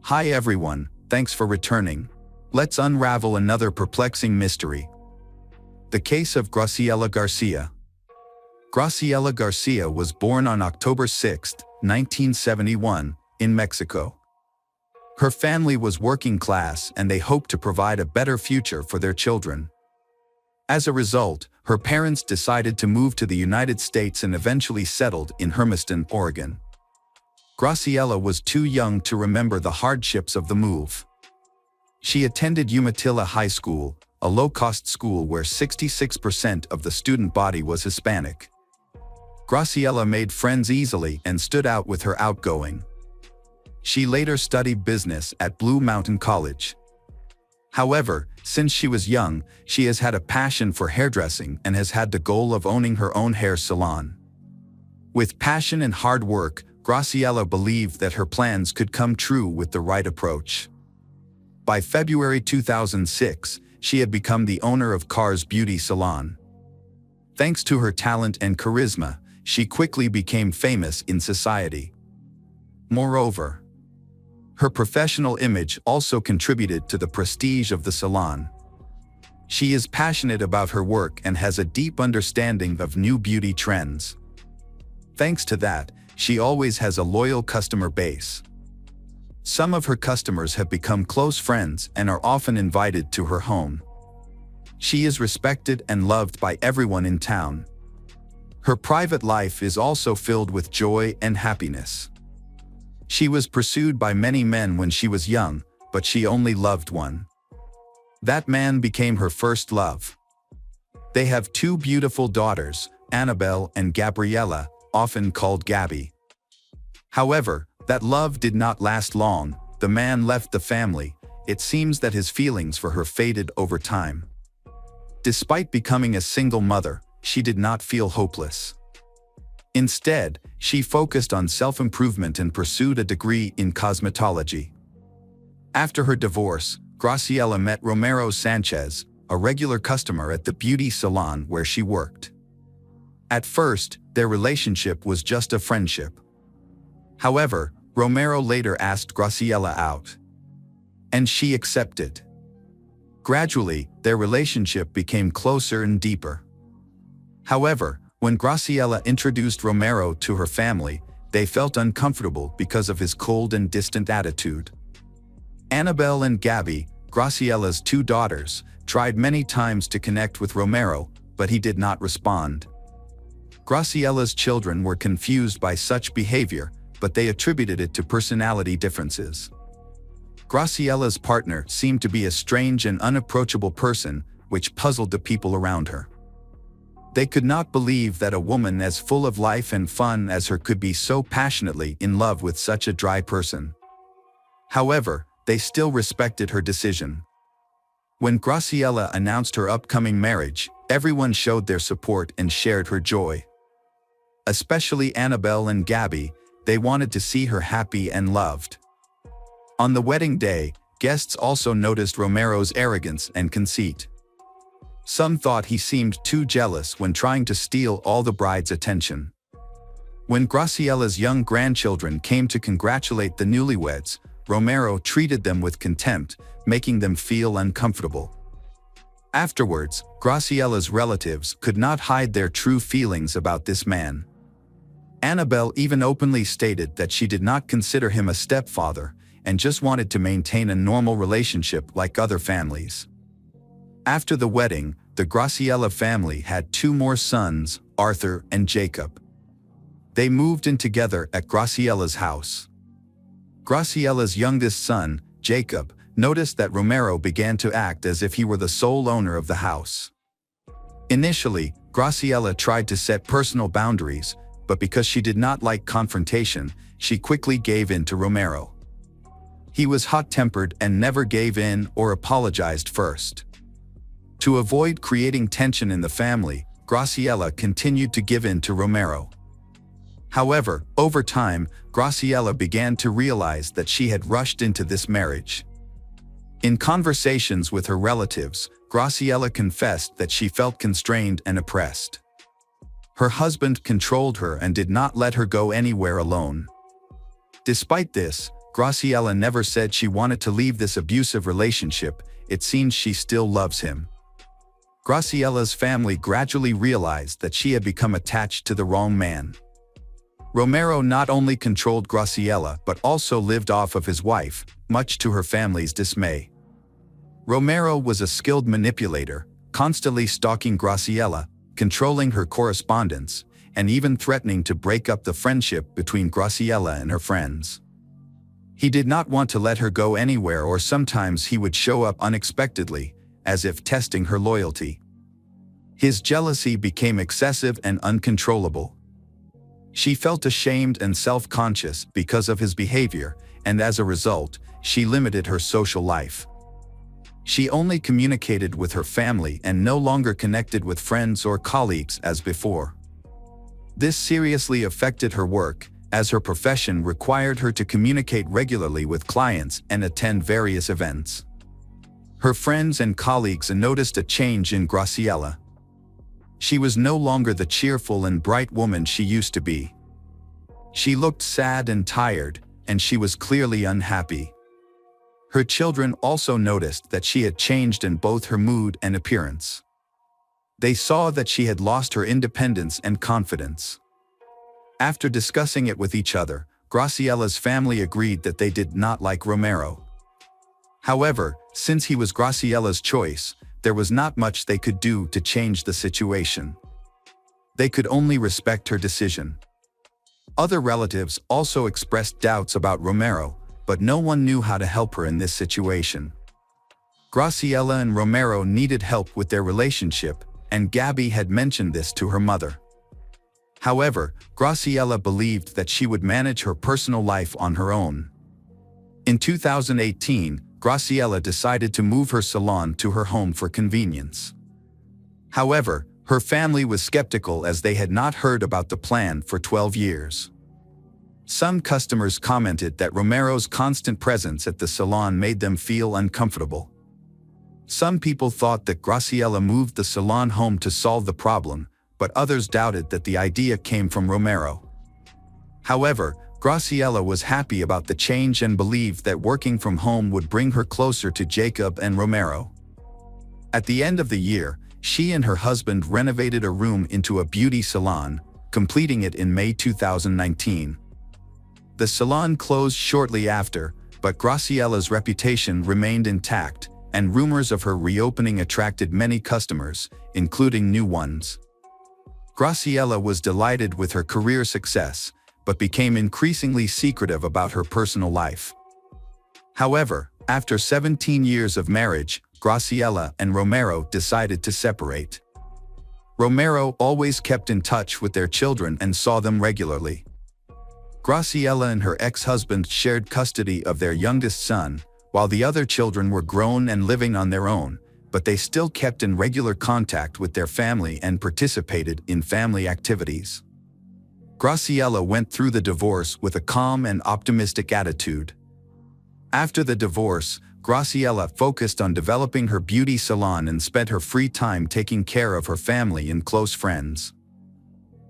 Hi everyone, thanks for returning. Let's unravel another perplexing mystery. The case of Graciela Garcia. Graciela Garcia was born on October 6, 1971, in Mexico. Her family was working class and they hoped to provide a better future for their children. As a result, her parents decided to move to the United States and eventually settled in Hermiston, Oregon. Graciela was too young to remember the hardships of the move. She attended Umatilla High School, a low-cost school where 66% of the student body was Hispanic. Graciela made friends easily and stood out with her outgoing. She later studied business at Blue Mountain College. However, since she was young, she has had a passion for hairdressing and has had the goal of owning her own hair salon. With passion and hard work, Graciela believed that her plans could come true with the right approach. By February 2006, she had become the owner of Carz Beauty Salon. Thanks to her talent and charisma, she quickly became famous in society. Moreover, her professional image also contributed to the prestige of the salon. She is passionate about her work and has a deep understanding of new beauty trends. Thanks to that, she always has a loyal customer base. Some of her customers have become close friends and are often invited to her home. She is respected and loved by everyone in town. Her private life is also filled with joy and happiness. She was pursued by many men when she was young, but she only loved one. That man became her first love. They have two beautiful daughters, Annabelle and Gabriella, often called Gabby. However, that love did not last long. The man left the family. It seems that his feelings for her faded over time. Despite becoming a single mother, she did not feel hopeless. Instead, she focused on self-improvement and pursued a degree in cosmetology. After her divorce, Graciela met Romero Sanchez, a regular customer at the beauty salon where she worked. At first, their relationship was just a friendship. However, Romero later asked Graciela out. And she accepted. Gradually, their relationship became closer and deeper. However, when Graciela introduced Romero to her family, they felt uncomfortable because of his cold and distant attitude. Annabelle and Gabby, Graciela's two daughters, tried many times to connect with Romero, but he did not respond. Graciela's children were confused by such behavior, but they attributed it to personality differences. Graciela's partner seemed to be a strange and unapproachable person, which puzzled the people around her. They could not believe that a woman as full of life and fun as her could be so passionately in love with such a dry person. However, they still respected her decision. When Graciela announced her upcoming marriage, everyone showed their support and shared her joy. Especially Annabelle and Gabby, they wanted to see her happy and loved. On the wedding day, guests also noticed Romero's arrogance and conceit. Some thought he seemed too jealous when trying to steal all the bride's attention. When Graciela's young grandchildren came to congratulate the newlyweds, Romero treated them with contempt, making them feel uncomfortable. Afterwards, Graciela's relatives could not hide their true feelings about this man. Annabelle even openly stated that she did not consider him a stepfather and just wanted to maintain a normal relationship like other families. After the wedding, the Graciela family had two more sons, Arthur and Jacob. They moved in together at Graciela's house. Graciela's youngest son, Jacob, noticed that Romero began to act as if he were the sole owner of the house. Initially, Graciela tried to set personal boundaries, but because she did not like confrontation, she quickly gave in to Romero. He was hot-tempered and never gave in or apologized first. To avoid creating tension in the family, Graciela continued to give in to Romero. However, over time, Graciela began to realize that she had rushed into this marriage. In conversations with her relatives, Graciela confessed that she felt constrained and oppressed. Her husband controlled her and did not let her go anywhere alone. Despite this, Graciela never said she wanted to leave this abusive relationship. It seems she still loves him. Graciela's family gradually realized that she had become attached to the wrong man. Romero not only controlled Graciela but also lived off of his wife, much to her family's dismay. Romero was a skilled manipulator, constantly stalking Graciela, controlling her correspondence, and even threatening to break up the friendship between Graciela and her friends. He did not want to let her go anywhere, or sometimes he would show up unexpectedly, as if testing her loyalty. His jealousy became excessive and uncontrollable. She felt ashamed and self-conscious because of his behavior, and as a result, she limited her social life. She only communicated with her family and no longer connected with friends or colleagues as before. This seriously affected her work, as her profession required her to communicate regularly with clients and attend various events. Her friends and colleagues noticed a change in Graciela. She was no longer the cheerful and bright woman she used to be. She looked sad and tired, and she was clearly unhappy. Her children also noticed that she had changed in both her mood and appearance. They saw that she had lost her independence and confidence. After discussing it with each other, Graciela's family agreed that they did not like Romero. However, since he was Graciela's choice, there was not much they could do to change the situation. They could only respect her decision. Other relatives also expressed doubts about Romero, but no one knew how to help her in this situation. Graciela and Romero needed help with their relationship, and Gabby had mentioned this to her mother. However, Graciela believed that she would manage her personal life on her own. In 2018, Graciela decided to move her salon to her home for convenience. However, her family was skeptical as they had not heard about the plan for 12 years. Some customers commented that Romero's constant presence at the salon made them feel uncomfortable. Some people thought that Graciela moved the salon home to solve the problem, but others doubted that the idea came from Romero. However, Graciela was happy about the change and believed that working from home would bring her closer to Jacob and Romero. At the end of the year, she and her husband renovated a room into a beauty salon, completing it in May 2019. The salon closed shortly after, but Graciela's reputation remained intact, and rumors of her reopening attracted many customers, including new ones. Graciela was delighted with her career success, but became increasingly secretive about her personal life. However, after 17 years of marriage, Graciela and Romero decided to separate. Romero always kept in touch with their children and saw them regularly. Graciela and her ex-husband shared custody of their youngest son, while the other children were grown and living on their own, but they still kept in regular contact with their family and participated in family activities. Graciela went through the divorce with a calm and optimistic attitude. After the divorce, Graciela focused on developing her beauty salon and spent her free time taking care of her family and close friends.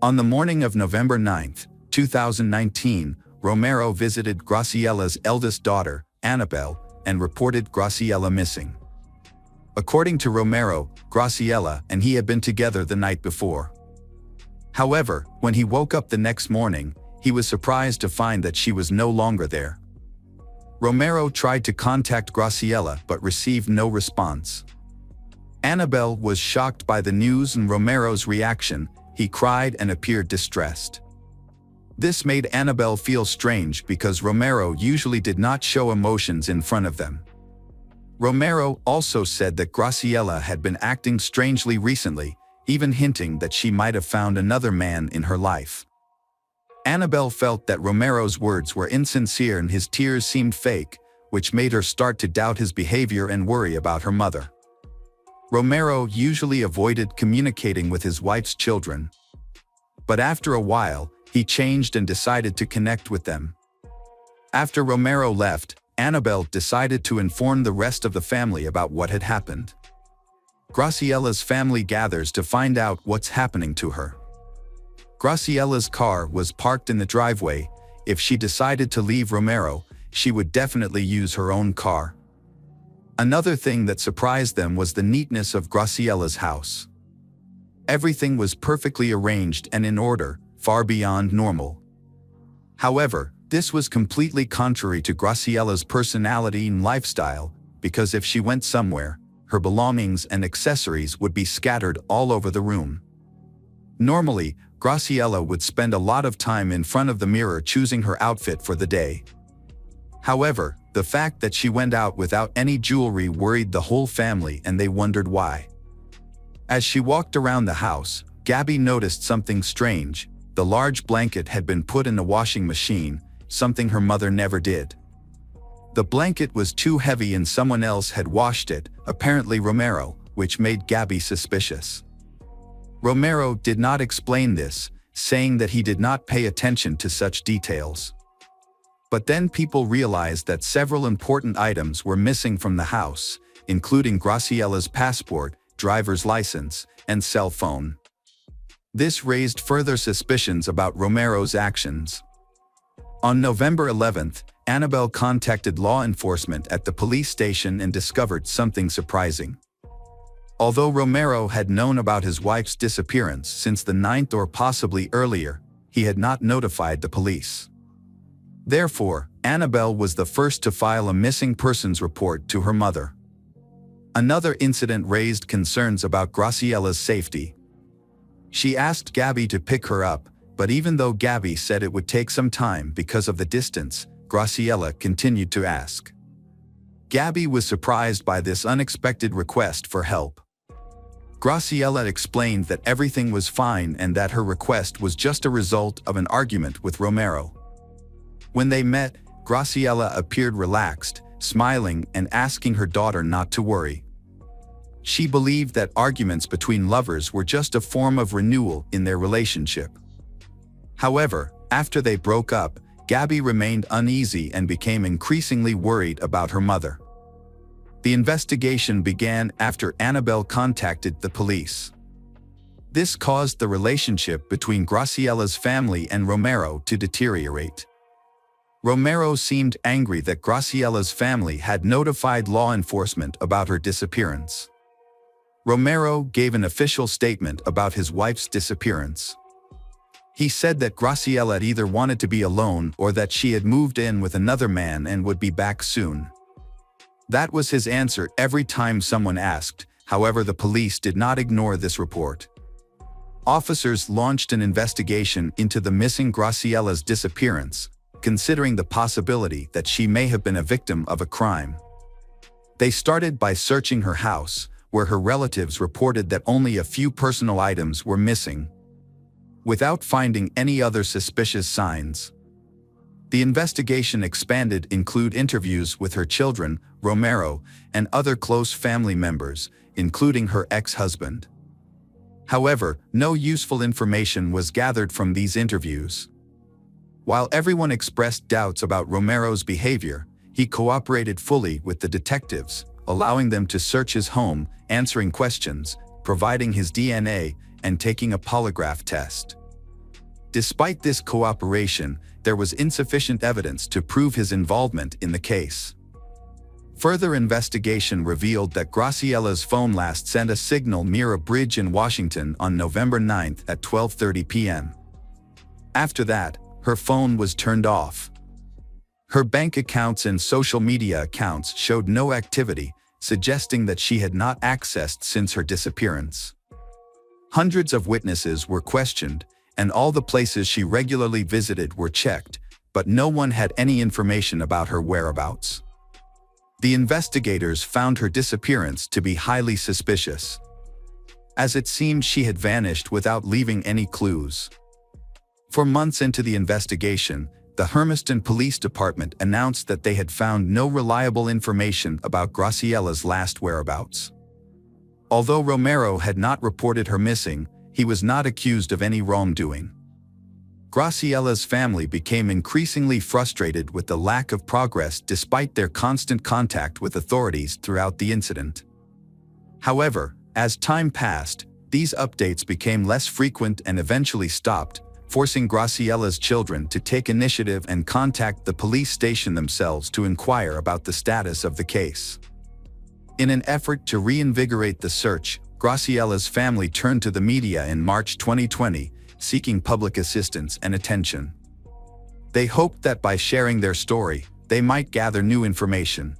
On the morning of November 9, 2019, Romero visited Graciela's eldest daughter, Annabelle, and reported Graciela missing. According to Romero, Graciela and he had been together the night before. However, when he woke up the next morning, he was surprised to find that she was no longer there. Romero tried to contact Graciela but received no response. Annabelle was shocked by the news and Romero's reaction. He cried and appeared distressed. This made Annabelle feel strange because Romero usually did not show emotions in front of them. Romero also said that Graciela had been acting strangely recently, even hinting that she might have found another man in her life. Annabelle felt that Romero's words were insincere and his tears seemed fake, which made her start to doubt his behavior and worry about her mother. Romero usually avoided communicating with his wife's children. But after a while, he changed and decided to connect with them. After Romero left, Annabelle decided to inform the rest of the family about what had happened. Graciela's family gathers to find out what's happening to her. Graciela's car was parked in the driveway. If she decided to leave Romero, she would definitely use her own car. Another thing that surprised them was the neatness of Graciela's house. Everything was perfectly arranged and in order, far beyond normal. However, this was completely contrary to Graciela's personality and lifestyle, because if she went somewhere, her belongings and accessories would be scattered all over the room. Normally, Graciela would spend a lot of time in front of the mirror choosing her outfit for the day. However, the fact that she went out without any jewelry worried the whole family, and they wondered why. As she walked around the house, Gabby noticed something strange. The large blanket had been put in the washing machine, something her mother never did. The blanket was too heavy and someone else had washed it, apparently Romero, which made Gabby suspicious. Romero did not explain this, saying that he did not pay attention to such details. But then people realized that several important items were missing from the house, including Graciela's passport, driver's license, and cell phone. This raised further suspicions about Romero's actions. On November 11th, Annabelle contacted law enforcement at the police station and discovered something surprising. Although Romero had known about his wife's disappearance since the 9th or possibly earlier, he had not notified the police. Therefore, Annabelle was the first to file a missing persons report to her mother. Another incident raised concerns about Graciela's safety. She asked Gabby to pick her up, but even though Gabby said it would take some time because of the distance, Graciela continued to ask. Gabby was surprised by this unexpected request for help. Graciela explained that everything was fine and that her request was just a result of an argument with Romero. When they met, Graciela appeared relaxed, smiling and asking her daughter not to worry. She believed that arguments between lovers were just a form of renewal in their relationship. However, after they broke up, Gabby remained uneasy and became increasingly worried about her mother. The investigation began after Annabelle contacted the police. This caused the relationship between Graciela's family and Romero to deteriorate. Romero seemed angry that Graciela's family had notified law enforcement about her disappearance. Romero gave an official statement about his wife's disappearance. He said that Graciela had either wanted to be alone or that she had moved in with another man and would be back soon. That was his answer every time someone asked. However, the police did not ignore this report. Officers launched an investigation into the missing Graciela's disappearance, considering the possibility that she may have been a victim of a crime. They started by searching her house, where her relatives reported that only a few personal items were missing, without finding any other suspicious signs. The investigation expanded to include interviews with her children, Romero, and other close family members, including her ex-husband. However, no useful information was gathered from these interviews. While everyone expressed doubts about Romero's behavior, he cooperated fully with the detectives, allowing them to search his home, answering questions, providing his DNA, and taking a polygraph test. Despite this cooperation, there was insufficient evidence to prove his involvement in the case. Further investigation revealed that Graciela's phone last sent a signal near a bridge in Washington on November 9th at 12:30 p.m. After that, her phone was turned off. Her bank accounts and social media accounts showed no activity, suggesting that she had not accessed since her disappearance. Hundreds of witnesses were questioned, and all the places she regularly visited were checked, but no one had any information about her whereabouts. The investigators found her disappearance to be highly suspicious, as it seemed she had vanished without leaving any clues. For months into the investigation, the Hermiston Police Department announced that they had found no reliable information about Graciela's last whereabouts. Although Romero had not reported her missing, he was not accused of any wrongdoing. Graciela's family became increasingly frustrated with the lack of progress despite their constant contact with authorities throughout the incident. However, as time passed, these updates became less frequent and eventually stopped, forcing Graciela's children to take initiative and contact the police station themselves to inquire about the status of the case. In an effort to reinvigorate the search, Graciela's family turned to the media in March 2020, seeking public assistance and attention. They hoped that by sharing their story, they might gather new information.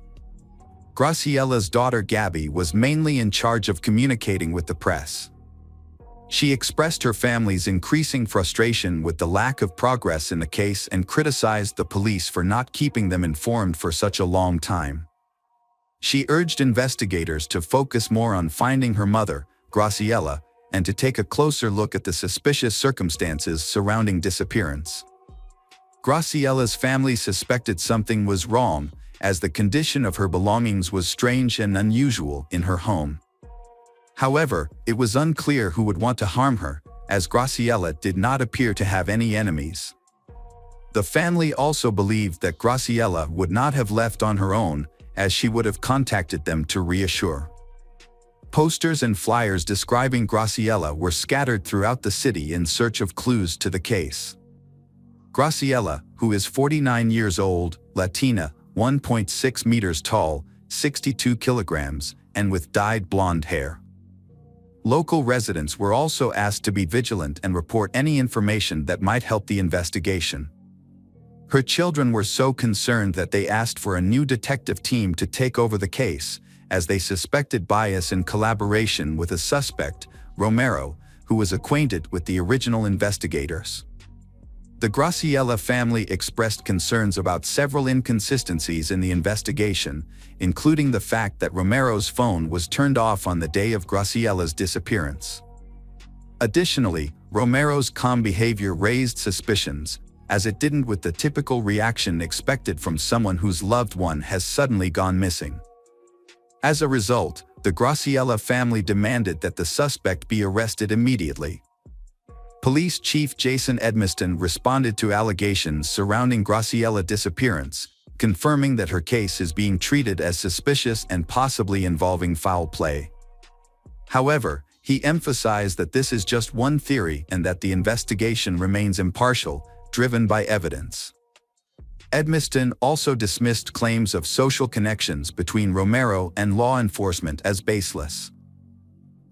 Graciela's daughter Gabby was mainly in charge of communicating with the press. She expressed her family's increasing frustration with the lack of progress in the case and criticized the police for not keeping them informed for such a long time. She urged investigators to focus more on finding her mother, Graciela, and to take a closer look at the suspicious circumstances surrounding disappearance. Graciela's family suspected something was wrong, as the condition of her belongings was strange and unusual in her home. However, it was unclear who would want to harm her, as Graciela did not appear to have any enemies. The family also believed that Graciela would not have left on her own, as she would have contacted them to reassure. Posters and flyers describing Graciela were scattered throughout the city in search of clues to the case. Graciela, who is 49 years old, Latina, 1.6 meters tall, 62 kilograms, and with dyed blonde hair. Local residents were also asked to be vigilant and report any information that might help the investigation. Her children were so concerned that they asked for a new detective team to take over the case, as they suspected bias in collaboration with a suspect, Romero, who was acquainted with the original investigators. The Graciela family expressed concerns about several inconsistencies in the investigation, including the fact that Romero's phone was turned off on the day of Graciela's disappearance. Additionally, Romero's calm behavior raised suspicions, as it didn't with the typical reaction expected from someone whose loved one has suddenly gone missing. As a result, the Graciela family demanded that the suspect be arrested immediately. Police Chief Jason Hermiston responded to allegations surrounding Graciela's disappearance, confirming that her case is being treated as suspicious and possibly involving foul play. However, he emphasized that this is just one theory and that the investigation remains impartial, driven by evidence. Hermiston also dismissed claims of social connections between Romero and law enforcement as baseless.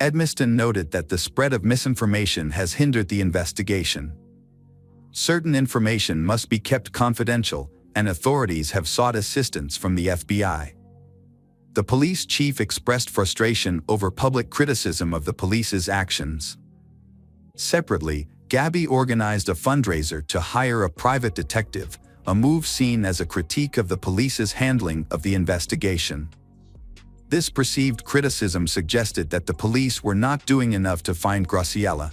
Hermiston noted that the spread of misinformation has hindered the investigation. Certain information must be kept confidential, and authorities have sought assistance from the FBI. The police chief expressed frustration over public criticism of the police's actions. Separately, Gabby organized a fundraiser to hire a private detective, a move seen as a critique of the police's handling of the investigation. This perceived criticism suggested that the police were not doing enough to find Graciela.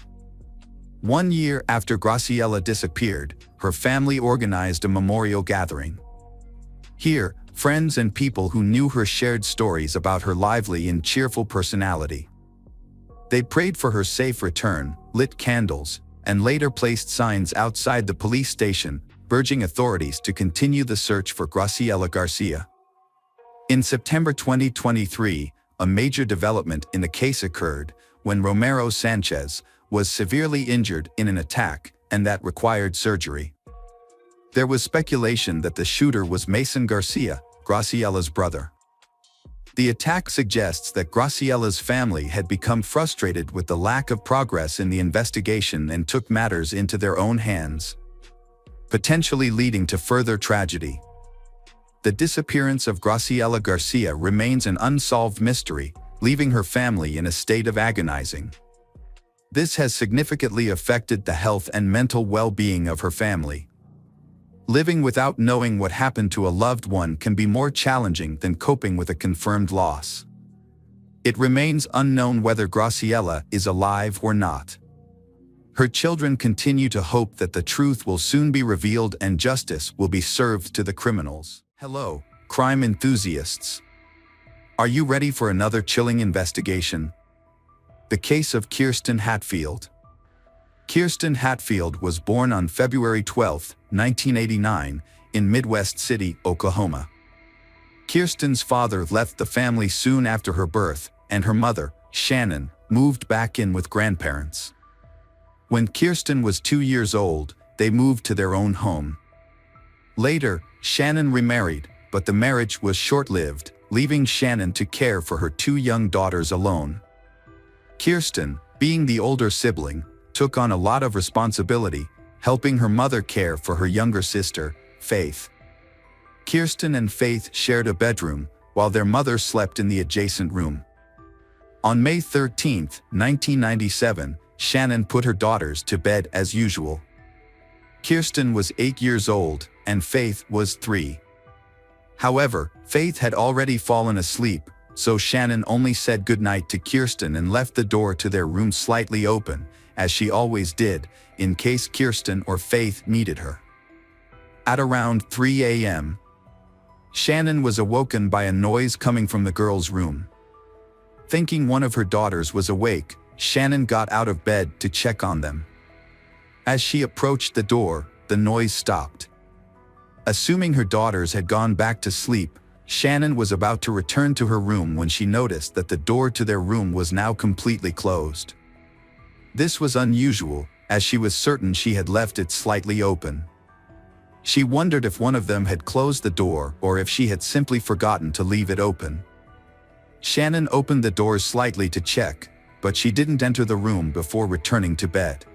1 year after Graciela disappeared, her family organized a memorial gathering. Here, friends and people who knew her shared stories about her lively and cheerful personality. They prayed for her safe return, lit candles, and later placed signs outside the police station, urging authorities to continue the search for Graciela Garcia. In September 2023, a major development in the case occurred when Romero Sanchez was severely injured in an attack and that required surgery. There was speculation that the shooter was Mason Garcia, Graciela's brother. The attack suggests that Graciela's family had become frustrated with the lack of progress in the investigation and took matters into their own hands, potentially leading to further tragedy. The disappearance of Graciela Garcia remains an unsolved mystery, leaving her family in a state of agonizing. This has significantly affected the health and mental well-being of her family. Living without knowing what happened to a loved one can be more challenging than coping with a confirmed loss. It remains unknown whether Graciela is alive or not. Her children continue to hope that the truth will soon be revealed and justice will be served to the criminals. Hello, crime enthusiasts. Are you ready for another chilling investigation? The case of Kirsten Hatfield. Kirsten Hatfield was born on February 12, 1989, in Midwest City, Oklahoma. Kirsten's father left the family soon after her birth, and her mother, Shannon, moved back in with grandparents. When Kirsten was 2 years old, they moved to their own home. Later, Shannon remarried, but the marriage was short-lived, leaving Shannon to care for her 2 young daughters alone. Kirsten, being the older sibling, took on a lot of responsibility, helping her mother care for her younger sister, Faith. Kirsten and Faith shared a bedroom, while their mother slept in the adjacent room. On May 13, 1997, Shannon put her daughters to bed as usual. Kirsten was 8 years old, and Faith was 3. However, Faith had already fallen asleep, so Shannon only said goodnight to Kirsten and left the door to their room slightly open, as she always did, in case Kirsten or Faith needed her. At around 3 a.m., Shannon was awoken by a noise coming from the girls' room. Thinking one of her daughters was awake, Shannon got out of bed to check on them. As she approached the door, the noise stopped. Assuming her daughters had gone back to sleep, Shannon was about to return to her room when she noticed that the door to their room was now completely closed. This was unusual, as she was certain she had left it slightly open. She wondered if one of them had closed the door or if she had simply forgotten to leave it open. Shannon opened the door slightly to check, but she didn't enter the room before returning to bed.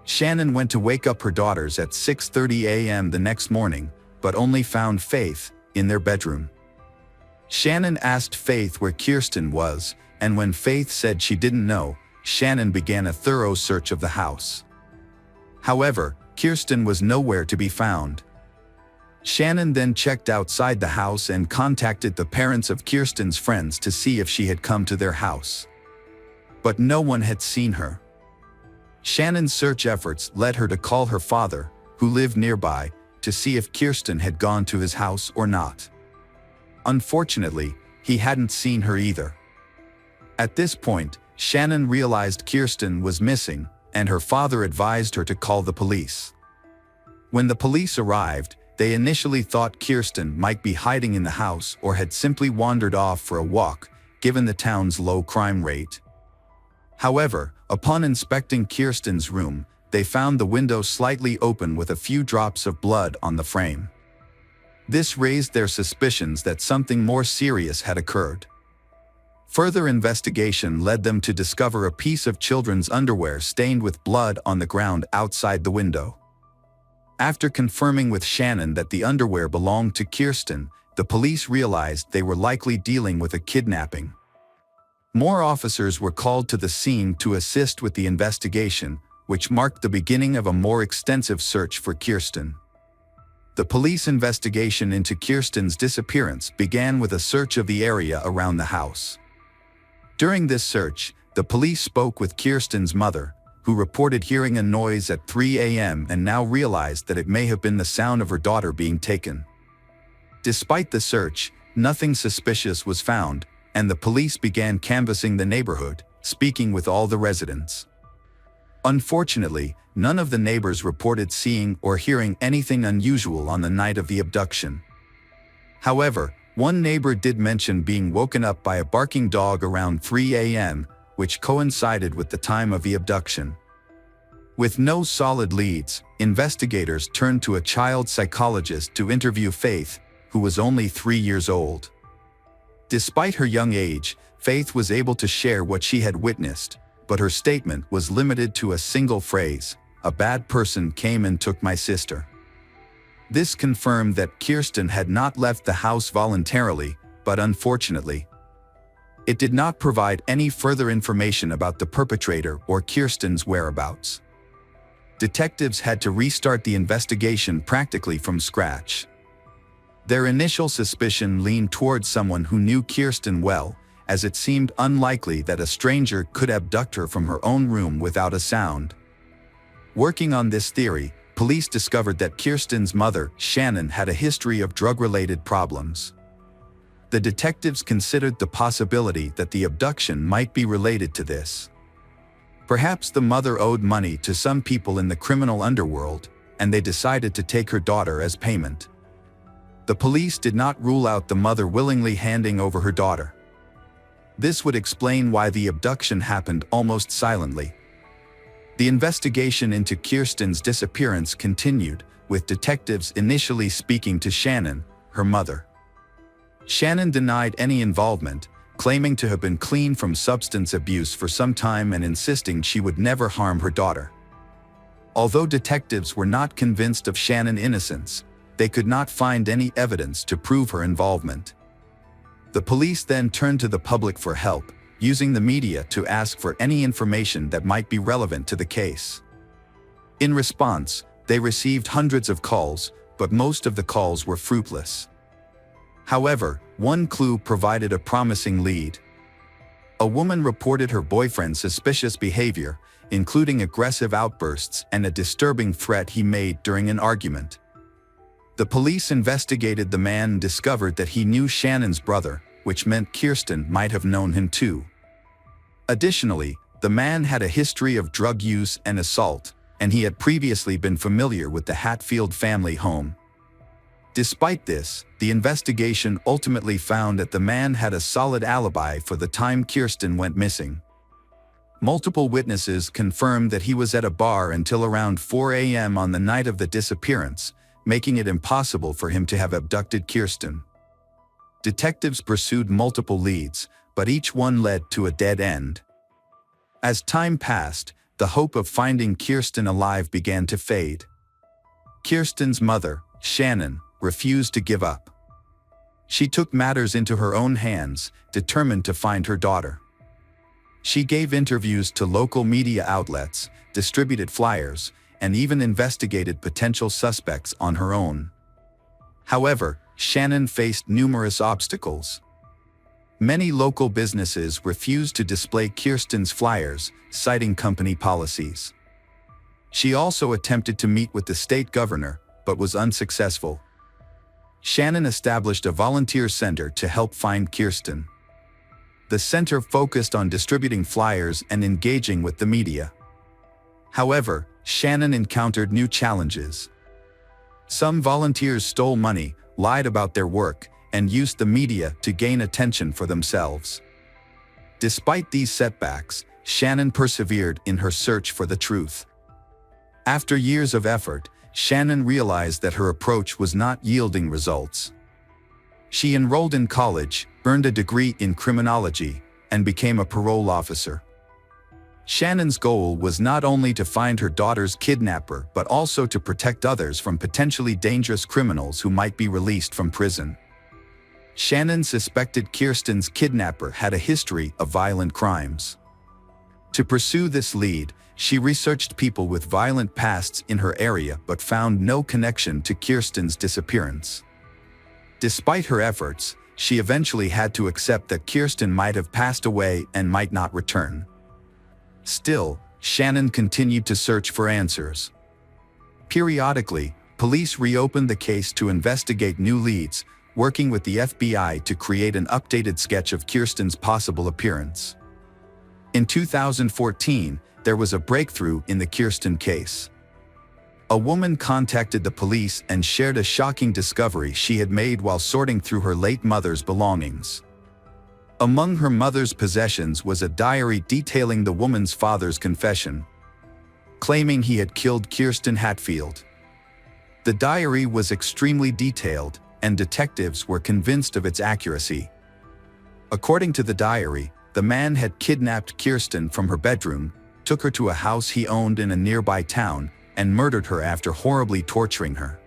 Shannon went to wake up her daughters at 6:30 a.m. the next morning, but only found Faith in their bedroom. Shannon asked Faith where Kirsten was, and when Faith said she didn't know, Shannon began a thorough search of the house. However, Kirsten was nowhere to be found. Shannon then checked outside the house and contacted the parents of Kirsten's friends to see if she had come to their house. But no one had seen her. Shannon's search efforts led her to call her father, who lived nearby, to see if Kirsten had gone to his house or not. Unfortunately, he hadn't seen her either. At this point, Shannon realized Kirsten was missing, and her father advised her to call the police. When the police arrived, they initially thought Kirsten might be hiding in the house or had simply wandered off for a walk, given the town's low crime rate. However, upon inspecting Kirsten's room, they found the window slightly open with a few drops of blood on the frame. This raised their suspicions that something more serious had occurred. Further investigation led them to discover a piece of children's underwear stained with blood on the ground outside the window. After confirming with Shannon that the underwear belonged to Kirsten, the police realized they were likely dealing with a kidnapping. More officers were called to the scene to assist with the investigation, which marked the beginning of a more extensive search for Kirsten. The police investigation into Kirsten's disappearance began with a search of the area around the house. During this search, the police spoke with Kirsten's mother, who reported hearing a noise at 3 a.m. and now realized that it may have been the sound of her daughter being taken. Despite the search, nothing suspicious was found, and the police began canvassing the neighborhood, speaking with all the residents. Unfortunately, none of the neighbors reported seeing or hearing anything unusual on the night of the abduction. However, one neighbor did mention being woken up by a barking dog around 3 a.m., which coincided with the time of the abduction. With no solid leads, investigators turned to a child psychologist to interview Faith, who was only 3 years old. Despite her young age, Faith was able to share what she had witnessed, but her statement was limited to a single phrase: "A bad person came and took my sister." This confirmed that Kirsten had not left the house voluntarily, but unfortunately, it did not provide any further information about the perpetrator or Kirsten's whereabouts. Detectives had to restart the investigation practically from scratch. Their initial suspicion leaned towards someone who knew Kirsten well, as it seemed unlikely that a stranger could abduct her from her own room without a sound. Working on this theory, police discovered that Kirsten's mother, Shannon, had a history of drug-related problems. The detectives considered the possibility that the abduction might be related to this. Perhaps the mother owed money to some people in the criminal underworld, and they decided to take her daughter as payment. The police did not rule out the mother willingly handing over her daughter. This would explain why the abduction happened almost silently. The investigation into Kirsten's disappearance continued, with detectives initially speaking to Shannon, her mother. Shannon denied any involvement, claiming to have been clean from substance abuse for some time and insisting she would never harm her daughter. Although detectives were not convinced of Shannon's innocence, they could not find any evidence to prove her involvement. The police then turned to the public for help, using the media to ask for any information that might be relevant to the case. In response, they received hundreds of calls, but most of the calls were fruitless. However, one clue provided a promising lead. A woman reported her boyfriend's suspicious behavior, including aggressive outbursts and a disturbing threat he made during an argument. The police investigated the man and discovered that he knew Shannon's brother, which meant Kirsten might have known him too. Additionally, the man had a history of drug use and assault, and he had previously been familiar with the Hatfield family home. Despite this, the investigation ultimately found that the man had a solid alibi for the time Kirsten went missing. Multiple witnesses confirmed that he was at a bar until around 4 a.m. on the night of the disappearance, making it impossible for him to have abducted Kirsten. Detectives pursued multiple leads, but each one led to a dead end. As time passed, the hope of finding Kirsten alive began to fade. Kirsten's mother, Shannon, refused to give up. She took matters into her own hands, determined to find her daughter. She gave interviews to local media outlets, distributed flyers, and even investigated potential suspects on her own. However, Shannon faced numerous obstacles. Many local businesses refused to display Kirsten's flyers, citing company policies. She also attempted to meet with the state governor, but was unsuccessful. Shannon established a volunteer center to help find Kirsten. The center focused on distributing flyers and engaging with the media. However, Shannon encountered new challenges. Some volunteers stole money, lied about their work, and used the media to gain attention for themselves. Despite these setbacks, Shannon persevered in her search for the truth. After years of effort, Shannon realized that her approach was not yielding results. She enrolled in college, earned a degree in criminology, and became a parole officer. Shannon's goal was not only to find her daughter's kidnapper but also to protect others from potentially dangerous criminals who might be released from prison. Shannon suspected Kirsten's kidnapper had a history of violent crimes. To pursue this lead, she researched people with violent pasts in her area but found no connection to Kirsten's disappearance. Despite her efforts, she eventually had to accept that Kirsten might have passed away and might not return. Still, Shannon continued to search for answers. Periodically, police reopened the case to investigate new leads, working with the FBI to create an updated sketch of Kirsten's possible appearance. In 2014, there was a breakthrough in the Kirsten case. A woman contacted the police and shared a shocking discovery she had made while sorting through her late mother's belongings. Among her mother's possessions was a diary detailing the woman's father's confession, claiming he had killed Kirsten Hatfield. The diary was extremely detailed, and detectives were convinced of its accuracy. According to the diary, the man had kidnapped Kirsten from her bedroom, took her to a house he owned in a nearby town, and murdered her after horribly torturing her.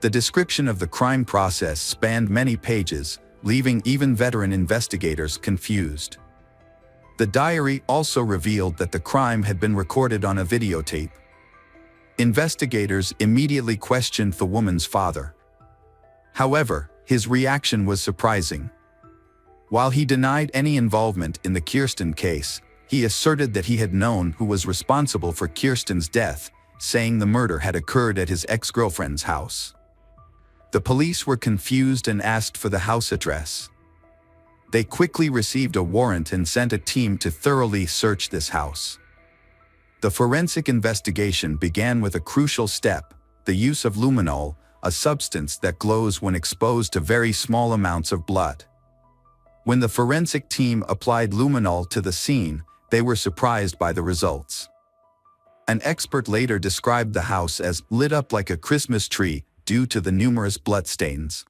The description of the crime process spanned many pages, leaving even veteran investigators confused. The diary also revealed that the crime had been recorded on a videotape. Investigators immediately questioned the woman's father. However, his reaction was surprising. While he denied any involvement in the Kirsten case, he asserted that he had known who was responsible for Kirsten's death, saying the murder had occurred at his ex-girlfriend's house. The police were confused and asked for the house address. They quickly received a warrant and sent a team to thoroughly search this house. The forensic investigation began with a crucial step: the use of luminol, a substance that glows when exposed to very small amounts of blood. When the forensic team applied luminol to the scene, they were surprised by the results. An expert later described the house as lit up like a Christmas tree due to the numerous bloodstains.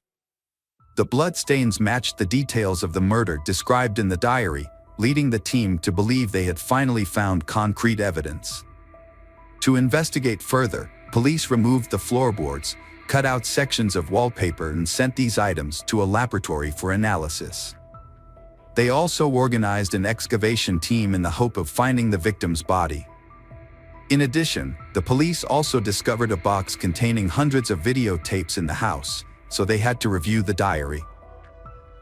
The bloodstains matched the details of the murder described in the diary, leading the team to believe they had finally found concrete evidence. To investigate further, police removed the floorboards, cut out sections of wallpaper and sent these items to a laboratory for analysis. They also organized an excavation team in the hope of finding the victim's body. In addition, the police also discovered a box containing hundreds of videotapes in the house, so they had to review the diary.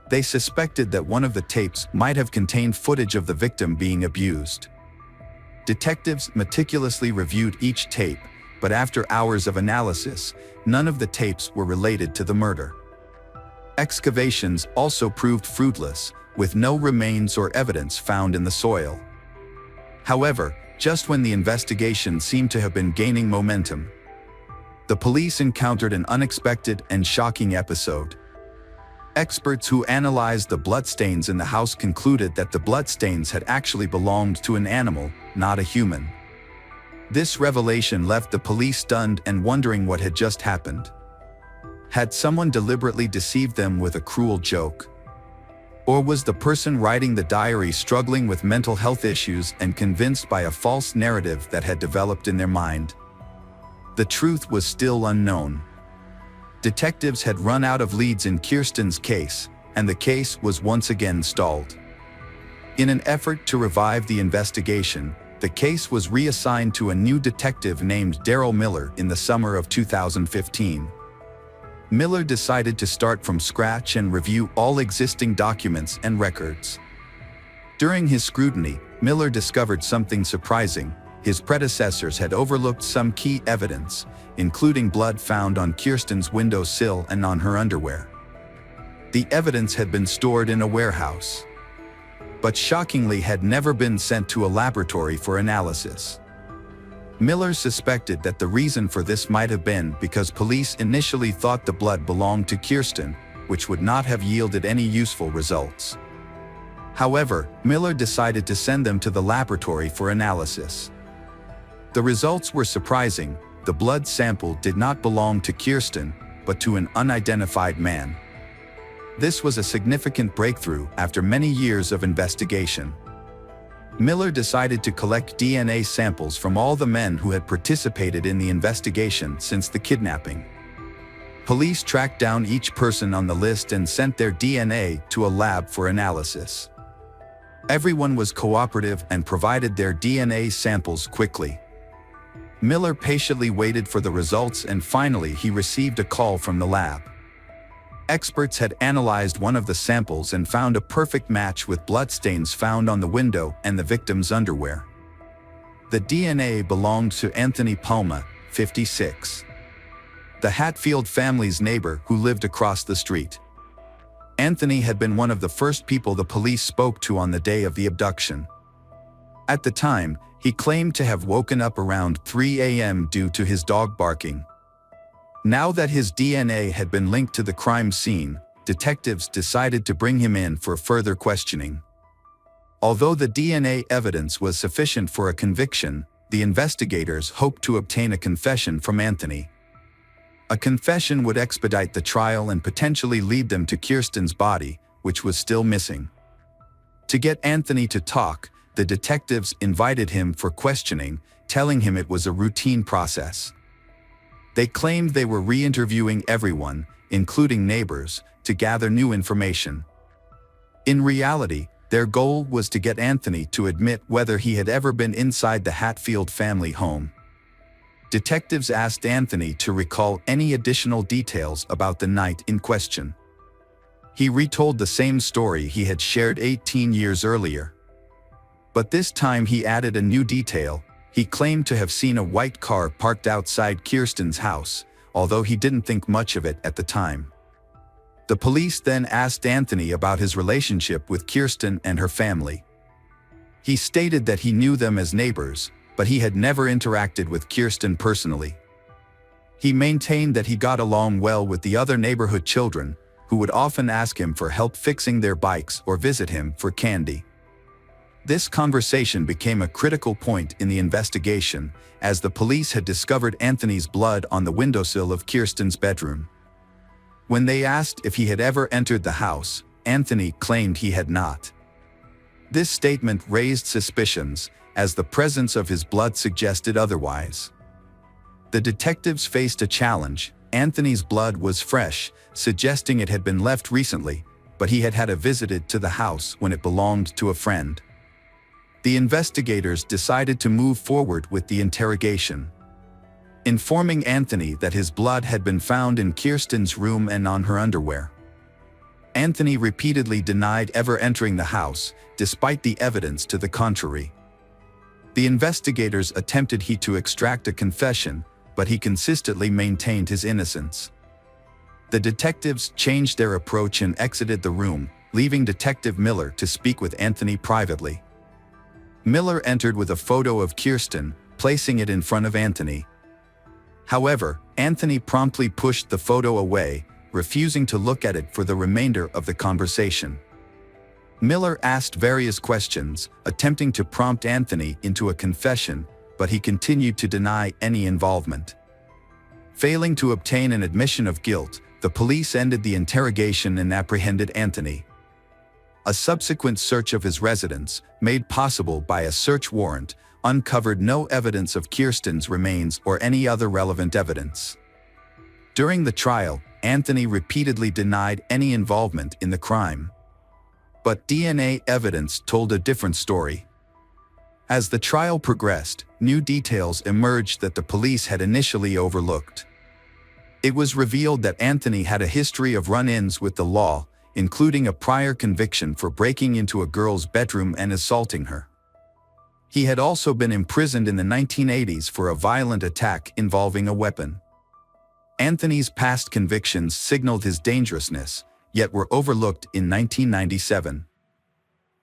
They suspected that one of the tapes might have contained footage of the victim being abused. Detectives meticulously reviewed each tape, but after hours of analysis, none of the tapes were related to the murder. Excavations also proved fruitless, with no remains or evidence found in the soil. However, just when the investigation seemed to have been gaining momentum, the police encountered an unexpected and shocking episode. Experts who analyzed the bloodstains in the house concluded that the bloodstains had actually belonged to an animal, not a human. This revelation left the police stunned and wondering what had just happened. Had someone deliberately deceived them with a cruel joke? Or was the person writing the diary struggling with mental health issues and convinced by a false narrative that had developed in their mind? The truth was still unknown. Detectives had run out of leads in Kirsten's case, and the case was once again stalled. In an effort to revive the investigation, the case was reassigned to a new detective named Daryl Miller in the summer of 2015. Miller decided to start from scratch and review all existing documents and records. During his scrutiny, Miller discovered something surprising. His predecessors had overlooked some key evidence, including blood found on Kirsten's windowsill and on her underwear. The evidence had been stored in a warehouse, but shockingly had never been sent to a laboratory for analysis. Miller suspected that the reason for this might have been because police initially thought the blood belonged to Kirsten, which would not have yielded any useful results. However, Miller decided to send them to the laboratory for analysis. The results were surprising. The blood sample did not belong to Kirsten, but to an unidentified man. This was a significant breakthrough after many years of investigation. Miller decided to collect DNA samples from all the men who had participated in the investigation since the kidnapping. Police tracked down each person on the list and sent their DNA to a lab for analysis. Everyone was cooperative and provided their DNA samples quickly. Miller patiently waited for the results and finally he received a call from the lab. Experts had analyzed one of the samples and found a perfect match with bloodstains found on the window and the victim's underwear. The DNA belonged to Anthony Palma, 56. The Hatfield family's neighbor who lived across the street. Anthony had been one of the first people the police spoke to on the day of the abduction. At the time, he claimed to have woken up around 3 a.m. due to his dog barking. Now that his DNA had been linked to the crime scene, detectives decided to bring him in for further questioning. Although the DNA evidence was sufficient for a conviction, the investigators hoped to obtain a confession from Anthony. A confession would expedite the trial and potentially lead them to Kirsten's body, which was still missing. To get Anthony to talk, the detectives invited him for questioning, telling him it was a routine process. They claimed they were re-interviewing everyone, including neighbors, to gather new information. In reality, their goal was to get Anthony to admit whether he had ever been inside the Hatfield family home. Detectives asked Anthony to recall any additional details about the night in question. He retold the same story he had shared 18 years earlier. But this time he added a new detail. He claimed to have seen a white car parked outside Kirsten's house, although he didn't think much of it at the time. The police then asked Anthony about his relationship with Kirsten and her family. He stated that he knew them as neighbors, but he had never interacted with Kirsten personally. He maintained that he got along well with the other neighborhood children, who would often ask him for help fixing their bikes or visit him for candy. This conversation became a critical point in the investigation, as the police had discovered Anthony's blood on the windowsill of Kirsten's bedroom. When they asked if he had ever entered the house, Anthony claimed he had not. This statement raised suspicions, as the presence of his blood suggested otherwise. The detectives faced a challenge. Anthony's blood was fresh, suggesting it had been left recently, but he had had a visitor to the house when it belonged to a friend. The investigators decided to move forward with the interrogation. Informing Anthony that his blood had been found in Kirsten's room and on her underwear. Anthony repeatedly denied ever entering the house, despite the evidence to the contrary. The investigators attempted to extract a confession, but he consistently maintained his innocence. The detectives changed their approach and exited the room, leaving Detective Miller to speak with Anthony privately. Miller entered with a photo of Kirsten, placing it in front of Anthony. However, Anthony promptly pushed the photo away, refusing to look at it for the remainder of the conversation. Miller asked various questions, attempting to prompt Anthony into a confession, but he continued to deny any involvement. Failing to obtain an admission of guilt, the police ended the interrogation and apprehended Anthony. A subsequent search of his residence, made possible by a search warrant, uncovered no evidence of Kirsten's remains or any other relevant evidence. During the trial, Anthony repeatedly denied any involvement in the crime. But DNA evidence told a different story. As the trial progressed, new details emerged that the police had initially overlooked. It was revealed that Anthony had a history of run-ins with the law, including a prior conviction for breaking into a girl's bedroom and assaulting her. He had also been imprisoned in the 1980s for a violent attack involving a weapon. Anthony's past convictions signaled his dangerousness, yet were overlooked in 1997.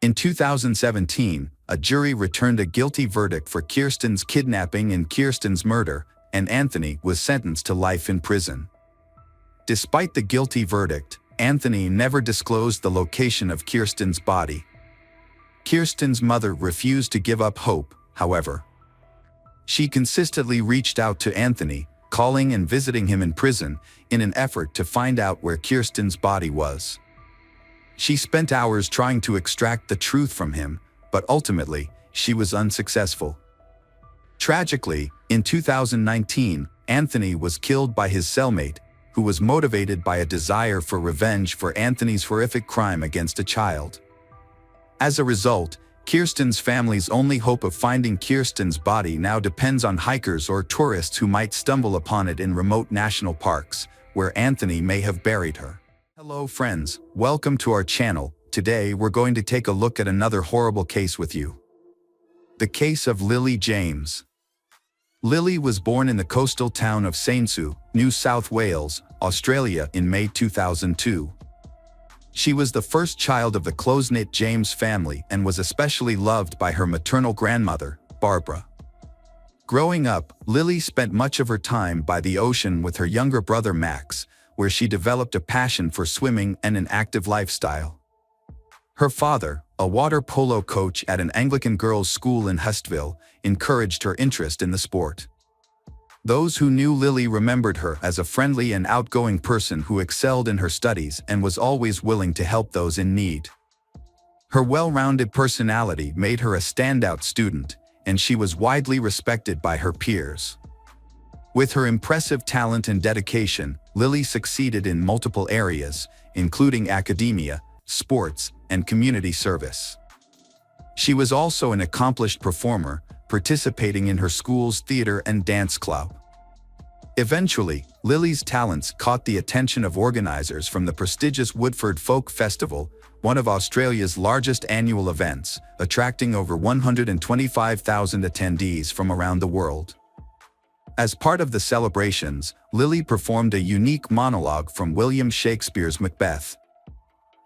In 2017, a jury returned a guilty verdict for Kirsten's kidnapping and Kirsten's murder, and Anthony was sentenced to life in prison. Despite the guilty verdict, Anthony never disclosed the location of Kirsten's body. Kirsten's mother refused to give up hope, however. She consistently reached out to Anthony, calling and visiting him in prison, in an effort to find out where Kirsten's body was. She spent hours trying to extract the truth from him, but ultimately, she was unsuccessful. Tragically, in 2019, Anthony was killed by his cellmate, who was motivated by a desire for revenge for Anthony's horrific crime against a child. As a result, Kirsten's family's only hope of finding Kirsten's body now depends on hikers or tourists who might stumble upon it in remote national parks, where Anthony may have buried her. Hello friends, welcome to our channel. Today we're going to take a look at another horrible case with you. The case of Lily James. Lily was born in the coastal town of Sainsbury, New South Wales, Australia in May 2002. She was the first child of the close-knit James family and was especially loved by her maternal grandmother, Barbara. Growing up, Lily spent much of her time by the ocean with her younger brother Max, where she developed a passion for swimming and an active lifestyle. Her father, a water polo coach at an Anglican girls' school in Hurstville, encouraged her interest in the sport. Those who knew Lily remembered her as a friendly and outgoing person who excelled in her studies and was always willing to help those in need. Her well-rounded personality made her a standout student, and she was widely respected by her peers. With her impressive talent and dedication, Lily succeeded in multiple areas, including academia, sports, and community service. She was also an accomplished performer, participating in her school's theater and dance club. Eventually, Lily's talents caught the attention of organizers from the prestigious Woodford Folk Festival, one of Australia's largest annual events, attracting over 125,000 attendees from around the world. As part of the celebrations, Lily performed a unique monologue from William Shakespeare's Macbeth.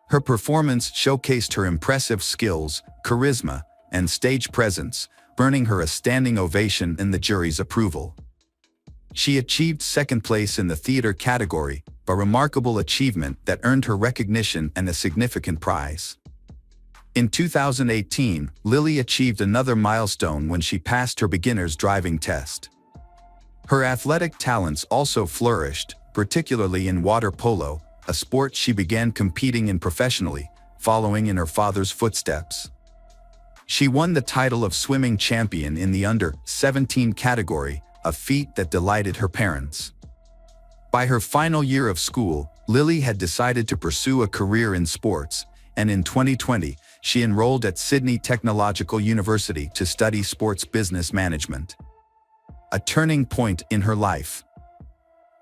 Her performance showcased her impressive skills, charisma, and stage presence, earning her a standing ovation and the jury's approval. She achieved second place in the theater category, a remarkable achievement that earned her recognition and a significant prize. In 2018, Lily achieved another milestone when she passed her beginner's driving test. Her athletic talents also flourished, particularly in water polo, a sport she began competing in professionally, following in her father's footsteps. She won the title of swimming champion in the under-17 category, a feat that delighted her parents. By her final year of school, Lily had decided to pursue a career in sports, and in 2020, she enrolled at Sydney Technological University to study sports business management. A turning point in her life.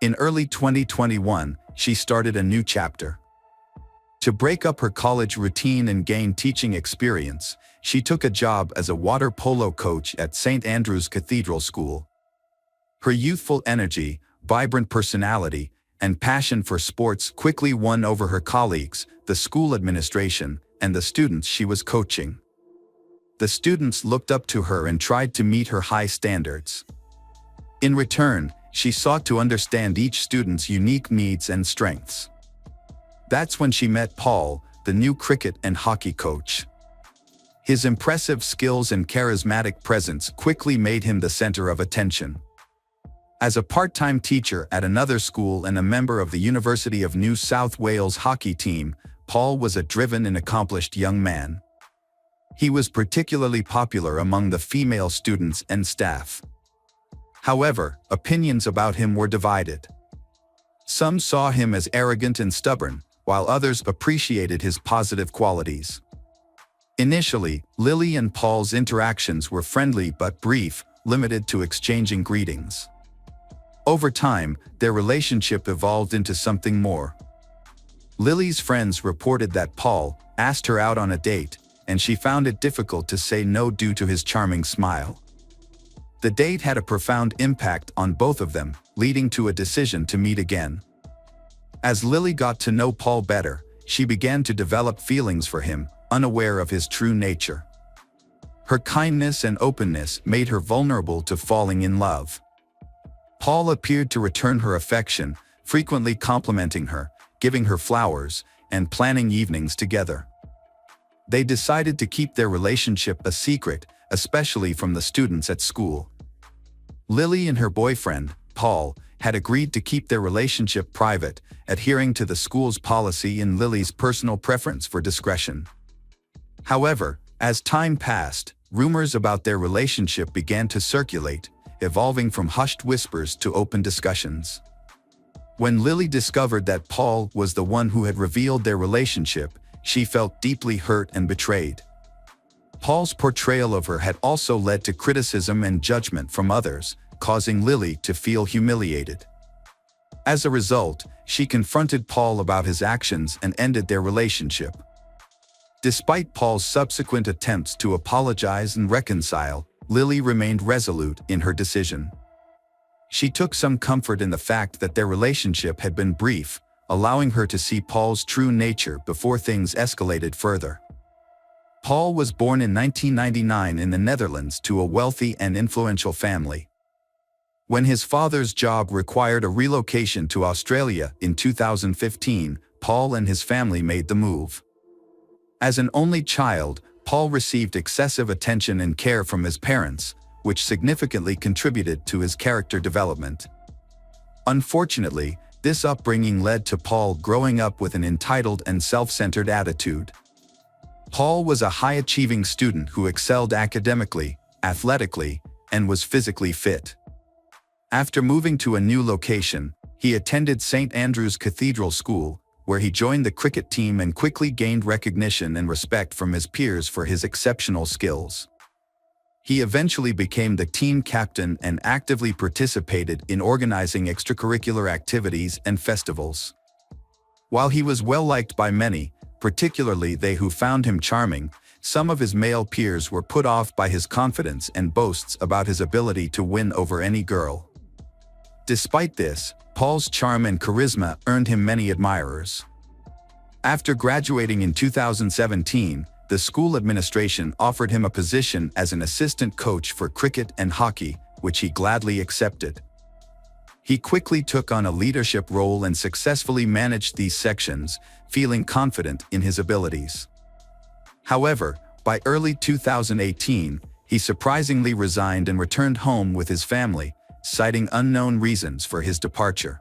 In early 2021, she started a new chapter. To break up her college routine and gain teaching experience, she took a job as a water polo coach at St. Andrew's Cathedral School. Her youthful energy, vibrant personality, and passion for sports quickly won over her colleagues, the school administration, and the students she was coaching. The students looked up to her and tried to meet her high standards. In return, she sought to understand each student's unique needs and strengths. That's when she met Paul, the new cricket and hockey coach. His impressive skills and charismatic presence quickly made him the center of attention. As a part-time teacher at another school and a member of the University of New South Wales hockey team, Paul was a driven and accomplished young man. He was particularly popular among the female students and staff. However, opinions about him were divided. Some saw him as arrogant and stubborn, while others appreciated his positive qualities. Initially, Lily and Paul's interactions were friendly but brief, limited to exchanging greetings. Over time, their relationship evolved into something more. Lily's friends reported that Paul asked her out on a date, and she found it difficult to say no due to his charming smile. The date had a profound impact on both of them, leading to a decision to meet again. As Lily got to know Paul better, she began to develop feelings for him, unaware of his true nature. Her kindness and openness made her vulnerable to falling in love. Paul appeared to return her affection, frequently complimenting her, giving her flowers, and planning evenings together. They decided to keep their relationship a secret, especially from the students at school. Lily and her boyfriend, Paul, had agreed to keep their relationship private, adhering to the school's policy and Lily's personal preference for discretion. However, as time passed, rumors about their relationship began to circulate, evolving from hushed whispers to open discussions. When Lily discovered that Paul was the one who had revealed their relationship, she felt deeply hurt and betrayed. Paul's portrayal of her had also led to criticism and judgment from others, causing Lily to feel humiliated. As a result, she confronted Paul about his actions and ended their relationship. Despite Paul's subsequent attempts to apologize and reconcile, Lily remained resolute in her decision. She took some comfort in the fact that their relationship had been brief, allowing her to see Paul's true nature before things escalated further. Paul was born in 1999 in the Netherlands to a wealthy and influential family. When his father's job required a relocation to Australia in 2015, Paul and his family made the move. As an only child, Paul received excessive attention and care from his parents, which significantly contributed to his character development. Unfortunately, this upbringing led to Paul growing up with an entitled and self-centered attitude. Paul was a high-achieving student who excelled academically, athletically, and was physically fit. After moving to a new location, he attended St. Andrew's Cathedral School, where he joined the cricket team and quickly gained recognition and respect from his peers for his exceptional skills. He eventually became the team captain and actively participated in organizing extracurricular activities and festivals. While he was well-liked by many, particularly they who found him charming, some of his male peers were put off by his confidence and boasts about his ability to win over any girl. Despite this, Paul's charm and charisma earned him many admirers. After graduating in 2017, the school administration offered him a position as an assistant coach for cricket and hockey, which he gladly accepted. He quickly took on a leadership role and successfully managed these sections, feeling confident in his abilities. However, by early 2018, he surprisingly resigned and returned home with his family, citing unknown reasons for his departure.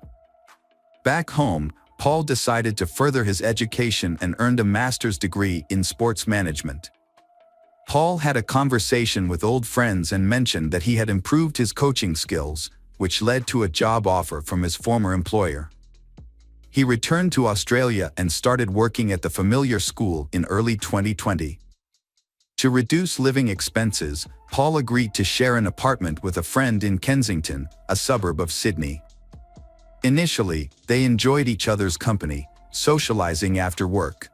Back home, Paul decided to further his education and earned a master's degree in sports management. Paul had a conversation with old friends and mentioned that he had improved his coaching skills, which led to a job offer from his former employer. He returned to Australia and started working at the familiar school in early 2020. To reduce living expenses, Paul agreed to share an apartment with a friend in Kensington, a suburb of Sydney. Initially, they enjoyed each other's company, socializing after work.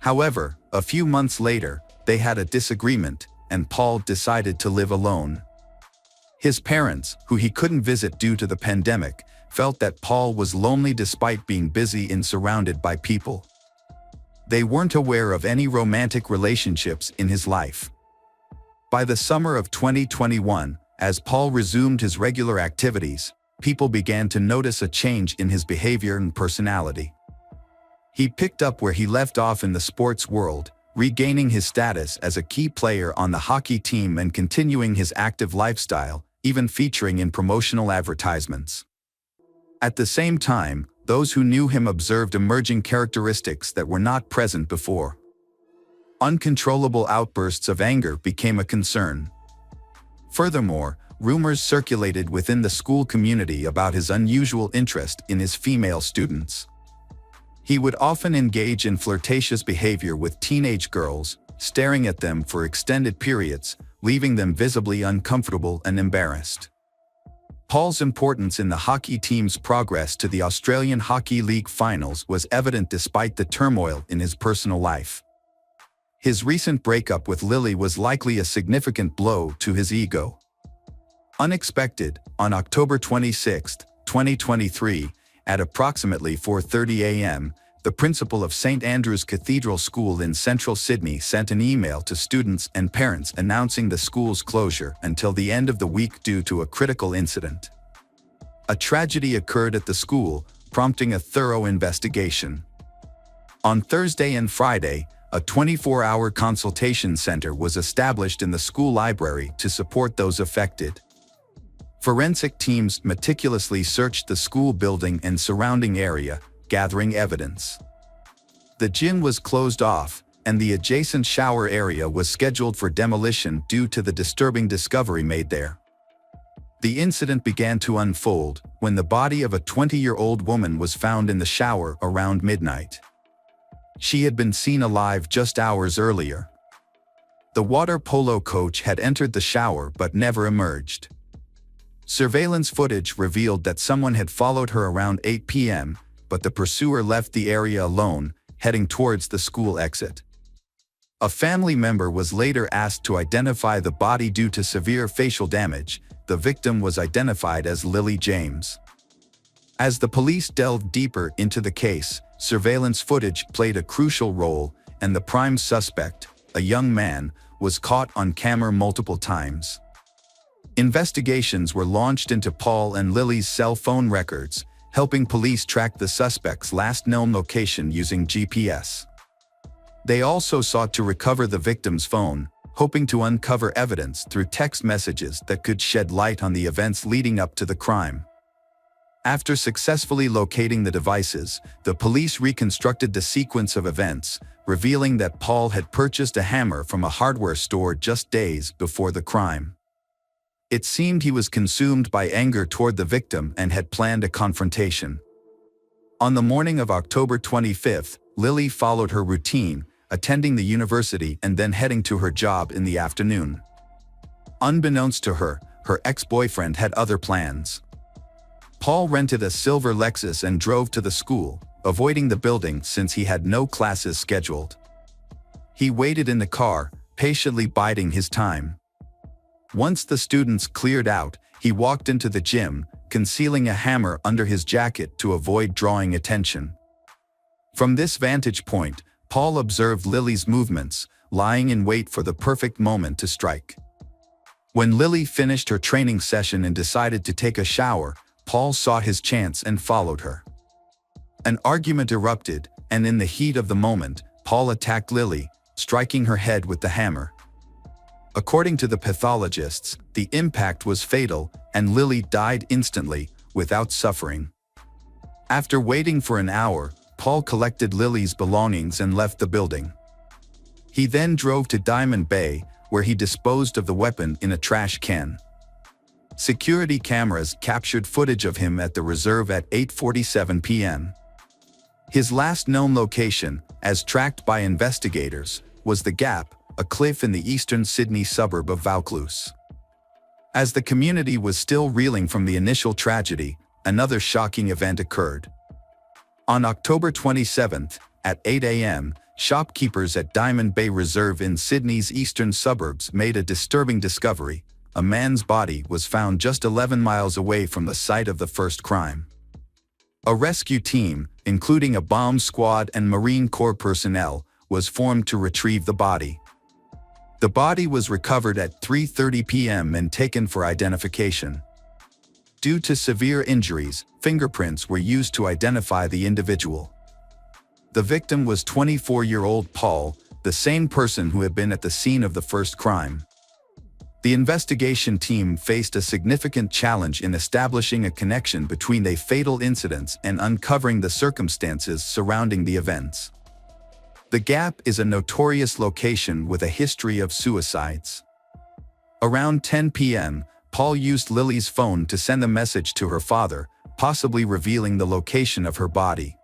However, a few months later, they had a disagreement, and Paul decided to live alone. His parents, who he couldn't visit due to the pandemic, felt that Paul was lonely despite being busy and surrounded by people. They weren't aware of any romantic relationships in his life. By the summer of 2021, as Paul resumed his regular activities, people began to notice a change in his behavior and personality. He picked up where he left off in the sports world, regaining his status as a key player on the hockey team and continuing his active lifestyle, even featuring in promotional advertisements. At the same time, those who knew him observed emerging characteristics that were not present before. Uncontrollable outbursts of anger became a concern. Furthermore, rumors circulated within the school community about his unusual interest in his female students. He would often engage in flirtatious behavior with teenage girls, staring at them for extended periods, leaving them visibly uncomfortable and embarrassed. Paul's importance in the hockey team's progress to the Australian Hockey League finals was evident despite the turmoil in his personal life. His recent breakup with Lily was likely a significant blow to his ego. Unexpected, on October 26, 2023, at approximately 4:30 a.m., the principal of St. Andrew's Cathedral School in central Sydney sent an email to students and parents announcing the school's closure until the end of the week due to a critical incident. A tragedy occurred at the school, prompting a thorough investigation. On Thursday and Friday, a 24-hour consultation center was established in the school library to support those affected. Forensic teams meticulously searched the school building and surrounding area, gathering evidence. The gym was closed off, and the adjacent shower area was scheduled for demolition due to the disturbing discovery made there. The incident began to unfold when the body of a 20-year-old woman was found in the shower around midnight. She had been seen alive just hours earlier. The water polo coach had entered the shower but never emerged. Surveillance footage revealed that someone had followed her around 8 p.m., but the pursuer left the area alone, heading towards the school exit. A family member was later asked to identify the body due to severe facial damage. The victim was identified as Lily James. As the police delved deeper into the case, surveillance footage played a crucial role, and the prime suspect, a young man, was caught on camera multiple times. Investigations were launched into Paul and Lily's cell phone records, helping police track the suspect's last known location using GPS. They also sought to recover the victim's phone, hoping to uncover evidence through text messages that could shed light on the events leading up to the crime. After successfully locating the devices, the police reconstructed the sequence of events, revealing that Paul had purchased a hammer from a hardware store just days before the crime. It seemed he was consumed by anger toward the victim and had planned a confrontation. On the morning of October 25, Lily followed her routine, attending the university and then heading to her job in the afternoon. Unbeknownst to her, her ex-boyfriend had other plans. Paul rented a silver Lexus and drove to the school, avoiding the building since he had no classes scheduled. He waited in the car, patiently biding his time. Once the students cleared out, he walked into the gym, concealing a hammer under his jacket to avoid drawing attention. From this vantage point, Paul observed Lily's movements, lying in wait for the perfect moment to strike. When Lily finished her training session and decided to take a shower, Paul saw his chance and followed her. An argument erupted, and in the heat of the moment, Paul attacked Lily, striking her head with the hammer. According to the pathologists, the impact was fatal and Lily died instantly, without suffering. After waiting for an hour, Paul collected Lily's belongings and left the building. He then drove to Diamond Bay, where he disposed of the weapon in a trash can. Security cameras captured footage of him at the reserve at 8:47 p.m. His last known location, as tracked by investigators, was the Gap, a cliff in the eastern Sydney suburb of Vaucluse. As the community was still reeling from the initial tragedy, another shocking event occurred. On October 27th, at 8 a.m., shopkeepers at Diamond Bay Reserve in Sydney's eastern suburbs made a disturbing discovery. A man's body was found just 11 miles away from the site of the first crime. A rescue team, including a bomb squad and Marine Corps personnel, was formed to retrieve the body. The body was recovered at 3:30 p.m. and taken for identification. Due to severe injuries, fingerprints were used to identify the individual. The victim was 24-year-old Paul, the same person who had been at the scene of the first crime. The investigation team faced a significant challenge in establishing a connection between the fatal incidents and uncovering the circumstances surrounding the events. The Gap is a notorious location with a history of suicides. Around 10 p.m., Paul used Lily's phone to send a message to her father, possibly revealing the location of her body.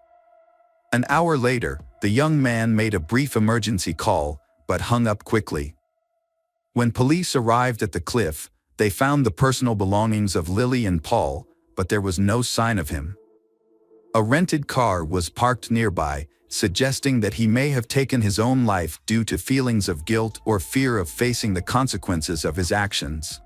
An hour later, the young man made a brief emergency call, but hung up quickly. When police arrived at the cliff, they found the personal belongings of Lily and Paul, but there was no sign of him. A rented car was parked nearby, suggesting that he may have taken his own life due to feelings of guilt or fear of facing the consequences of his actions.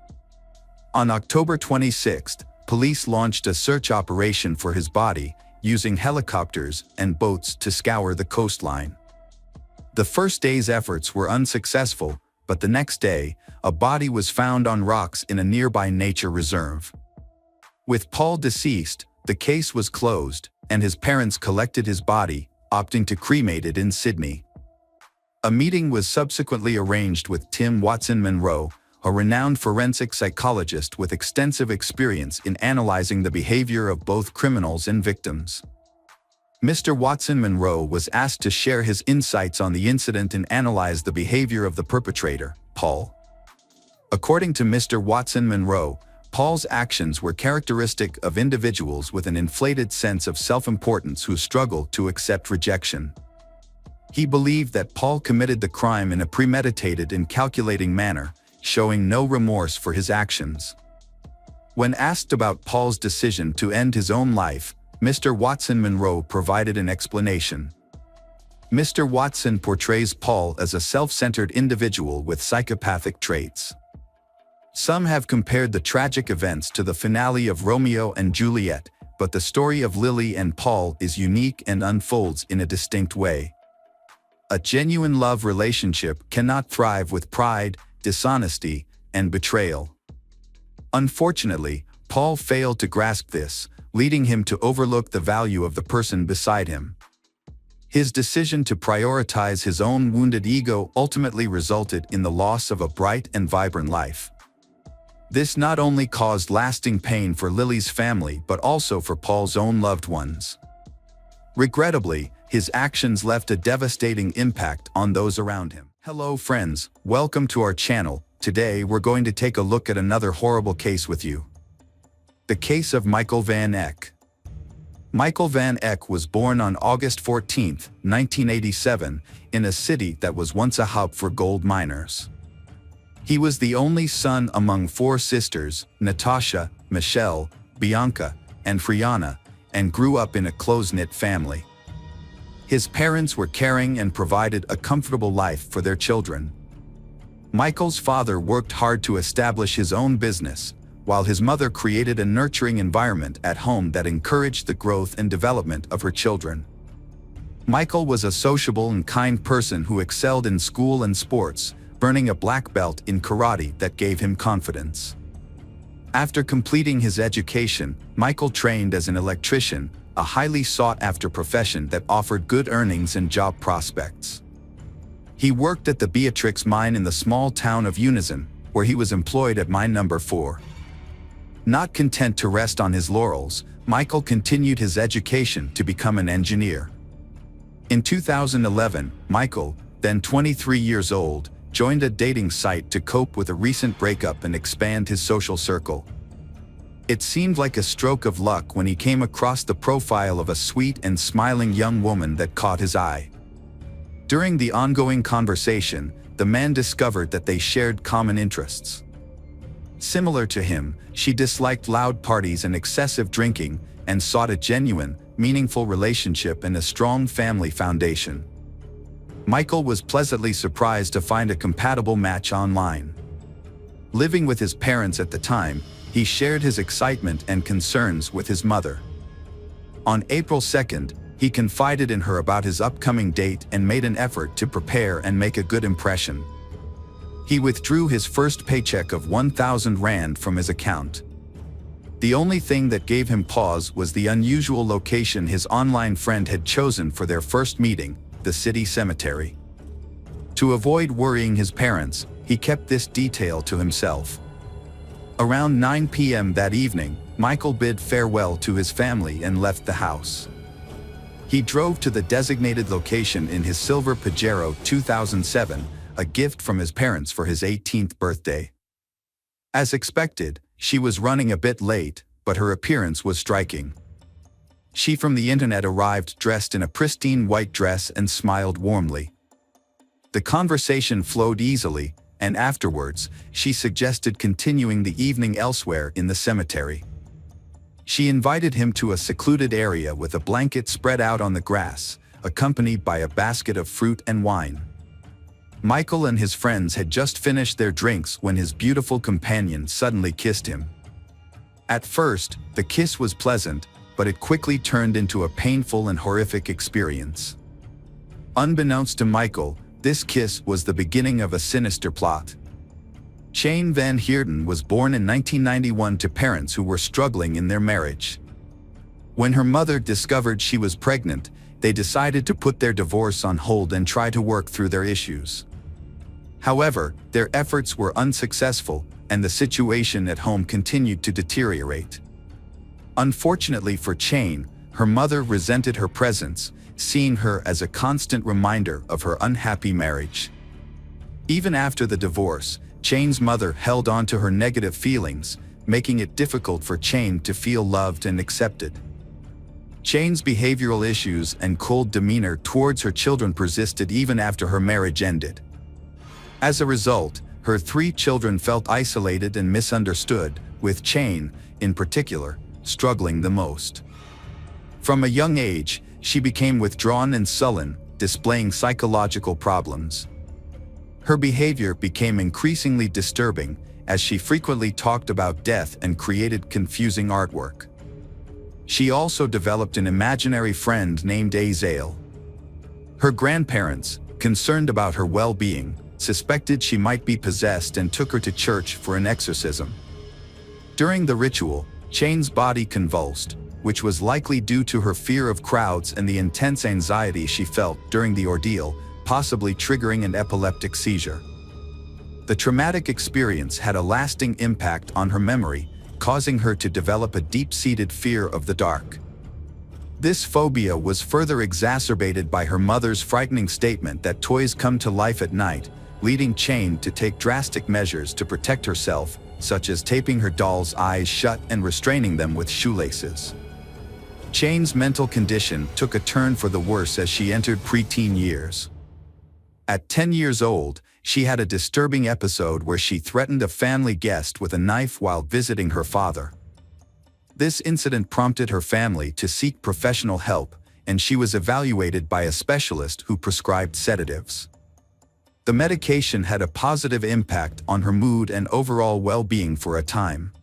On October 26th, police launched a search operation for his body, using helicopters and boats to scour the coastline. The first day's efforts were unsuccessful, but the next day, a body was found on rocks in a nearby nature reserve. With Paul deceased, the case was closed, and his parents collected his body, opting to cremate it in Sydney. A meeting was subsequently arranged with Tim Watson Monroe, a renowned forensic psychologist with extensive experience in analyzing the behavior of both criminals and victims. Mr. Watson Monroe was asked to share his insights on the incident and analyze the behavior of the perpetrator, Paul. According to Mr. Watson Monroe, Paul's actions were characteristic of individuals with an inflated sense of self-importance who struggle to accept rejection. He believed that Paul committed the crime in a premeditated and calculating manner, showing no remorse for his actions. When asked about Paul's decision to end his own life, Mr. Watson Monroe provided an explanation. Mr. Watson portrays Paul as a self-centered individual with psychopathic traits. Some have compared the tragic events to the finale of Romeo and Juliet, but the story of Lily and Paul is unique and unfolds in a distinct way. A genuine love relationship cannot thrive with pride, dishonesty, and betrayal. Unfortunately, Paul failed to grasp this, leading him to overlook the value of the person beside him. His decision to prioritize his own wounded ego ultimately resulted in the loss of a bright and vibrant life. This not only caused lasting pain for Lily's family but also for Paul's own loved ones. Regrettably, his actions left a devastating impact on those around him. Hello friends, welcome to our channel. Today we're going to take a look at another horrible case with you. The case of Michael Van Eck. Michael Van Eck was born on August 14, 1987, in a city that was once a hub for gold miners. He was the only son among four sisters, Natasha, Michelle, Bianca, and Friana, and grew up in a close-knit family. His parents were caring and provided a comfortable life for their children. Michael's father worked hard to establish his own business, while his mother created a nurturing environment at home that encouraged the growth and development of her children. Michael was a sociable and kind person who excelled in school and sports, earning a black belt in karate that gave him confidence. After completing his education, Michael trained as an electrician, a highly sought-after profession that offered good earnings and job prospects. He worked at the Beatrix mine in the small town of Unison, where he was employed at mine number 4. Not content to rest on his laurels, Michael continued his education to become an engineer. In 2011, Michael, then 23 years old, joined a dating site to cope with a recent breakup and expand his social circle. It seemed like a stroke of luck when he came across the profile of a sweet and smiling young woman that caught his eye. During the ongoing conversation, the man discovered that they shared common interests. Similar to him, she disliked loud parties and excessive drinking, and sought a genuine, meaningful relationship and a strong family foundation. Michael was pleasantly surprised to find a compatible match online. Living with his parents at the time, he shared his excitement and concerns with his mother. On April 2nd, he confided in her about his upcoming date and made an effort to prepare and make a good impression. He withdrew his first paycheck of 1,000 Rand from his account. The only thing that gave him pause was the unusual location his online friend had chosen for their first meeting, the city cemetery. To avoid worrying his parents, he kept this detail to himself. Around 9 p.m. that evening, Michael bid farewell to his family and left the house. He drove to the designated location in his silver Pajero 2007, a gift from his parents for his 18th birthday. As expected, she was running a bit late, but her appearance was striking. She from the internet arrived dressed in a pristine white dress and smiled warmly. The conversation flowed easily, and afterwards, she suggested continuing the evening elsewhere in the cemetery. She invited him to a secluded area with a blanket spread out on the grass, accompanied by a basket of fruit and wine. Michael and his friends had just finished their drinks when his beautiful companion suddenly kissed him. At first, the kiss was pleasant, but it quickly turned into a painful and horrific experience. Unbeknownst to Michael, this kiss was the beginning of a sinister plot. Jane Van Heerden was born in 1991 to parents who were struggling in their marriage. When her mother discovered she was pregnant, they decided to put their divorce on hold and try to work through their issues. However, their efforts were unsuccessful, and the situation at home continued to deteriorate. Unfortunately for Jane, her mother resented her presence, seeing her as a constant reminder of her unhappy marriage. Even after the divorce, Jane's mother held on to her negative feelings, making it difficult for Jane to feel loved and accepted. Jane's behavioral issues and cold demeanor towards her children persisted even after her marriage ended. As a result, her 3 children felt isolated and misunderstood, with Jane, in particular, struggling the most. From a young age, she became withdrawn and sullen, displaying psychological problems. Her behavior became increasingly disturbing, as she frequently talked about death and created confusing artwork. She also developed an imaginary friend named Azael. Her grandparents, concerned about her well-being, suspected she might be possessed and took her to church for an exorcism. During the ritual, Jane's body convulsed, which was likely due to her fear of crowds and the intense anxiety she felt during the ordeal, possibly triggering an epileptic seizure. The traumatic experience had a lasting impact on her memory, causing her to develop a deep-seated fear of the dark. This phobia was further exacerbated by her mother's frightening statement that toys come to life at night, leading Jane to take drastic measures to protect herself, such as taping her doll's eyes shut and restraining them with shoelaces. Jane's mental condition took a turn for the worse as she entered preteen years. At 10 years old, she had a disturbing episode where she threatened a family guest with a knife while visiting her father. This incident prompted her family to seek professional help, and she was evaluated by a specialist who prescribed sedatives. The medication had a positive impact on her mood and overall well-being for a time.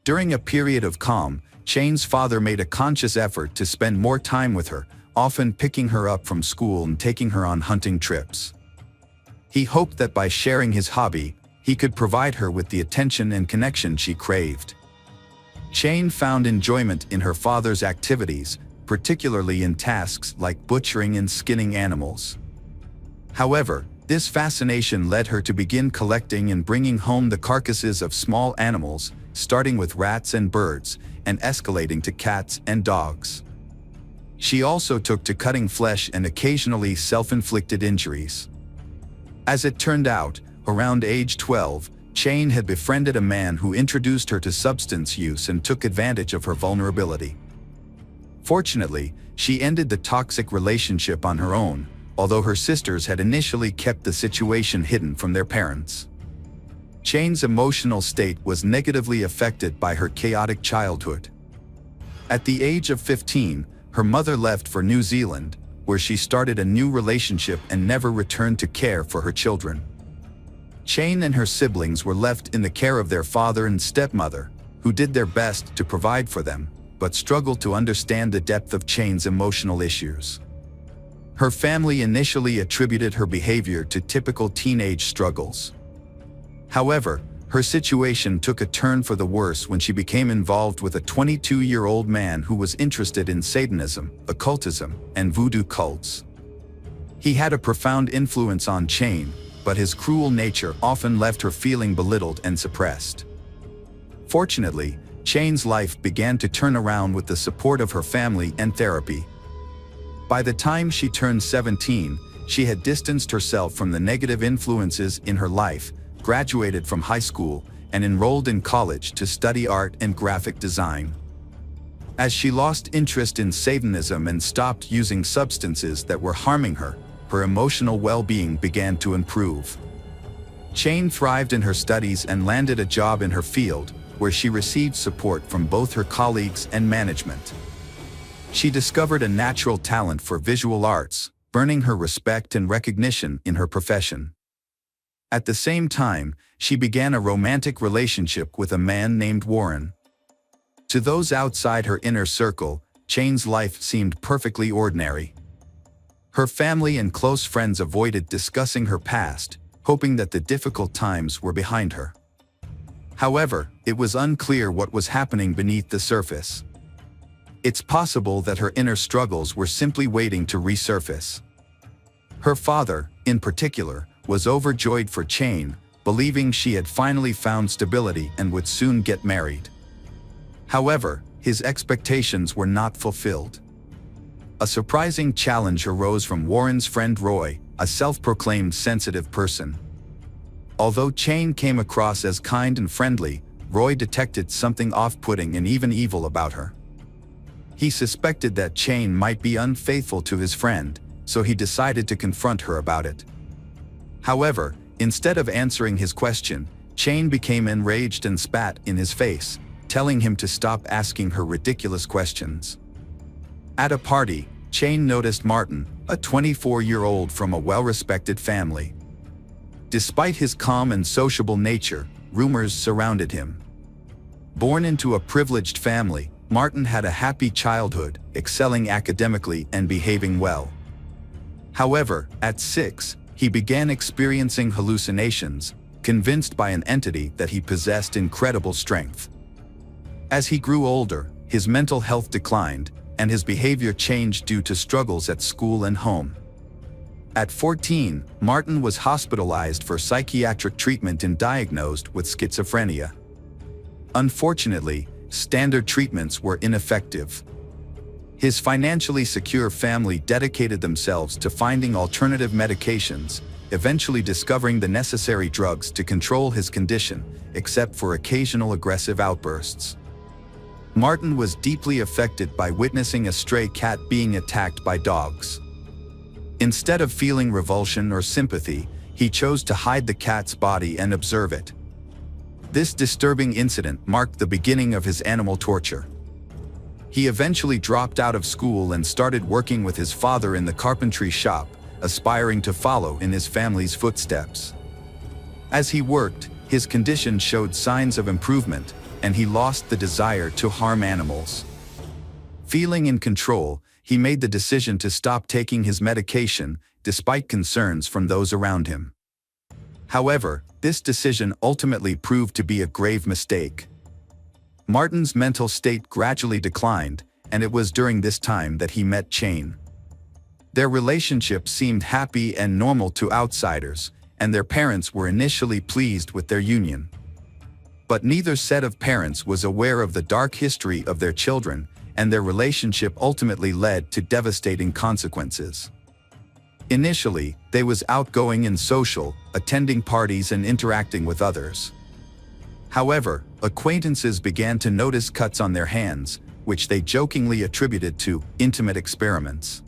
During a period of calm, Jane's father made a conscious effort to spend more time with her, often picking her up from school and taking her on hunting trips. He hoped that by sharing his hobby, he could provide her with the attention and connection she craved. Jane found enjoyment in her father's activities, particularly in tasks like butchering and skinning animals. However, this fascination led her to begin collecting and bringing home the carcasses of small animals, starting with rats and birds, and escalating to cats and dogs. She also took to cutting flesh and occasionally self-inflicted injuries. As it turned out, around age 12, Chane had befriended a man who introduced her to substance use and took advantage of her vulnerability. Fortunately, she ended the toxic relationship on her own, although her sisters had initially kept the situation hidden from their parents. Chane's emotional state was negatively affected by her chaotic childhood. At the age of 15, her mother left for New Zealand, where she started a new relationship and never returned to care for her children. Chane and her siblings were left in the care of their father and stepmother, who did their best to provide for them, but struggled to understand the depth of Chane's emotional issues. Her family initially attributed her behavior to typical teenage struggles. However, her situation took a turn for the worse when she became involved with a 22-year-old man who was interested in Satanism, occultism, and voodoo cults. He had a profound influence on Chane, but his cruel nature often left her feeling belittled and suppressed. Fortunately, Chane's life began to turn around with the support of her family and therapy. By the time she turned 17, she had distanced herself from the negative influences in her life, graduated from high school, and enrolled in college to study art and graphic design. As she lost interest in Satanism and stopped using substances that were harming her, her emotional well-being began to improve. Chane thrived in her studies and landed a job in her field, where she received support from both her colleagues and management. She discovered a natural talent for visual arts, earning her respect and recognition in her profession. At the same time, she began a romantic relationship with a man named Warren. To those outside her inner circle, Chane's life seemed perfectly ordinary. Her family and close friends avoided discussing her past, hoping that the difficult times were behind her. However, it was unclear what was happening beneath the surface. It's possible that her inner struggles were simply waiting to resurface. Her father, in particular, was overjoyed for Chane, believing she had finally found stability and would soon get married. However, his expectations were not fulfilled. A surprising challenge arose from Warren's friend Roy, a self-proclaimed sensitive person. Although Chane came across as kind and friendly, Roy detected something off-putting and even evil about her. He suspected that Chane might be unfaithful to his friend, so he decided to confront her about it. However, instead of answering his question, Chane became enraged and spat in his face, telling him to stop asking her ridiculous questions. At a party, Chane noticed Martin, a 24-year-old from a well-respected family. Despite his calm and sociable nature, rumors surrounded him. Born into a privileged family, Martin had a happy childhood, excelling academically and behaving well. However, at 6, he began experiencing hallucinations, convinced by an entity that he possessed incredible strength. As he grew older, his mental health declined, and his behavior changed due to struggles at school and home. At 14, Martin was hospitalized for psychiatric treatment and diagnosed with schizophrenia. Unfortunately, standard treatments were ineffective. His financially secure family dedicated themselves to finding alternative medications, eventually discovering the necessary drugs to control his condition, except for occasional aggressive outbursts. Martin was deeply affected by witnessing a stray cat being attacked by dogs. Instead of feeling revulsion or sympathy, he chose to hide the cat's body and observe it. This disturbing incident marked the beginning of his animal torture. He eventually dropped out of school and started working with his father in the carpentry shop, aspiring to follow in his family's footsteps. As he worked, his condition showed signs of improvement, and he lost the desire to harm animals. Feeling in control, he made the decision to stop taking his medication, despite concerns from those around him. However, this decision ultimately proved to be a grave mistake. Martin's mental state gradually declined, and it was during this time that he met Chane. Their relationship seemed happy and normal to outsiders, and their parents were initially pleased with their union. But neither set of parents was aware of the dark history of their children, and their relationship ultimately led to devastating consequences. Initially, they was outgoing and social, attending parties and interacting with others. However, acquaintances began to notice cuts on their hands, which they jokingly attributed to intimate experiments.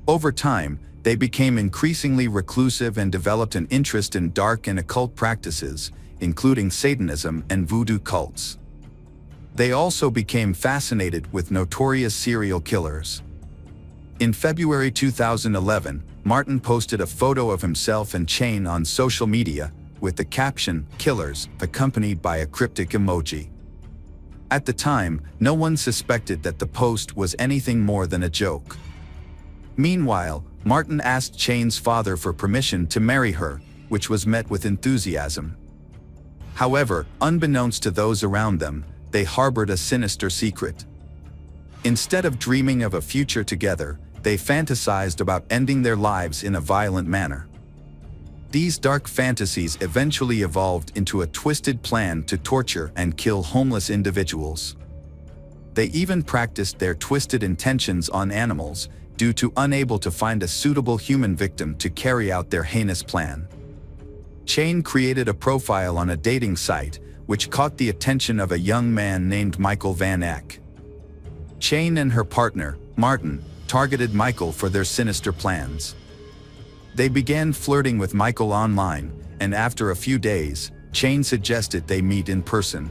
Over time, they became increasingly reclusive and developed an interest in dark and occult practices, including Satanism and voodoo cults. They also became fascinated with notorious serial killers. In February 2011, Martin posted a photo of himself and Chayne on social media, with the caption, "Killers," accompanied by a cryptic emoji. At the time, no one suspected that the post was anything more than a joke. Meanwhile, Martin asked Chayne's father for permission to marry her, which was met with enthusiasm. However, unbeknownst to those around them, they harbored a sinister secret. Instead of dreaming of a future together, they fantasized about ending their lives in a violent manner. These dark fantasies eventually evolved into a twisted plan to torture and kill homeless individuals. They even practiced their twisted intentions on animals, due to unable to find a suitable human victim to carry out their heinous plan. Chayne created a profile on a dating site, which caught the attention of a young man named Michael Van Eck. Chayne and her partner, Martin, targeted Michael for their sinister plans. They began flirting with Michael online, and after a few days, Chayne suggested they meet in person.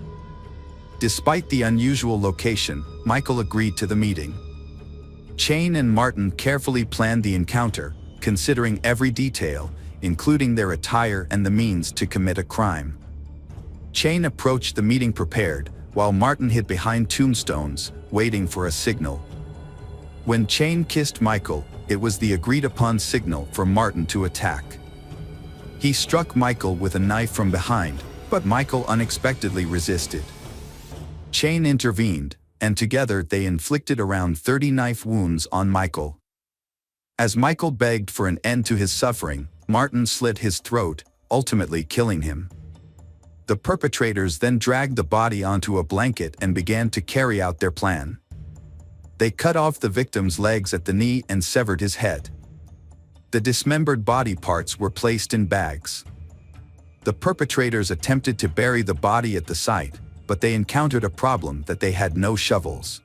Despite the unusual location, Michael agreed to the meeting. Chayne and Martin carefully planned the encounter, considering every detail, including their attire and the means to commit a crime. Chayne approached the meeting prepared, while Martin hid behind tombstones, waiting for a signal. When Chayne kissed Michael, it was the agreed-upon signal for Martin to attack. He struck Michael with a knife from behind, but Michael unexpectedly resisted. Chayne intervened, and together they inflicted around 30 knife wounds on Michael. As Michael begged for an end to his suffering, Martin slit his throat, ultimately killing him. The perpetrators then dragged the body onto a blanket and began to carry out their plan. They cut off the victim's legs at the knee and severed his head. The dismembered body parts were placed in bags. The perpetrators attempted to bury the body at the site, but they encountered a problem that they had no shovels.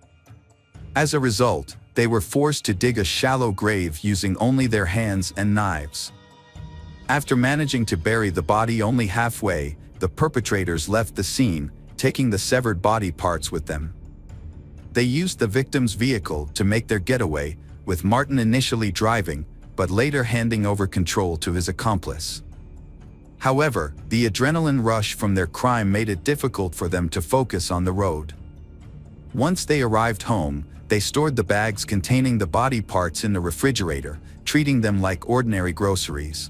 As a result, they were forced to dig a shallow grave using only their hands and knives. After managing to bury the body only halfway, the perpetrators left the scene, taking the severed body parts with them. They used the victim's vehicle to make their getaway, with Martin initially driving, but later handing over control to his accomplice. However, the adrenaline rush from their crime made it difficult for them to focus on the road. Once they arrived home, they stored the bags containing the body parts in the refrigerator, treating them like ordinary groceries.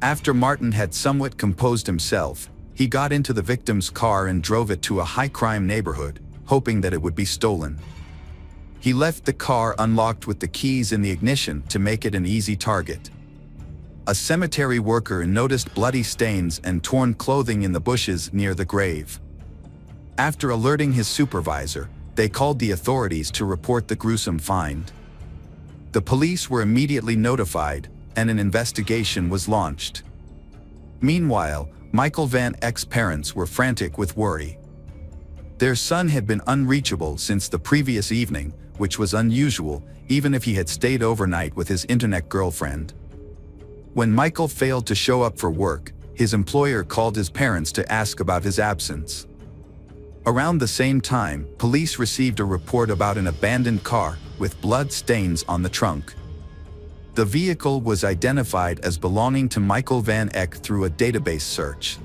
After Martin had somewhat composed himself, he got into the victim's car and drove it to a high-crime neighborhood, hoping that it would be stolen. He left the car unlocked with the keys in the ignition to make it an easy target. A cemetery worker noticed bloody stains and torn clothing in the bushes near the grave. After alerting his supervisor, they called the authorities to report the gruesome find. The police were immediately notified, and an investigation was launched. Meanwhile, Michael Van Eck's parents were frantic with worry. Their son had been unreachable since the previous evening, which was unusual, even if he had stayed overnight with his internet girlfriend. When Michael failed to show up for work, his employer called his parents to ask about his absence. Around the same time, police received a report about an abandoned car with blood stains on the trunk. The vehicle was identified as belonging to Michael Van Eck through a database search.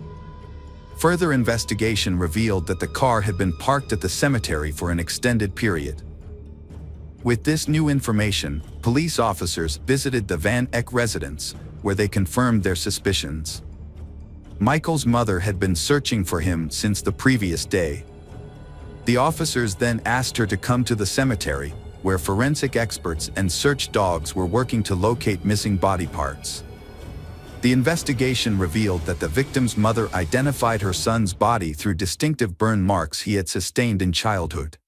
Further investigation revealed that the car had been parked at the cemetery for an extended period. With this new information, police officers visited the Van Eck residence, where they confirmed their suspicions. Michael's mother had been searching for him since the previous day. The officers then asked her to come to the cemetery, where forensic experts and search dogs were working to locate missing body parts. The investigation revealed that the victim's mother identified her son's body through distinctive burn marks he had sustained in childhood.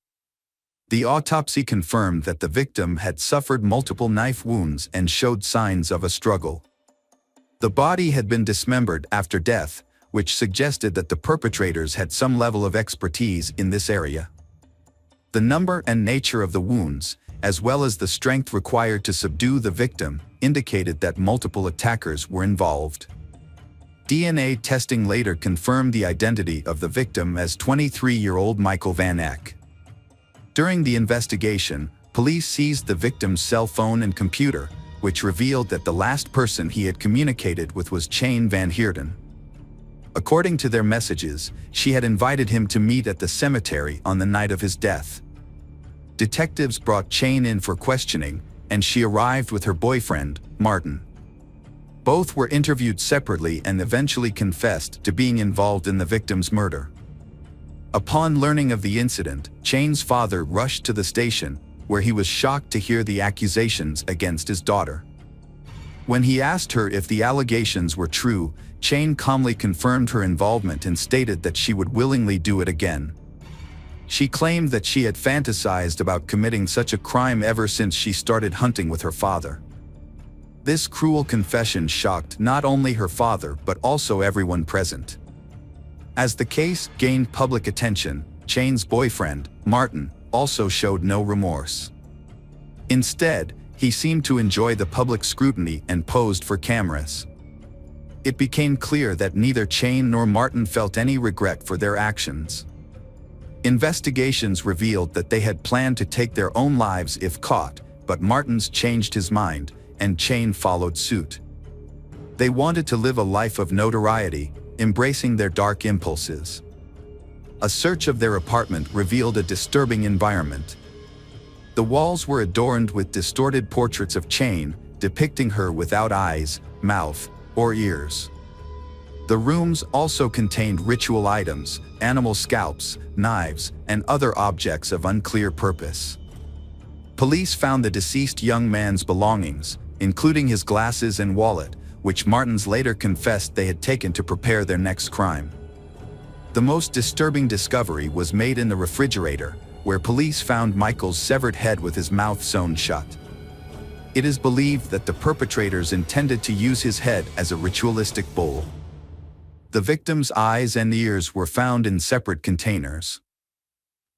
The autopsy confirmed that the victim had suffered multiple knife wounds and showed signs of a struggle. The body had been dismembered after death, which suggested that the perpetrators had some level of expertise in this area. The number and nature of the wounds, as well as the strength required to subdue the victim, indicated that multiple attackers were involved. DNA testing later confirmed the identity of the victim as 23-year-old Michael Van Eck. During the investigation, police seized the victim's cell phone and computer, which revealed that the last person he had communicated with was Chayne Van Heerden. According to their messages, she had invited him to meet at the cemetery on the night of his death. Detectives brought Chayne in for questioning, and she arrived with her boyfriend, Martin. Both were interviewed separately and eventually confessed to being involved in the victim's murder. Upon learning of the incident, Chayne's father rushed to the station, where he was shocked to hear the accusations against his daughter. When he asked her if the allegations were true, Chayne calmly confirmed her involvement and stated that she would willingly do it again. She claimed that she had fantasized about committing such a crime ever since she started hunting with her father. This cruel confession shocked not only her father but also everyone present. As the case gained public attention, Chayne's boyfriend, Martin, also showed no remorse. Instead, he seemed to enjoy the public scrutiny and posed for cameras. It became clear that neither Chayne nor Martin felt any regret for their actions. Investigations revealed that they had planned to take their own lives if caught, but Martin's changed his mind, and Chayne followed suit. They wanted to live a life of notoriety, embracing their dark impulses. A search of their apartment revealed a disturbing environment. The walls were adorned with distorted portraits of Chayne, depicting her without eyes, mouth, or ears. The rooms also contained ritual items, animal scalps, knives, and other objects of unclear purpose. Police found the deceased young man's belongings, including his glasses and wallet, which Martins later confessed they had taken to prepare their next crime. The most disturbing discovery was made in the refrigerator, where police found Michael's severed head with his mouth sewn shut. It is believed that the perpetrators intended to use his head as a ritualistic bowl. The victim's eyes and ears were found in separate containers.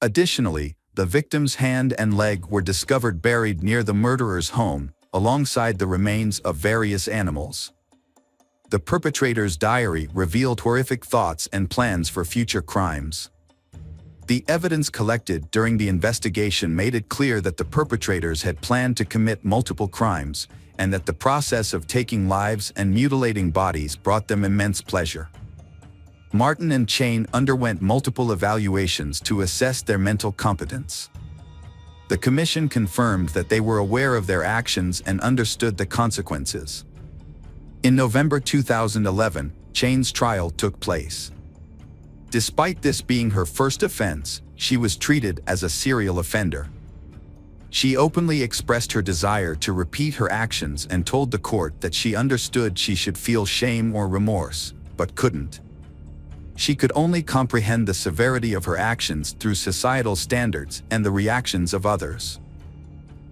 Additionally, the victim's hand and leg were discovered buried near the murderer's home, alongside the remains of various animals. The perpetrator's diary revealed horrific thoughts and plans for future crimes. The evidence collected during the investigation made it clear that the perpetrators had planned to commit multiple crimes, and that the process of taking lives and mutilating bodies brought them immense pleasure. Martin and Chayne underwent multiple evaluations to assess their mental competence. The commission confirmed that they were aware of their actions and understood the consequences. In November 2011, Chayne's trial took place. Despite this being her first offense, she was treated as a serial offender. She openly expressed her desire to repeat her actions and told the court that she understood she should feel shame or remorse, but couldn't. She could only comprehend the severity of her actions through societal standards and the reactions of others.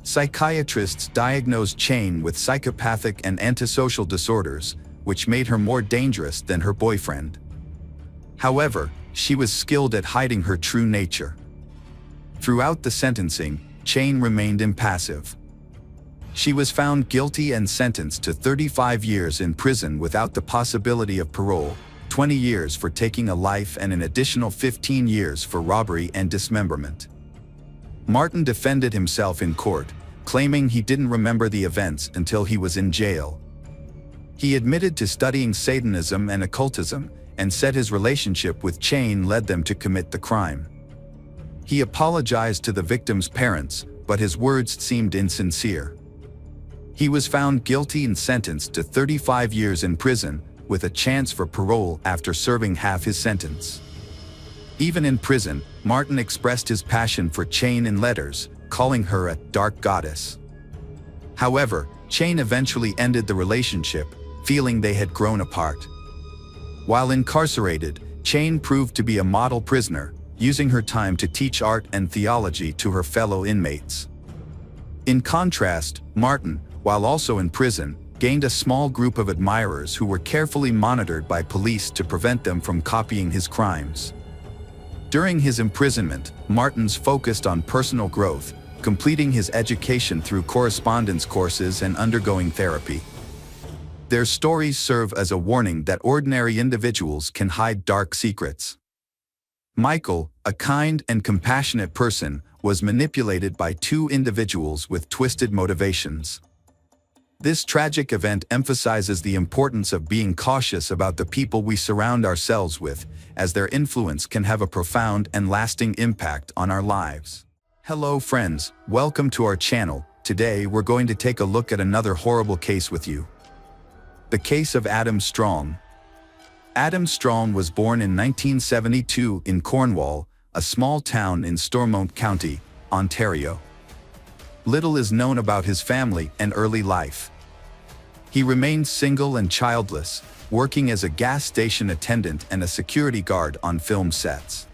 Psychiatrists diagnosed Chayne with psychopathic and antisocial disorders, which made her more dangerous than her boyfriend. However, she was skilled at hiding her true nature. Throughout the sentencing, Chayne remained impassive. She was found guilty and sentenced to 35 years in prison without the possibility of parole, 20 years for taking a life and an additional 15 years for robbery and dismemberment. Martin defended himself in court, claiming he didn't remember the events until he was in jail. He admitted to studying Satanism and occultism, and said his relationship with Chayne led them to commit the crime. He apologized to the victim's parents, but his words seemed insincere. He was found guilty and sentenced to 35 years in prison, with a chance for parole after serving half his sentence. Even in prison, Martin expressed his passion for Chayne in letters, calling her a dark goddess. However, Chain eventually ended the relationship, feeling they had grown apart. While incarcerated, Chain proved to be a model prisoner, using her time to teach art and theology to her fellow inmates. In contrast, Martin, while also in prison, gained a small group of admirers who were carefully monitored by police to prevent them from copying his crimes. During his imprisonment, Martins focused on personal growth, completing his education through correspondence courses and undergoing therapy. Their stories serve as a warning that ordinary individuals can hide dark secrets. Michael, a kind and compassionate person, was manipulated by two individuals with twisted motivations. This tragic event emphasizes the importance of being cautious about the people we surround ourselves with, as their influence can have a profound and lasting impact on our lives. Hello friends, welcome to our channel. Today we're going to take a look at another horrible case with you. The case of Adam Strong. Adam Strong was born in 1972 in Cornwall, a small town in Stormont County, Ontario. Little is known about his family and early life. He remained single and childless, working as a gas station attendant and a security guard on film sets.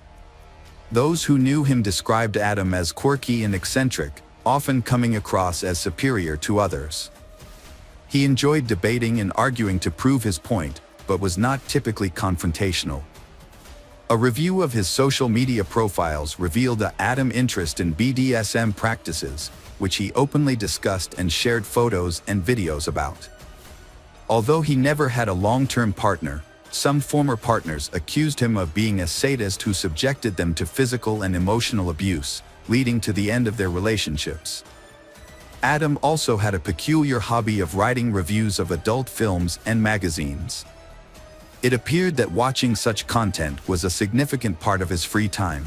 Those who knew him described Adam as quirky and eccentric, often coming across as superior to others. He enjoyed debating and arguing to prove his point, but was not typically confrontational. A review of his social media profiles revealed Adam's interest in BDSM practices, which he openly discussed and shared photos and videos about. Although he never had a long-term partner, some former partners accused him of being a sadist who subjected them to physical and emotional abuse, leading to the end of their relationships. Adam also had a peculiar hobby of writing reviews of adult films and magazines. It appeared that watching such content was a significant part of his free time.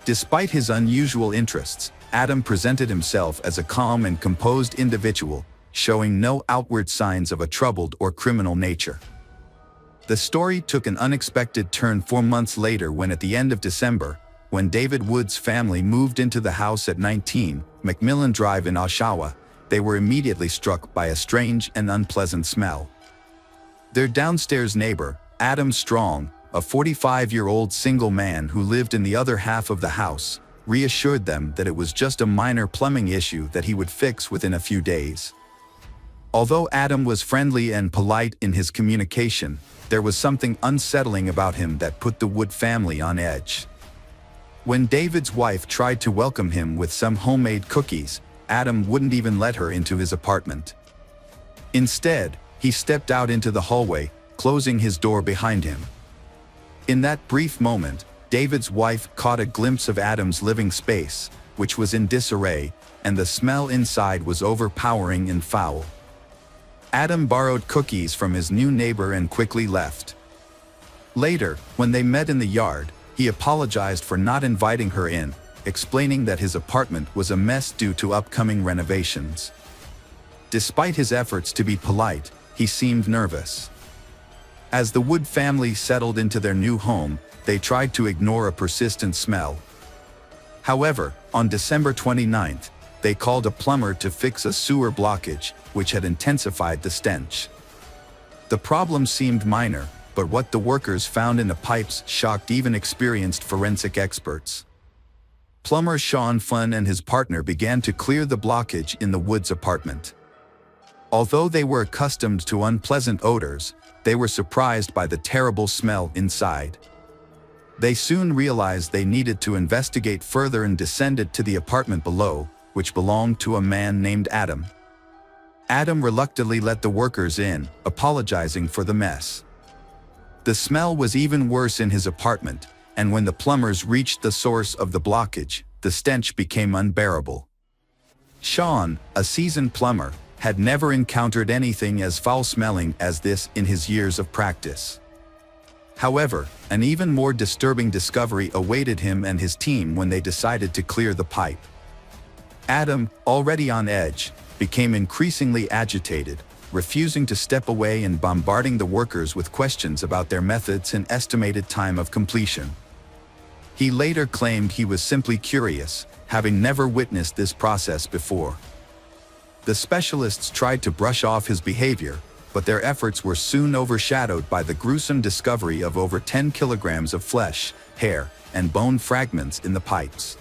Despite his unusual interests, Adam presented himself as a calm and composed individual, showing no outward signs of a troubled or criminal nature. The story took an unexpected turn 4 months later when at the end of December, when David Wood's family moved into the house at 19 Macmillan Drive in Oshawa, they were immediately struck by a strange and unpleasant smell. Their downstairs neighbor, Adam Strong, a 45-year-old single man who lived in the other half of the house, reassured them that it was just a minor plumbing issue that he would fix within a few days. Although Adam was friendly and polite in his communication, there was something unsettling about him that put the Wood family on edge. When David's wife tried to welcome him with some homemade cookies, Adam wouldn't even let her into his apartment. Instead, he stepped out into the hallway, closing his door behind him. In that brief moment, David's wife caught a glimpse of Adam's living space, which was in disarray, and the smell inside was overpowering and foul. Adam borrowed cookies from his new neighbor and quickly left. Later, when they met in the yard, he apologized for not inviting her in, explaining that his apartment was a mess due to upcoming renovations. Despite his efforts to be polite, he seemed nervous. As the Wood family settled into their new home, they tried to ignore a persistent smell. However, on December 29th, they called a plumber to fix a sewer blockage, which had intensified the stench. The problem seemed minor, but what the workers found in the pipes shocked even experienced forensic experts. Plumber Sean Funn and his partner began to clear the blockage in the Woods' apartment. Although they were accustomed to unpleasant odors, they were surprised by the terrible smell inside. They soon realized they needed to investigate further and descended to the apartment below, which belonged to a man named Adam. Adam reluctantly let the workers in, apologizing for the mess. The smell was even worse in his apartment, and when the plumbers reached the source of the blockage, the stench became unbearable. Sean, a seasoned plumber, had never encountered anything as foul-smelling as this in his years of practice. However, an even more disturbing discovery awaited him and his team when they decided to clear the pipe. Adam, already on edge, became increasingly agitated, refusing to step away and bombarding the workers with questions about their methods and estimated time of completion. He later claimed he was simply curious, having never witnessed this process before. The specialists tried to brush off his behavior, but their efforts were soon overshadowed by the gruesome discovery of over 10 kilograms of flesh, hair, and bone fragments in the pipes.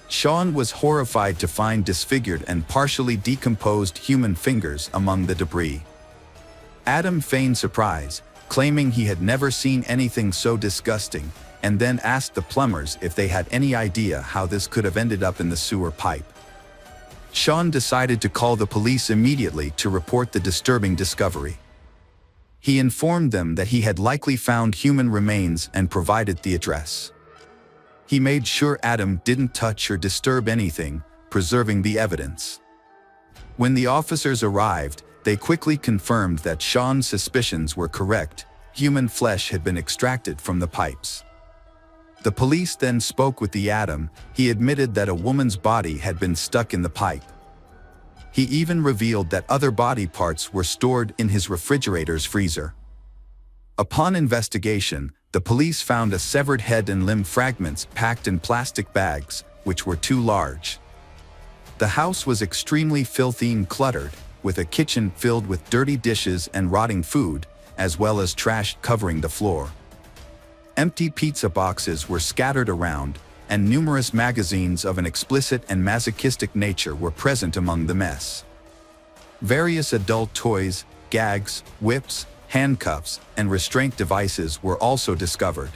Sean was horrified to find disfigured and partially decomposed human fingers among the debris. Adam feigned surprise, claiming he had never seen anything so disgusting, and then asked the plumbers if they had any idea how this could have ended up in the sewer pipe. Sean decided to call the police immediately to report the disturbing discovery. He informed them that he had likely found human remains and provided the address. He made sure Adam didn't touch or disturb anything, preserving the evidence. When the officers arrived, they quickly confirmed that Sean's suspicions were correct. Human flesh had been extracted from the pipes. The police then spoke with the Adam. He admitted that a woman's body had been stuck in the pipe. He even revealed that other body parts were stored in his refrigerator's freezer. Upon investigation, the police found a severed head and limb fragments packed in plastic bags, which were too large. The house was extremely filthy and cluttered, with a kitchen filled with dirty dishes and rotting food, as well as trash covering the floor. Empty pizza boxes were scattered around, and numerous magazines of an explicit and masochistic nature were present among the mess. Various adult toys, gags, whips, handcuffs, and restraint devices were also discovered.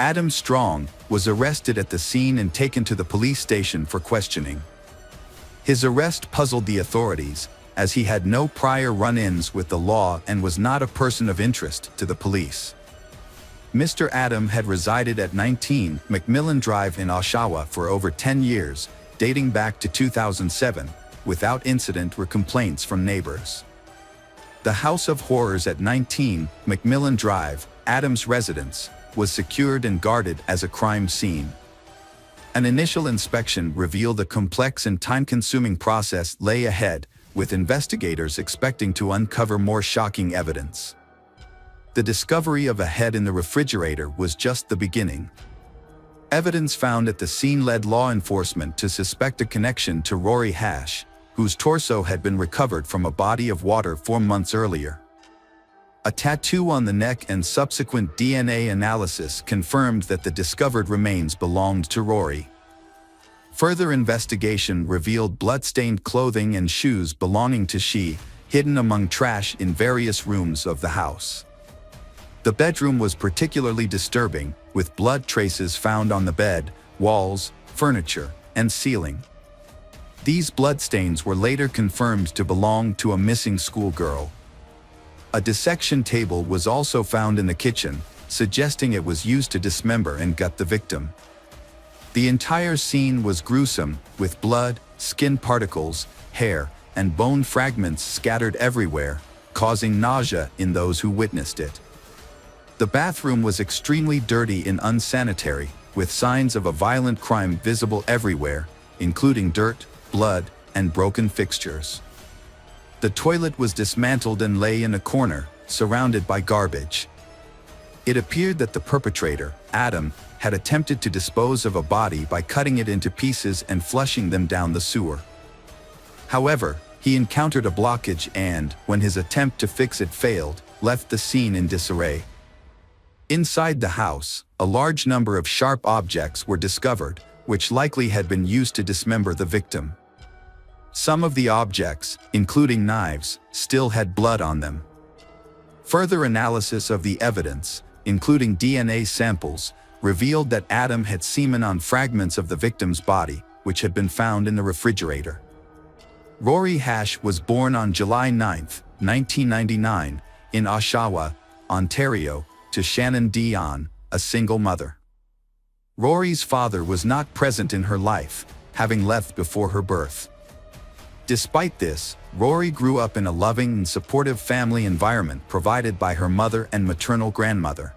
Adam Strong was arrested at the scene and taken to the police station for questioning. His arrest puzzled the authorities, as he had no prior run-ins with the law and was not a person of interest to the police. Mr. Adam had resided at 19 McMillan Drive in Oshawa for over 10 years, dating back to 2007, without incident or complaints from neighbors. The House of Horrors at 19 McMillan Drive, Adam's residence, was secured and guarded as a crime scene. An initial inspection revealed a complex and time-consuming process lay ahead, with investigators expecting to uncover more shocking evidence. The discovery of a head in the refrigerator was just the beginning. Evidence found at the scene led law enforcement to suspect a connection to Rory Hash, whose torso had been recovered from a body of water 4 months earlier. A tattoo on the neck and subsequent DNA analysis confirmed that the discovered remains belonged to Rory. Further investigation revealed blood-stained clothing and shoes belonging to she, hidden among trash in various rooms of the house. The bedroom was particularly disturbing, with blood traces found on the bed, walls, furniture, and ceiling. These bloodstains were later confirmed to belong to a missing schoolgirl. A dissection table was also found in the kitchen, suggesting it was used to dismember and gut the victim. The entire scene was gruesome, with blood, skin particles, hair, and bone fragments scattered everywhere, causing nausea in those who witnessed it. The bathroom was extremely dirty and unsanitary, with signs of a violent crime visible everywhere, including dirt, blood, and broken fixtures. The toilet was dismantled and lay in a corner, surrounded by garbage. It appeared that the perpetrator, Adam, had attempted to dispose of a body by cutting it into pieces and flushing them down the sewer. However, he encountered a blockage and, when his attempt to fix it failed, left the scene in disarray. Inside the house, a large number of sharp objects were discovered, which likely had been used to dismember the victim. Some of the objects, including knives, still had blood on them. Further analysis of the evidence, including DNA samples, revealed that Adam had semen on fragments of the victim's body, which had been found in the refrigerator. Rory Hash was born on July 9, 1999, in Oshawa, Ontario, to Shannon Dion, a single mother. Rory's father was not present in her life, having left before her birth. Despite this, Rory grew up in a loving and supportive family environment provided by her mother and maternal grandmother.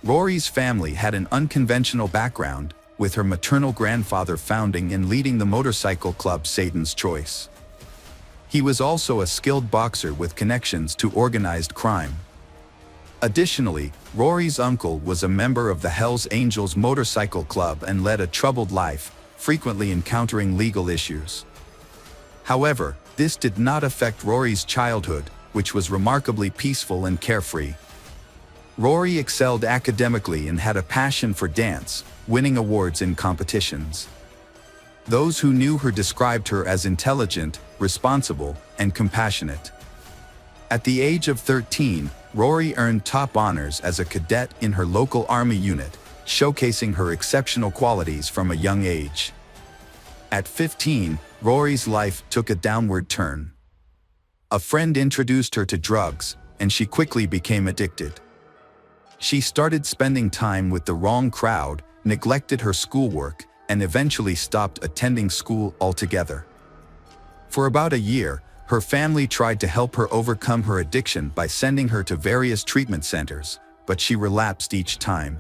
Rory's family had an unconventional background, with her maternal grandfather founding and leading the motorcycle club Satan's Choice. He was also a skilled boxer with connections to organized crime. Additionally, Rory's uncle was a member of the Hells Angels motorcycle club and led a troubled life, frequently encountering legal issues. However, this did not affect Rory's childhood, which was remarkably peaceful and carefree. Rory excelled academically and had a passion for dance, winning awards in competitions. Those who knew her described her as intelligent, responsible, and compassionate. At the age of 13, Rory earned top honors as a cadet in her local Army unit, showcasing her exceptional qualities from a young age. At 15, Rory's life took a downward turn. A friend introduced her to drugs, and she quickly became addicted. She started spending time with the wrong crowd, neglected her schoolwork, and eventually stopped attending school altogether. For about a year, her family tried to help her overcome her addiction by sending her to various treatment centers, but she relapsed each time.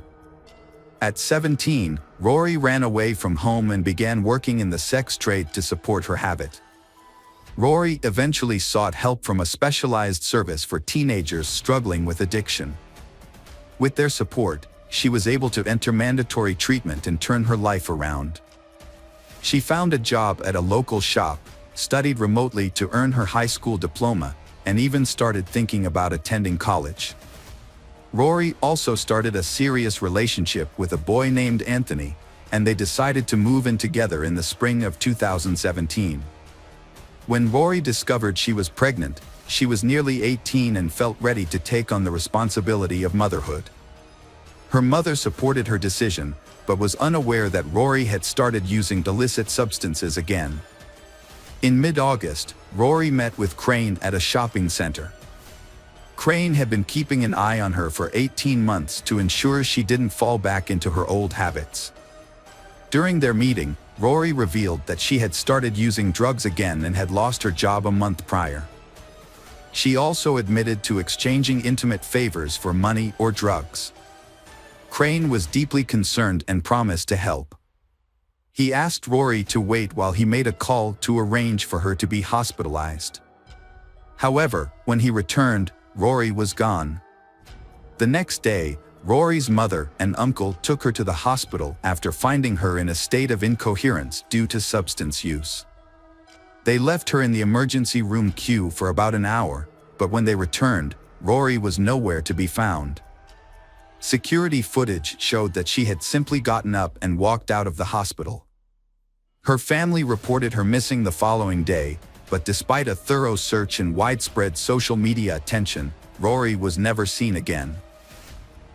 At 17, Rory ran away from home and began working in the sex trade to support her habit. Rory eventually sought help from a specialized service for teenagers struggling with addiction. With their support, she was able to enter mandatory treatment and turn her life around. She found a job at a local shop, studied remotely to earn her high school diploma, and even started thinking about attending college. Rory also started a serious relationship with a boy named Anthony, and they decided to move in together in the spring of 2017. When Rory discovered she was pregnant, she was nearly 18 and felt ready to take on the responsibility of motherhood. Her mother supported her decision, but was unaware that Rory had started using illicit substances again. In mid-August, Rory met with Crane at a shopping center. Crane had been keeping an eye on her for 18 months to ensure she didn't fall back into her old habits. During their meeting, Rory revealed that she had started using drugs again and had lost her job a month prior. She also admitted to exchanging intimate favors for money or drugs. Crane was deeply concerned and promised to help. He asked Rory to wait while he made a call to arrange for her to be hospitalized. However, when he returned, Rory was gone. The next day, Rory's mother and uncle took her to the hospital after finding her in a state of incoherence due to substance use. They left her in the emergency room queue for about an hour, but when they returned, Rory was nowhere to be found. Security footage showed that she had simply gotten up and walked out of the hospital. Her family reported her missing the following day, but despite a thorough search and widespread social media attention, Rory was never seen again.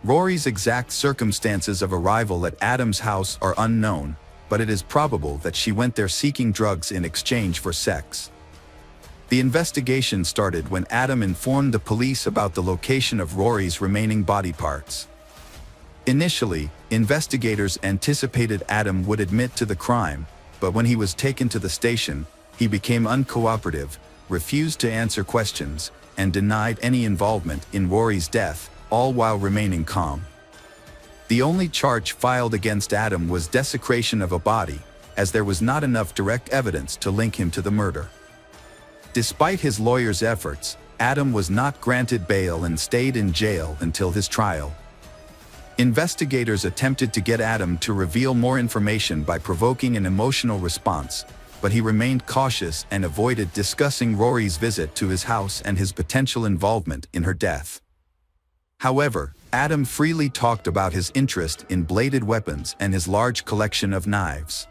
Rory's exact circumstances of arrival at Adam's house are unknown, but it is probable that she went there seeking drugs in exchange for sex. The investigation started when Adam informed the police about the location of Rory's remaining body parts. Initially, investigators anticipated Adam would admit to the crime, but when he was taken to the station, he became uncooperative, refused to answer questions, and denied any involvement in Rory's death, all while remaining calm. The only charge filed against Adam was desecration of a body, as there was not enough direct evidence to link him to the murder. Despite his lawyer's efforts, Adam was not granted bail and stayed in jail until his trial. Investigators attempted to get Adam to reveal more information by provoking an emotional response, but he remained cautious and avoided discussing Rory's visit to his house and his potential involvement in her death. However, Adam freely talked about his interest in bladed weapons and his large collection of knives.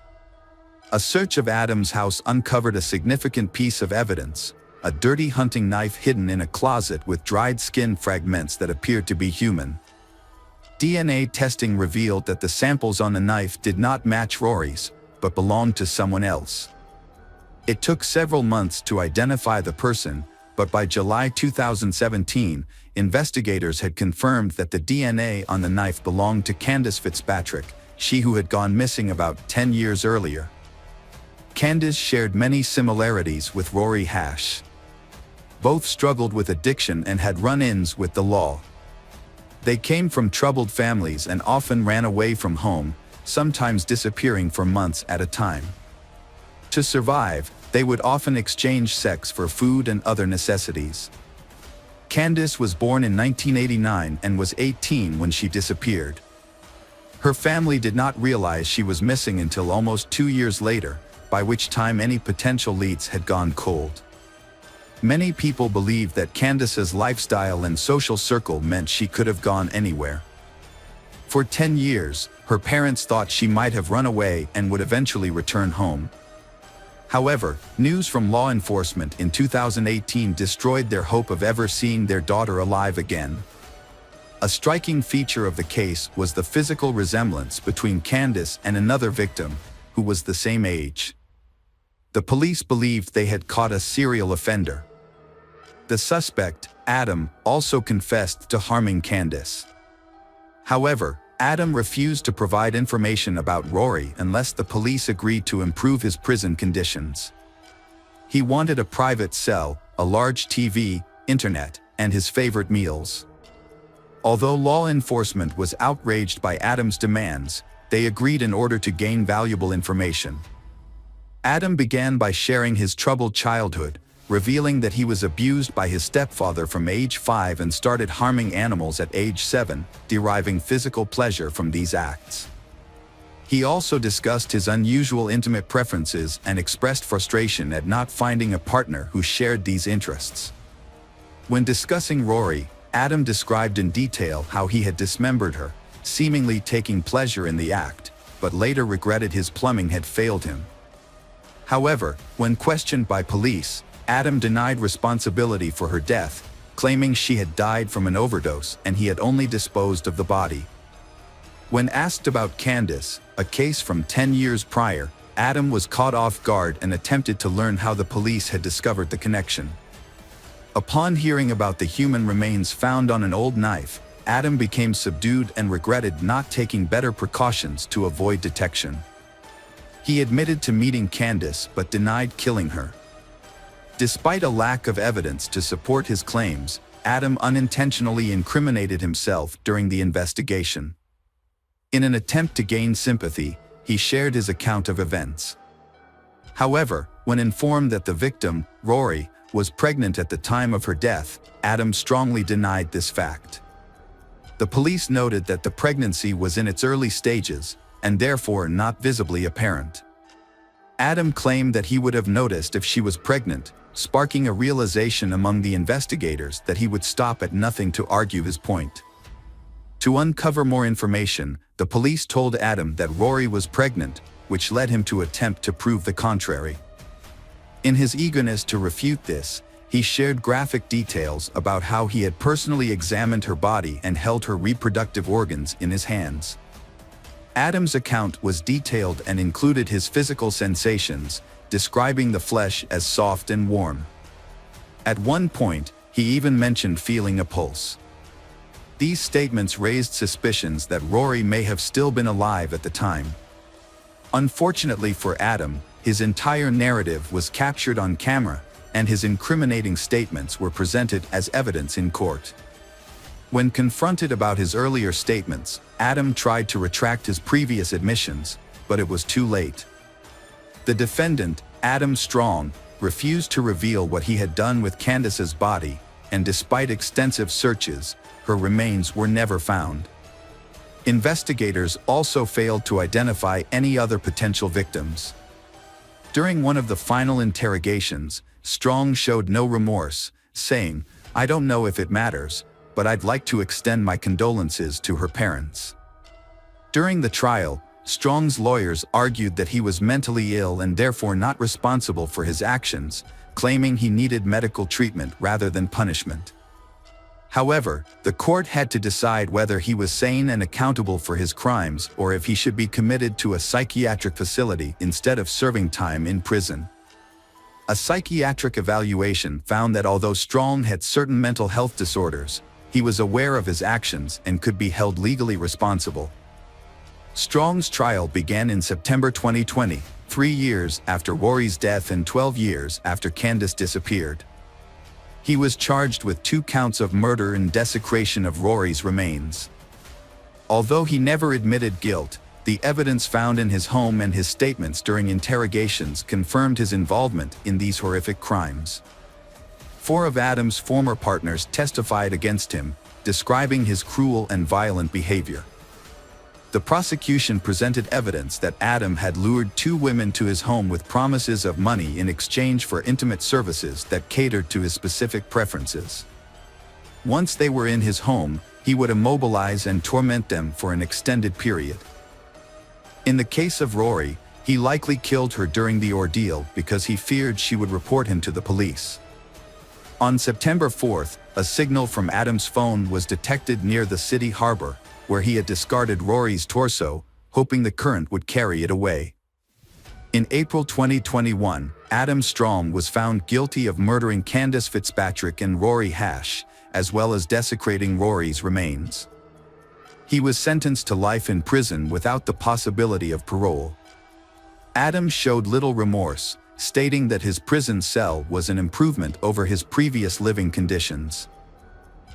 A search of Adam's house uncovered a significant piece of evidence, a dirty hunting knife hidden in a closet with dried skin fragments that appeared to be human. DNA testing revealed that the samples on the knife did not match Rory's, but belonged to someone else. It took several months to identify the person, but by July 2017, investigators had confirmed that the DNA on the knife belonged to Candace Fitzpatrick, she who had gone missing about 10 years earlier. Candace shared many similarities with Rory Hash. Both struggled with addiction and had run-ins with the law. They came from troubled families and often ran away from home, sometimes disappearing for months at a time. To survive, they would often exchange sex for food and other necessities. Candace was born in 1989 and was 18 when she disappeared. Her family did not realize she was missing until almost 2 years later, by which time any potential leads had gone cold. Many people believe that Candace's lifestyle and social circle meant she could have gone anywhere. For 10 years, her parents thought she might have run away and would eventually return home. However, news from law enforcement in 2018 destroyed their hope of ever seeing their daughter alive again. A striking feature of the case was the physical resemblance between Candace and another victim, who was the same age. The police believed they had caught a serial offender. The suspect, Adam, also confessed to harming Candace. However, Adam refused to provide information about Rory unless the police agreed to improve his prison conditions. He wanted a private cell, a large TV, internet, and his favorite meals. Although law enforcement was outraged by Adam's demands, they agreed in order to gain valuable information. Adam began by sharing his troubled childhood, revealing that he was abused by his stepfather from age 5 and started harming animals at age 7, deriving physical pleasure from these acts. He also discussed his unusual intimate preferences and expressed frustration at not finding a partner who shared these interests. When discussing Rory, Adam described in detail how he had dismembered her, seemingly taking pleasure in the act, but later regretted his plumbing had failed him. However, when questioned by police, Adam denied responsibility for her death, claiming she had died from an overdose and he had only disposed of the body. When asked about Candace, a case from 10 years prior, Adam was caught off guard and attempted to learn how the police had discovered the connection. Upon hearing about the human remains found on an old knife, Adam became subdued and regretted not taking better precautions to avoid detection. He admitted to meeting Candace but denied killing her. Despite a lack of evidence to support his claims, Adam unintentionally incriminated himself during the investigation. In an attempt to gain sympathy, he shared his account of events. However, when informed that the victim, Rory, was pregnant at the time of her death, Adam strongly denied this fact. The police noted that the pregnancy was in its early stages, and therefore not visibly apparent. Adam claimed that he would have noticed if she was pregnant, sparking a realization among the investigators that he would stop at nothing to argue his point. To uncover more information, the police told Adam that Rory was pregnant, which led him to attempt to prove the contrary. In his eagerness to refute this, he shared graphic details about how he had personally examined her body and held her reproductive organs in his hands. Adam's account was detailed and included his physical sensations, describing the flesh as soft and warm. At one point, he even mentioned feeling a pulse. These statements raised suspicions that Rory may have still been alive at the time. Unfortunately for Adam, his entire narrative was captured on camera, and his incriminating statements were presented as evidence in court. When confronted about his earlier statements, Adam tried to retract his previous admissions, but it was too late. The defendant, Adam Strong, refused to reveal what he had done with Candace's body, and despite extensive searches, her remains were never found. Investigators also failed to identify any other potential victims. During one of the final interrogations, Strong showed no remorse, saying, "I don't know if it matters, but I'd like to extend my condolences to her parents." During the trial, Strong's lawyers argued that he was mentally ill and therefore not responsible for his actions, claiming he needed medical treatment rather than punishment. However, the court had to decide whether he was sane and accountable for his crimes or if he should be committed to a psychiatric facility instead of serving time in prison. A psychiatric evaluation found that although Strong had certain mental health disorders, he was aware of his actions and could be held legally responsible. Strong's trial began in September 2020, 3 years after Rory's death and 12 years after Candace disappeared. He was charged with 2 counts of murder and desecration of Rory's remains. Although he never admitted guilt, the evidence found in his home and his statements during interrogations confirmed his involvement in these horrific crimes. 4 of Adam's former partners testified against him, describing his cruel and violent behavior. The prosecution presented evidence that Adam had lured 2 women to his home with promises of money in exchange for intimate services that catered to his specific preferences. Once they were in his home, he would immobilize and torment them for an extended period. In the case of Rory, he likely killed her during the ordeal because he feared she would report him to the police. On September 4th, a signal from Adam's phone was detected near the city harbor, where he had discarded Rory's torso, hoping the current would carry it away. In April 2021, Adam Strong was found guilty of murdering Candace Fitzpatrick and Rory Hash, as well as desecrating Rory's remains. He was sentenced to life in prison without the possibility of parole. Adam showed little remorse, stating that his prison cell was an improvement over his previous living conditions.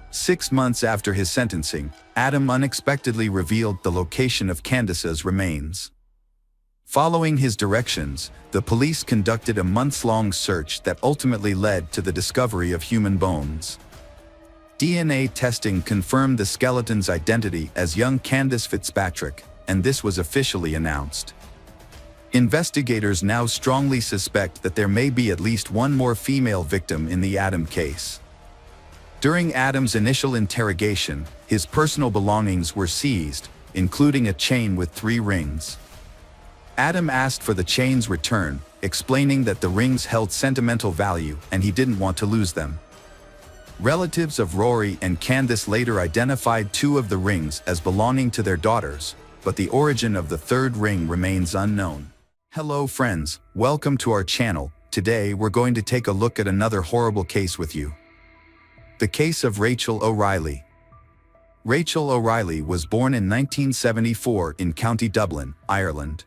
6 months after his sentencing, Adam unexpectedly revealed the location of Candace's remains. Following his directions, the police conducted a months-long search that ultimately led to the discovery of human bones. DNA testing confirmed the skeleton's identity as young Candace Fitzpatrick, and this was officially announced. Investigators now strongly suspect that there may be at least one more female victim in the Adam case. During Adam's initial interrogation, his personal belongings were seized, including a chain with 3 rings. Adam asked for the chain's return, explaining that the rings held sentimental value and he didn't want to lose them. Relatives of Rory and Candace later identified 2 of the rings as belonging to their daughters, but the origin of the 3rd ring remains unknown. Hello friends, welcome to our channel. Today we're going to take a look at another horrible case with you. The case of Rachel O'Reilly. Rachel O'Reilly was born in 1974 in County Dublin, Ireland.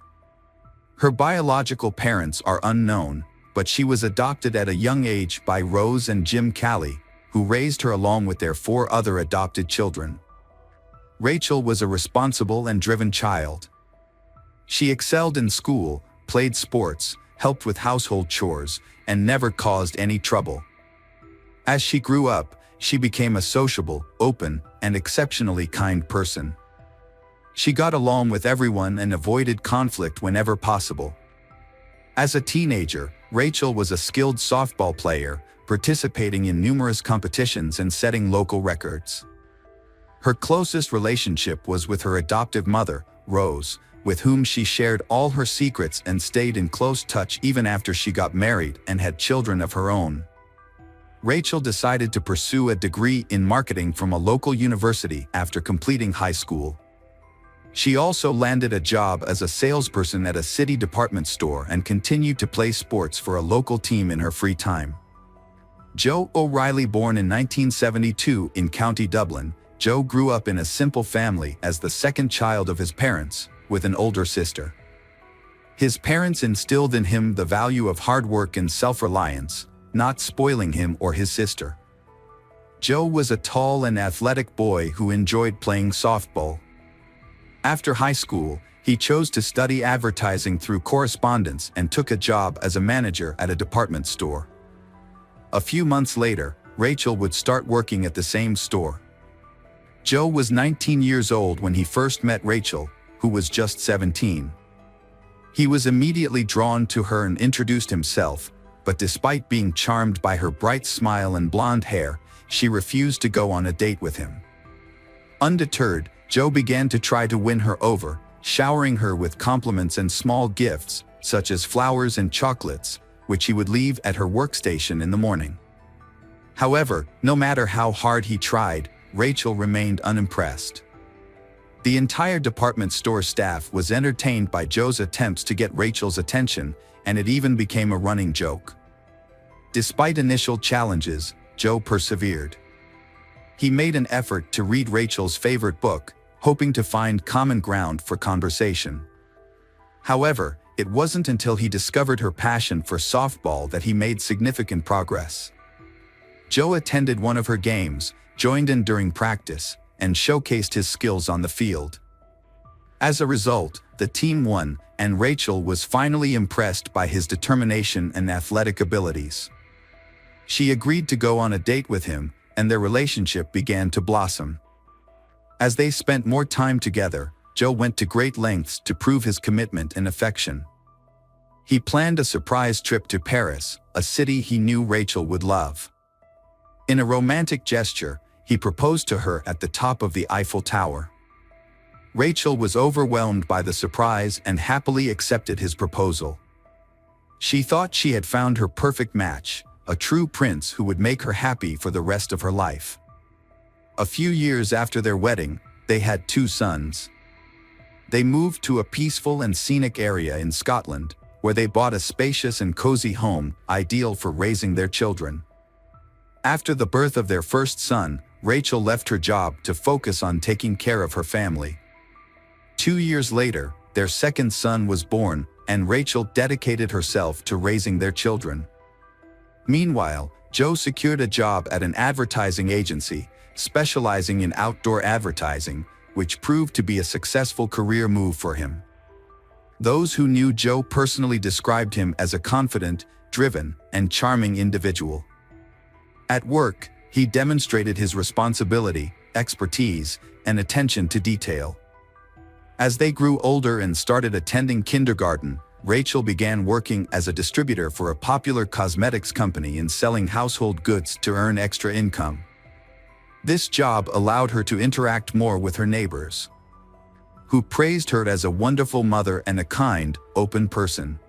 Her biological parents are unknown, but she was adopted at a young age by Rose and Jim Calley, who raised her along with their 4 other adopted children. Rachel was a responsible and driven child. She excelled in school, played sports, helped with household chores, and never caused any trouble. As she grew up, she became a sociable, open, and exceptionally kind person. She got along with everyone and avoided conflict whenever possible. As a teenager, Rachel was a skilled softball player, participating in numerous competitions and setting local records. Her closest relationship was with her adoptive mother, Rose, with whom she shared all her secrets and stayed in close touch even after she got married and had children of her own. Rachel decided to pursue a degree in marketing from a local university after completing high school. She also landed a job as a salesperson at a city department store and continued to play sports for a local team in her free time. Joe O'Reilly, born in 1972 in County Dublin, Joe grew up in a simple family as the 2nd child of his parents, with an older sister. His parents instilled in him the value of hard work and self-reliance, not spoiling him or his sister. Joe was a tall and athletic boy who enjoyed playing softball. After high school, he chose to study advertising through correspondence and took a job as a manager at a department store. A few months later, Rachel would start working at the same store. Joe was 19 years old when he first met Rachel, who was just 17. He was immediately drawn to her and introduced himself, but despite being charmed by her bright smile and blonde hair, she refused to go on a date with him. Undeterred, Joe began to try to win her over, showering her with compliments and small gifts, such as flowers and chocolates, which he would leave at her workstation in the morning. However, no matter how hard he tried, Rachel remained unimpressed. The entire department store staff was entertained by Joe's attempts to get Rachel's attention, and it even became a running joke. Despite initial challenges, Joe persevered. He made an effort to read Rachel's favorite book, hoping to find common ground for conversation. However, it wasn't until he discovered her passion for softball that he made significant progress. Joe attended one of her games, joined in during practice, and showcased his skills on the field. As a result, the team won, and Rachel was finally impressed by his determination and athletic abilities. She agreed to go on a date with him, and their relationship began to blossom. As they spent more time together, Joe went to great lengths to prove his commitment and affection. He planned a surprise trip to Paris, a city he knew Rachel would love. In a romantic gesture, he proposed to her at the top of the Eiffel Tower. Rachel was overwhelmed by the surprise and happily accepted his proposal. She thought she had found her perfect match, a true prince who would make her happy for the rest of her life. A few years after their wedding, they had 2 sons. They moved to a peaceful and scenic area in Scotland, where they bought a spacious and cozy home, ideal for raising their children. After the birth of their first son, Rachel left her job to focus on taking care of her family. 2 years later, their second son was born, and Rachel dedicated herself to raising their children. Meanwhile, Joe secured a job at an advertising agency, specializing in outdoor advertising, which proved to be a successful career move for him. Those who knew Joe personally described him as a confident, driven, and charming individual. At work, he demonstrated his responsibility, expertise, and attention to detail. As they grew older and started attending kindergarten, Rachel began working as a distributor for a popular cosmetics company and selling household goods to earn extra income. This job allowed her to interact more with her neighbors, who praised her as a wonderful mother and a kind, open person.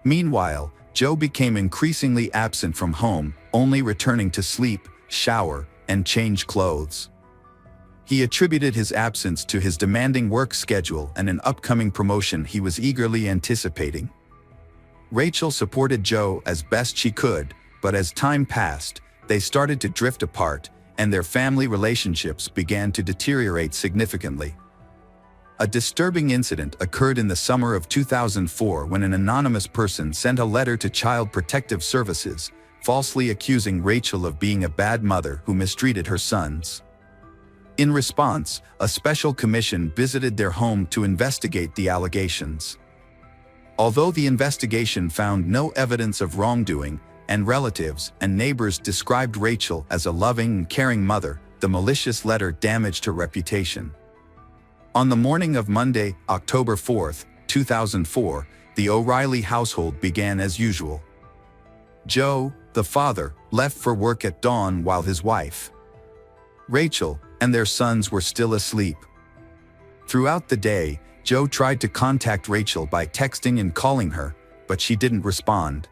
Meanwhile, Joe became increasingly absent from home, only returning to sleep, shower, and change clothes. He attributed his absence to his demanding work schedule and an upcoming promotion he was eagerly anticipating. Rachel supported Joe as best she could, but as time passed, they started to drift apart, and their family relationships began to deteriorate significantly. A disturbing incident occurred in the summer of 2004 when an anonymous person sent a letter to Child Protective Services, falsely accusing Rachel of being a bad mother who mistreated her sons. In response, a special commission visited their home to investigate the allegations. Although the investigation found no evidence of wrongdoing, and relatives and neighbors described Rachel as a loving and caring mother, the malicious letter damaged her reputation. On the morning of Monday, October 4, 2004, the O'Reilly household began as usual. Joe, the father, left for work at dawn while his wife, Rachel, and their sons were still asleep. Throughout the day, Joe tried to contact Rachel by texting and calling her, but she didn't respond.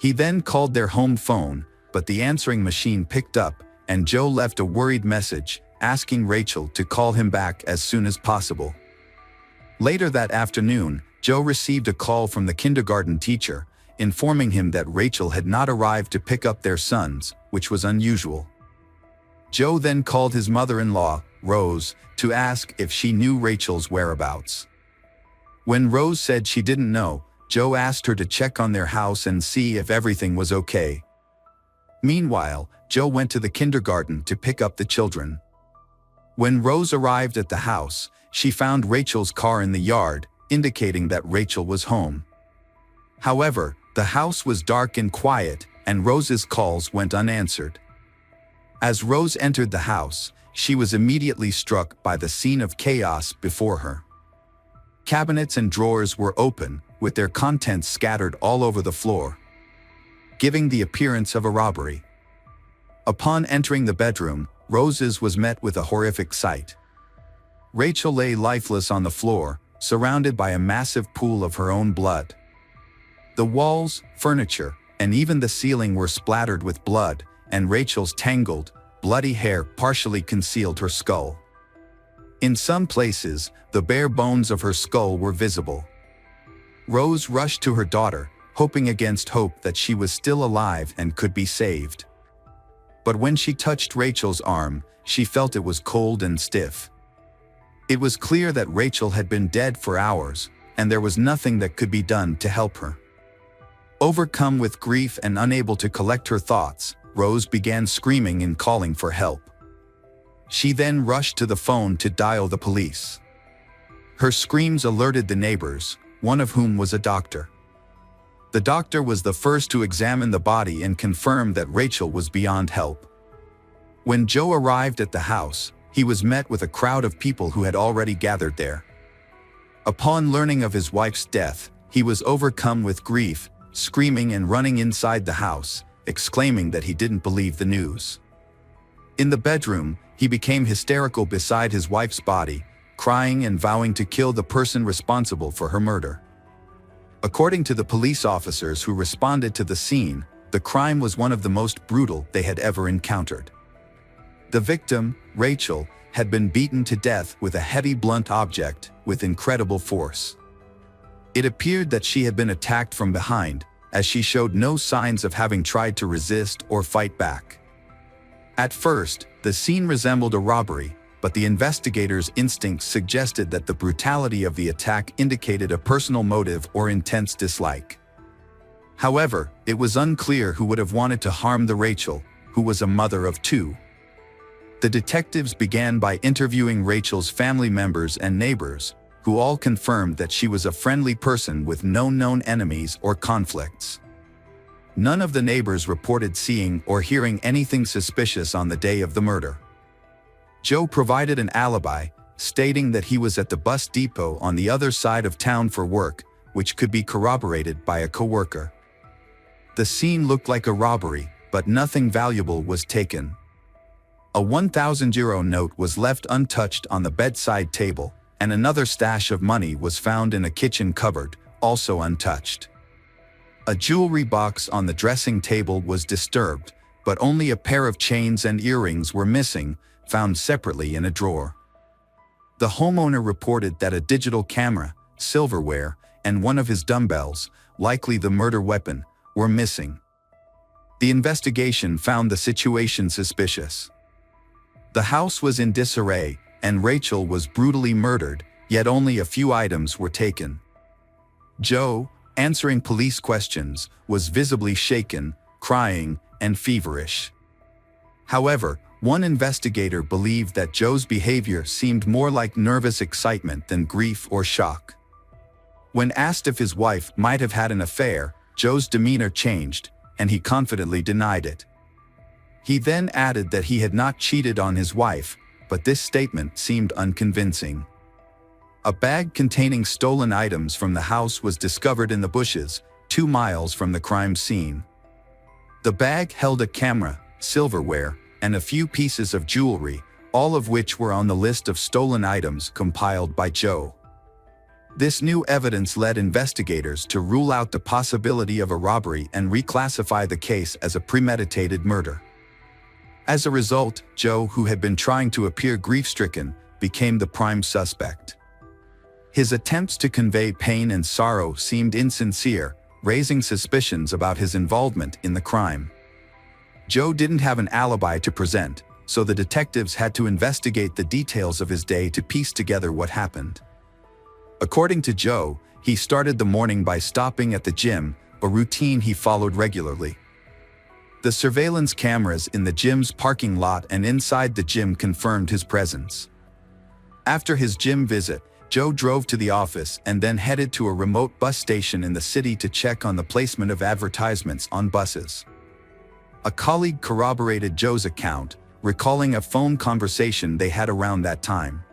He then called their home phone, but the answering machine picked up, and Joe left a worried message, asking Rachel to call him back as soon as possible. Later that afternoon, Joe received a call from the kindergarten teacher, informing him that Rachel had not arrived to pick up their sons, which was unusual. Joe then called his mother-in-law, Rose, to ask if she knew Rachel's whereabouts. When Rose said she didn't know, Joe asked her to check on their house and see if everything was okay. Meanwhile, Joe went to the kindergarten to pick up the children. When Rose arrived at the house, she found Rachel's car in the yard, indicating that Rachel was home. However, the house was dark and quiet, and Rose's calls went unanswered. As Rose entered the house, she was immediately struck by the scene of chaos before her. Cabinets and drawers were open, with their contents scattered all over the floor, giving the appearance of a robbery. Upon entering the bedroom, Rose's was met with a horrific sight. Rachel lay lifeless on the floor, surrounded by a massive pool of her own blood. The walls, furniture, and even the ceiling were splattered with blood, and Rachel's tangled, bloody hair partially concealed her skull. In some places, the bare bones of her skull were visible. Rose rushed to her daughter, hoping against hope that she was still alive and could be saved. But when she touched Rachel's arm, she felt it was cold and stiff. It was clear that Rachel had been dead for hours, and there was nothing that could be done to help her. Overcome with grief and unable to collect her thoughts, Rose began screaming and calling for help. She then rushed to the phone to dial the police. Her screams alerted the neighbors, one of whom was a doctor. The doctor was the first to examine the body and confirm that Rachel was beyond help. When Joe arrived at the house, he was met with a crowd of people who had already gathered there. Upon learning of his wife's death, he was overcome with grief, screaming and running inside the house, exclaiming that he didn't believe the news. In the bedroom, he became hysterical beside his wife's body, crying and vowing to kill the person responsible for her murder. According to the police officers who responded to the scene, the crime was one of the most brutal they had ever encountered. The victim, Rachel, had been beaten to death with a heavy blunt object with incredible force. It appeared that she had been attacked from behind, as she showed no signs of having tried to resist or fight back. At first, the scene resembled a robbery, but the investigators' instincts suggested that the brutality of the attack indicated a personal motive or intense dislike. However, it was unclear who would have wanted to harm the Rachel, who was a mother of two. The detectives began by interviewing Rachel's family members and neighbors, who all confirmed that she was a friendly person with no known enemies or conflicts. None of the neighbors reported seeing or hearing anything suspicious on the day of the murder. Joe provided an alibi, stating that he was at the bus depot on the other side of town for work, which could be corroborated by a coworker. The scene looked like a robbery, but nothing valuable was taken. A 1,000 euro note was left untouched on the bedside table, and another stash of money was found in a kitchen cupboard, also untouched. A jewelry box on the dressing table was disturbed, but only a pair of chains and earrings were missing, found separately in a drawer. The homeowner reported that a digital camera, silverware, and one of his dumbbells, likely the murder weapon, were missing. The investigation found the situation suspicious. The house was in disarray, and Rachel was brutally murdered, yet only a few items were taken. Joe, answering police questions, was visibly shaken, crying, and feverish. However, one investigator believed that Joe's behavior seemed more like nervous excitement than grief or shock. When asked if his wife might have had an affair, Joe's demeanor changed, and he confidently denied it. He then added that he had not cheated on his wife, but this statement seemed unconvincing. A bag containing stolen items from the house was discovered in the bushes, 2 miles from the crime scene. The bag held a camera, silverware, and a few pieces of jewelry, all of which were on the list of stolen items compiled by Joe. This new evidence led investigators to rule out the possibility of a robbery and reclassify the case as a premeditated murder. As a result, Joe, who had been trying to appear grief-stricken, became the prime suspect. His attempts to convey pain and sorrow seemed insincere, raising suspicions about his involvement in the crime. Joe didn't have an alibi to present, so the detectives had to investigate the details of his day to piece together what happened. According to Joe, he started the morning by stopping at the gym, a routine he followed regularly. The surveillance cameras in the gym's parking lot and inside the gym confirmed his presence. After his gym visit, Joe drove to the office and then headed to a remote bus station in the city to check on the placement of advertisements on buses. A colleague corroborated Joe's account, recalling a phone conversation they had around that time.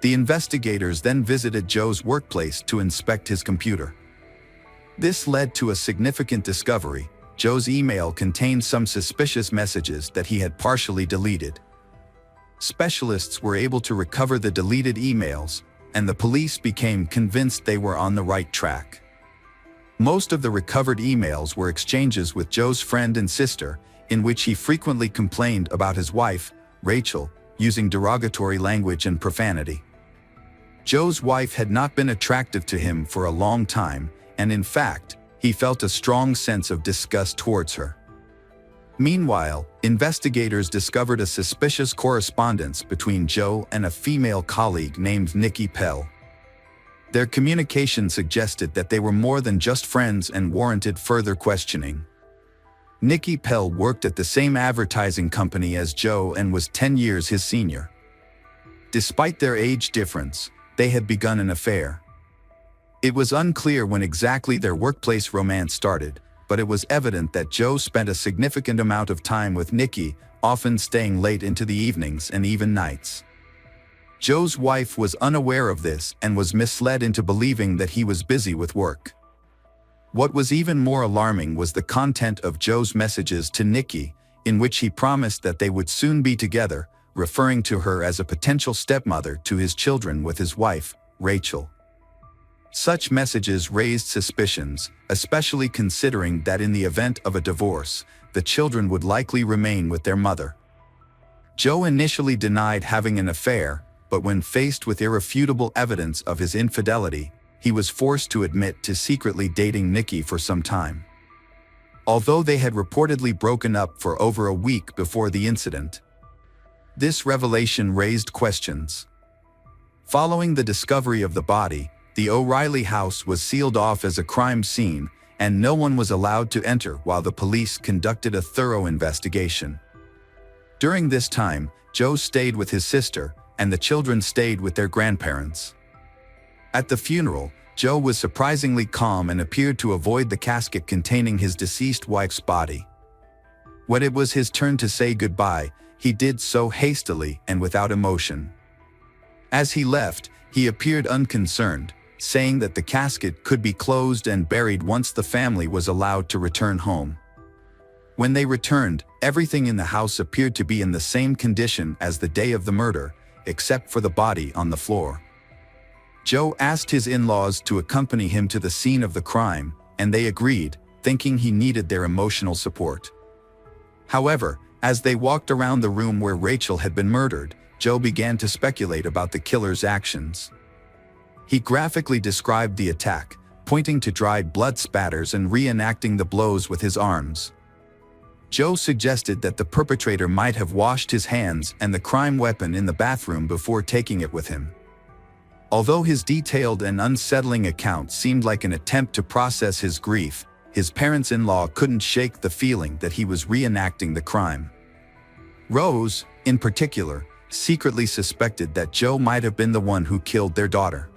The investigators then visited Joe's workplace to inspect his computer. This led to a significant discovery. Joe's email contained some suspicious messages that he had partially deleted. Specialists were able to recover the deleted emails, and the police became convinced they were on the right track. Most of the recovered emails were exchanges with Joe's friend and sister, in which he frequently complained about his wife, Rachel, using derogatory language and profanity. Joe's wife had not been attractive to him for a long time, and in fact, he felt a strong sense of disgust towards her. Meanwhile, investigators discovered a suspicious correspondence between Joe and a female colleague named Nikki Pell. Their communication suggested that they were more than just friends and warranted further questioning. Nikki Pell worked at the same advertising company as Joe and was 10 years his senior. Despite their age difference, they had begun an affair. It was unclear when exactly their workplace romance started, but it was evident that Joe spent a significant amount of time with Nikki, often staying late into the evenings and even nights. Joe's wife was unaware of this and was misled into believing that he was busy with work. What was even more alarming was the content of Joe's messages to Nikki, in which he promised that they would soon be together, referring to her as a potential stepmother to his children with his wife, Rachel. Such messages raised suspicions, especially considering that in the event of a divorce, the children would likely remain with their mother. Joe initially denied having an affair, but when faced with irrefutable evidence of his infidelity, he was forced to admit to secretly dating Nikki for some time. Although they had reportedly broken up for over a week before the incident, this revelation raised questions. Following the discovery of the body, the O'Reilly house was sealed off as a crime scene, and no one was allowed to enter while the police conducted a thorough investigation. During this time, Joe stayed with his sister, and the children stayed with their grandparents. At the funeral, Joe was surprisingly calm and appeared to avoid the casket containing his deceased wife's body. When it was his turn to say goodbye, he did so hastily and without emotion. As he left, he appeared unconcerned, saying that the casket could be closed and buried once the family was allowed to return home. When they returned, everything in the house appeared to be in the same condition as the day of the murder, except for the body on the floor. Joe asked his in-laws to accompany him to the scene of the crime, and they agreed, thinking he needed their emotional support. However, as they walked around the room where Rachel had been murdered, Joe began to speculate about the killer's actions. He graphically described the attack, pointing to dried blood spatters and reenacting the blows with his arms. Joe suggested that the perpetrator might have washed his hands and the crime weapon in the bathroom before taking it with him. Although his detailed and unsettling account seemed like an attempt to process his grief, his parents-in-law couldn't shake the feeling that he was reenacting the crime. Rose, in particular, secretly suspected that Joe might have been the one who killed their daughter.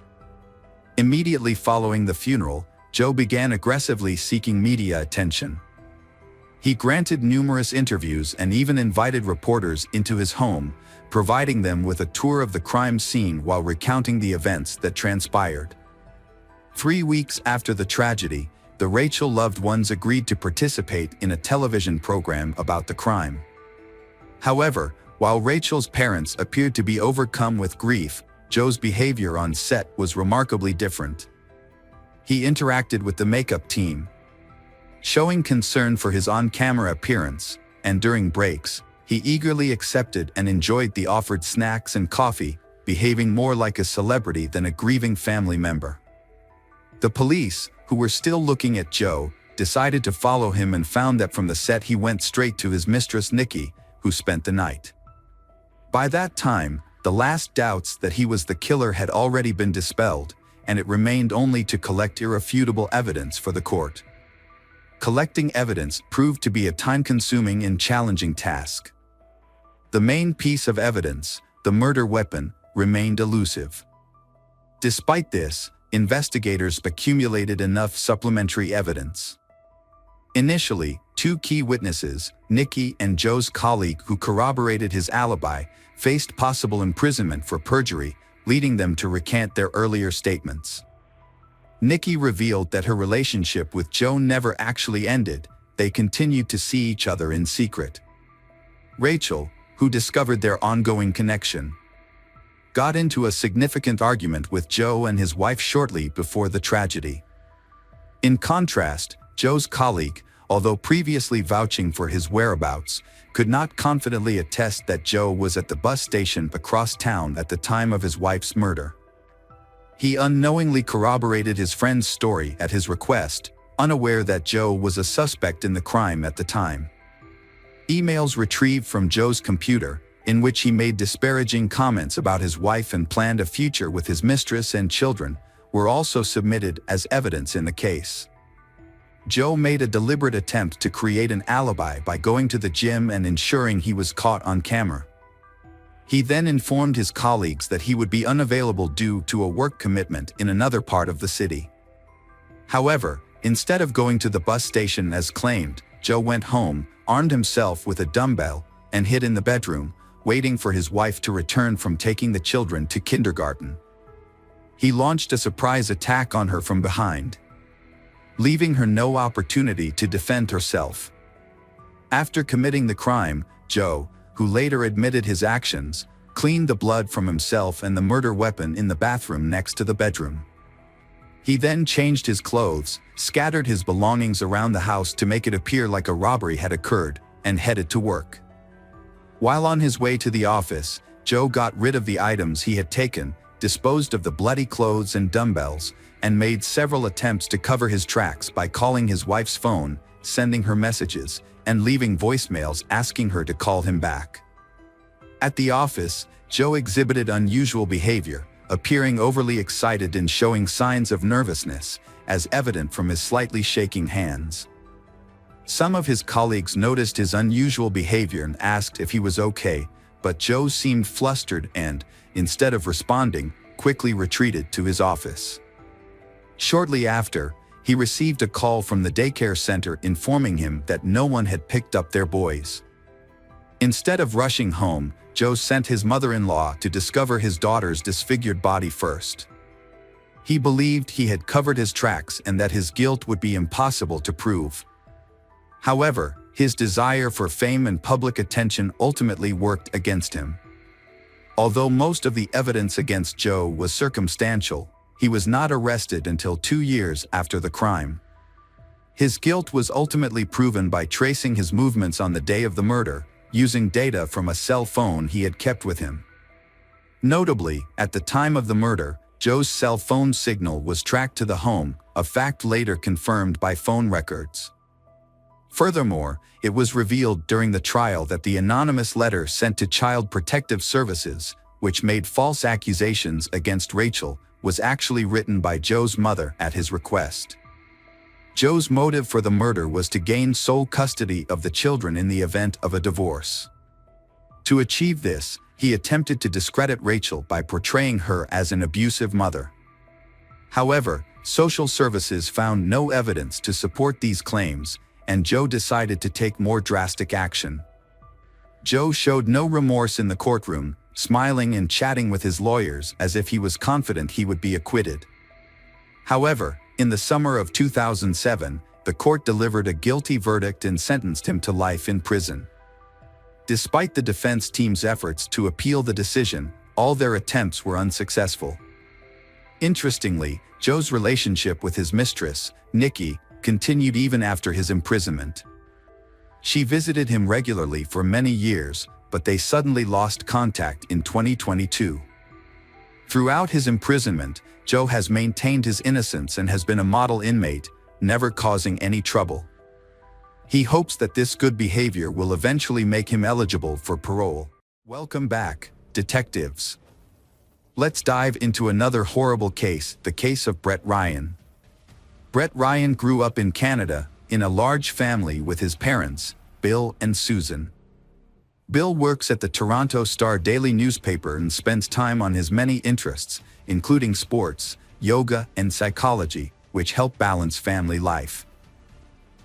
Immediately following the funeral, Joe began aggressively seeking media attention. He granted numerous interviews and even invited reporters into his home, providing them with a tour of the crime scene while recounting the events that transpired. 3 weeks after the tragedy, the Rachel loved ones agreed to participate in a television program about the crime. However, while Rachel's parents appeared to be overcome with grief, Joe's behavior on set was remarkably different. He interacted with the makeup team, showing concern for his on-camera appearance, and during breaks, he eagerly accepted and enjoyed the offered snacks and coffee, behaving more like a celebrity than a grieving family member. The police, who were still looking at Joe, decided to follow him and found that from the set he went straight to his mistress Nikki, who spent the night. By that time, the last doubts that he was the killer had already been dispelled, and it remained only to collect irrefutable evidence for the court. Collecting evidence proved to be a time-consuming and challenging task. The main piece of evidence, the murder weapon, remained elusive. Despite this, investigators accumulated enough supplementary evidence. Initially, 2 key witnesses, Nikki and Joe's colleague who corroborated his alibi, faced possible imprisonment for perjury, leading them to recant their earlier statements. Nikki revealed that her relationship with Joe never actually ended, they continued to see each other in secret. Rachel, who discovered their ongoing connection, got into a significant argument with Joe and his wife shortly before the tragedy. In contrast, Joe's colleague, although previously vouching for his whereabouts, could not confidently attest that Joe was at the bus station across town at the time of his wife's murder. He unknowingly corroborated his friend's story at his request, unaware that Joe was a suspect in the crime at the time. Emails retrieved from Joe's computer, in which he made disparaging comments about his wife and planned a future with his mistress and children, were also submitted as evidence in the case. Joe made a deliberate attempt to create an alibi by going to the gym and ensuring he was caught on camera. He then informed his colleagues that he would be unavailable due to a work commitment in another part of the city. However, instead of going to the bus station as claimed, Joe went home, armed himself with a dumbbell, and hid in the bedroom, waiting for his wife to return from taking the children to kindergarten. He launched a surprise attack on her from behind, leaving her no opportunity to defend herself. After committing the crime, Joe, who later admitted his actions, cleaned the blood from himself and the murder weapon in the bathroom next to the bedroom. He then changed his clothes, scattered his belongings around the house to make it appear like a robbery had occurred, and headed to work. While on his way to the office, Joe got rid of the items he had taken, disposed of the bloody clothes and dumbbells, and made several attempts to cover his tracks by calling his wife's phone, sending her messages, and leaving voicemails asking her to call him back. At the office, Joe exhibited unusual behavior, appearing overly excited and showing signs of nervousness, as evident from his slightly shaking hands. Some of his colleagues noticed his unusual behavior and asked if he was okay, but Joe seemed flustered and, instead of responding, quickly retreated to his office. Shortly after, he received a call from the daycare center informing him that no one had picked up their boys. Instead of rushing home, Joe sent his mother-in-law to discover his daughter's disfigured body first. He believed he had covered his tracks and that his guilt would be impossible to prove. However, his desire for fame and public attention ultimately worked against him. Although most of the evidence against Joe was circumstantial, he was not arrested until 2 years after the crime. His guilt was ultimately proven by tracing his movements on the day of the murder, using data from a cell phone he had kept with him. Notably, at the time of the murder, Joe's cell phone signal was tracked to the home, a fact later confirmed by phone records. Furthermore, it was revealed during the trial that the anonymous letter sent to Child Protective Services, which made false accusations against Rachel, was actually written by Joe's mother at his request. Joe's motive for the murder was to gain sole custody of the children in the event of a divorce. To achieve this, he attempted to discredit Rachel by portraying her as an abusive mother. However, social services found no evidence to support these claims, and Joe decided to take more drastic action. Joe showed no remorse in the courtroom, smiling and chatting with his lawyers as if he was confident he would be acquitted. However, in the summer of 2007, the court delivered a guilty verdict and sentenced him to life in prison. Despite the defense team's efforts to appeal the decision, all their attempts were unsuccessful. Interestingly, Joe's relationship with his mistress, Nikki, continued even after his imprisonment. She visited him regularly for many years, but they suddenly lost contact in 2022. Throughout his imprisonment, Joe has maintained his innocence and has been a model inmate, never causing any trouble. He hopes that this good behavior will eventually make him eligible for parole. Welcome back, detectives. Let's dive into another horrible case, the case of Brett Ryan. Brett Ryan grew up in Canada, in a large family with his parents, Bill and Susan. Bill works at the Toronto Star daily newspaper and spends time on his many interests, including sports, yoga, and psychology, which help balance family life.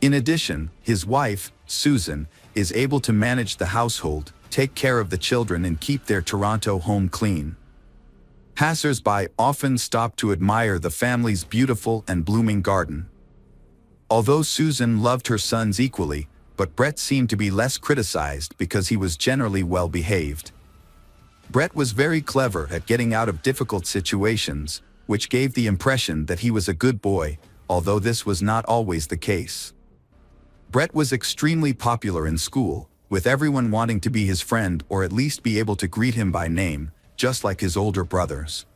In addition, his wife, Susan, is able to manage the household, take care of the children, and keep their Toronto home clean. Passers-by often stop to admire the family's beautiful and blooming garden. Although Susan loved her sons equally, but Brett seemed to be less criticized because he was generally well-behaved. Brett was very clever at getting out of difficult situations, which gave the impression that he was a good boy, although this was not always the case. Brett was extremely popular in school, with everyone wanting to be his friend or at least be able to greet him by name, just like his older brothers.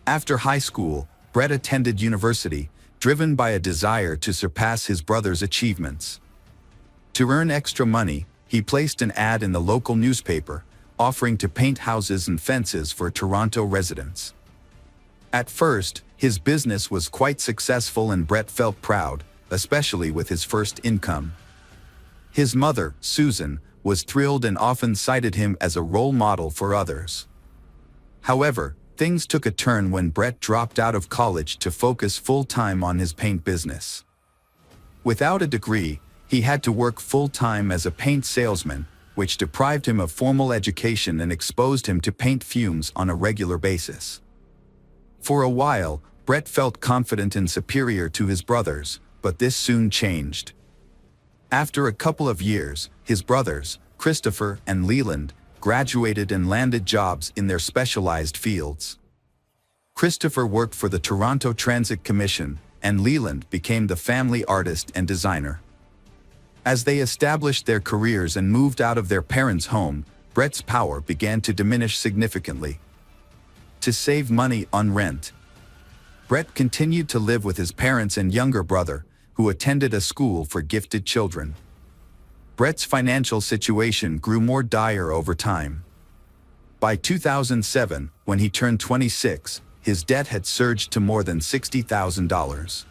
After high school, Brett attended university, driven by a desire to surpass his brother's achievements. To earn extra money, he placed an ad in the local newspaper, offering to paint houses and fences for Toronto residents. At first, his business was quite successful and Brett felt proud, especially with his first income. His mother, Susan, was thrilled and often cited him as a role model for others. However, Things took a turn when Brett dropped out of college to focus full-time on his paint business. Without a degree, he had to work full-time as a paint salesman, which deprived him of formal education and exposed him to paint fumes on a regular basis. For a while, Brett felt confident and superior to his brothers, but this soon changed. After a couple of years, his brothers, Christopher and Leland, graduated and landed jobs in their specialized fields. Christopher worked for the Toronto Transit Commission, and Leland became the family artist and designer. As they established their careers and moved out of their parents' home, Brett's power began to diminish significantly. To save money on rent, Brett continued to live with his parents and younger brother, who attended a school for gifted children. Brett's financial situation grew more dire over time. By 2007, when he turned 26, his debt had surged to more than $60,000.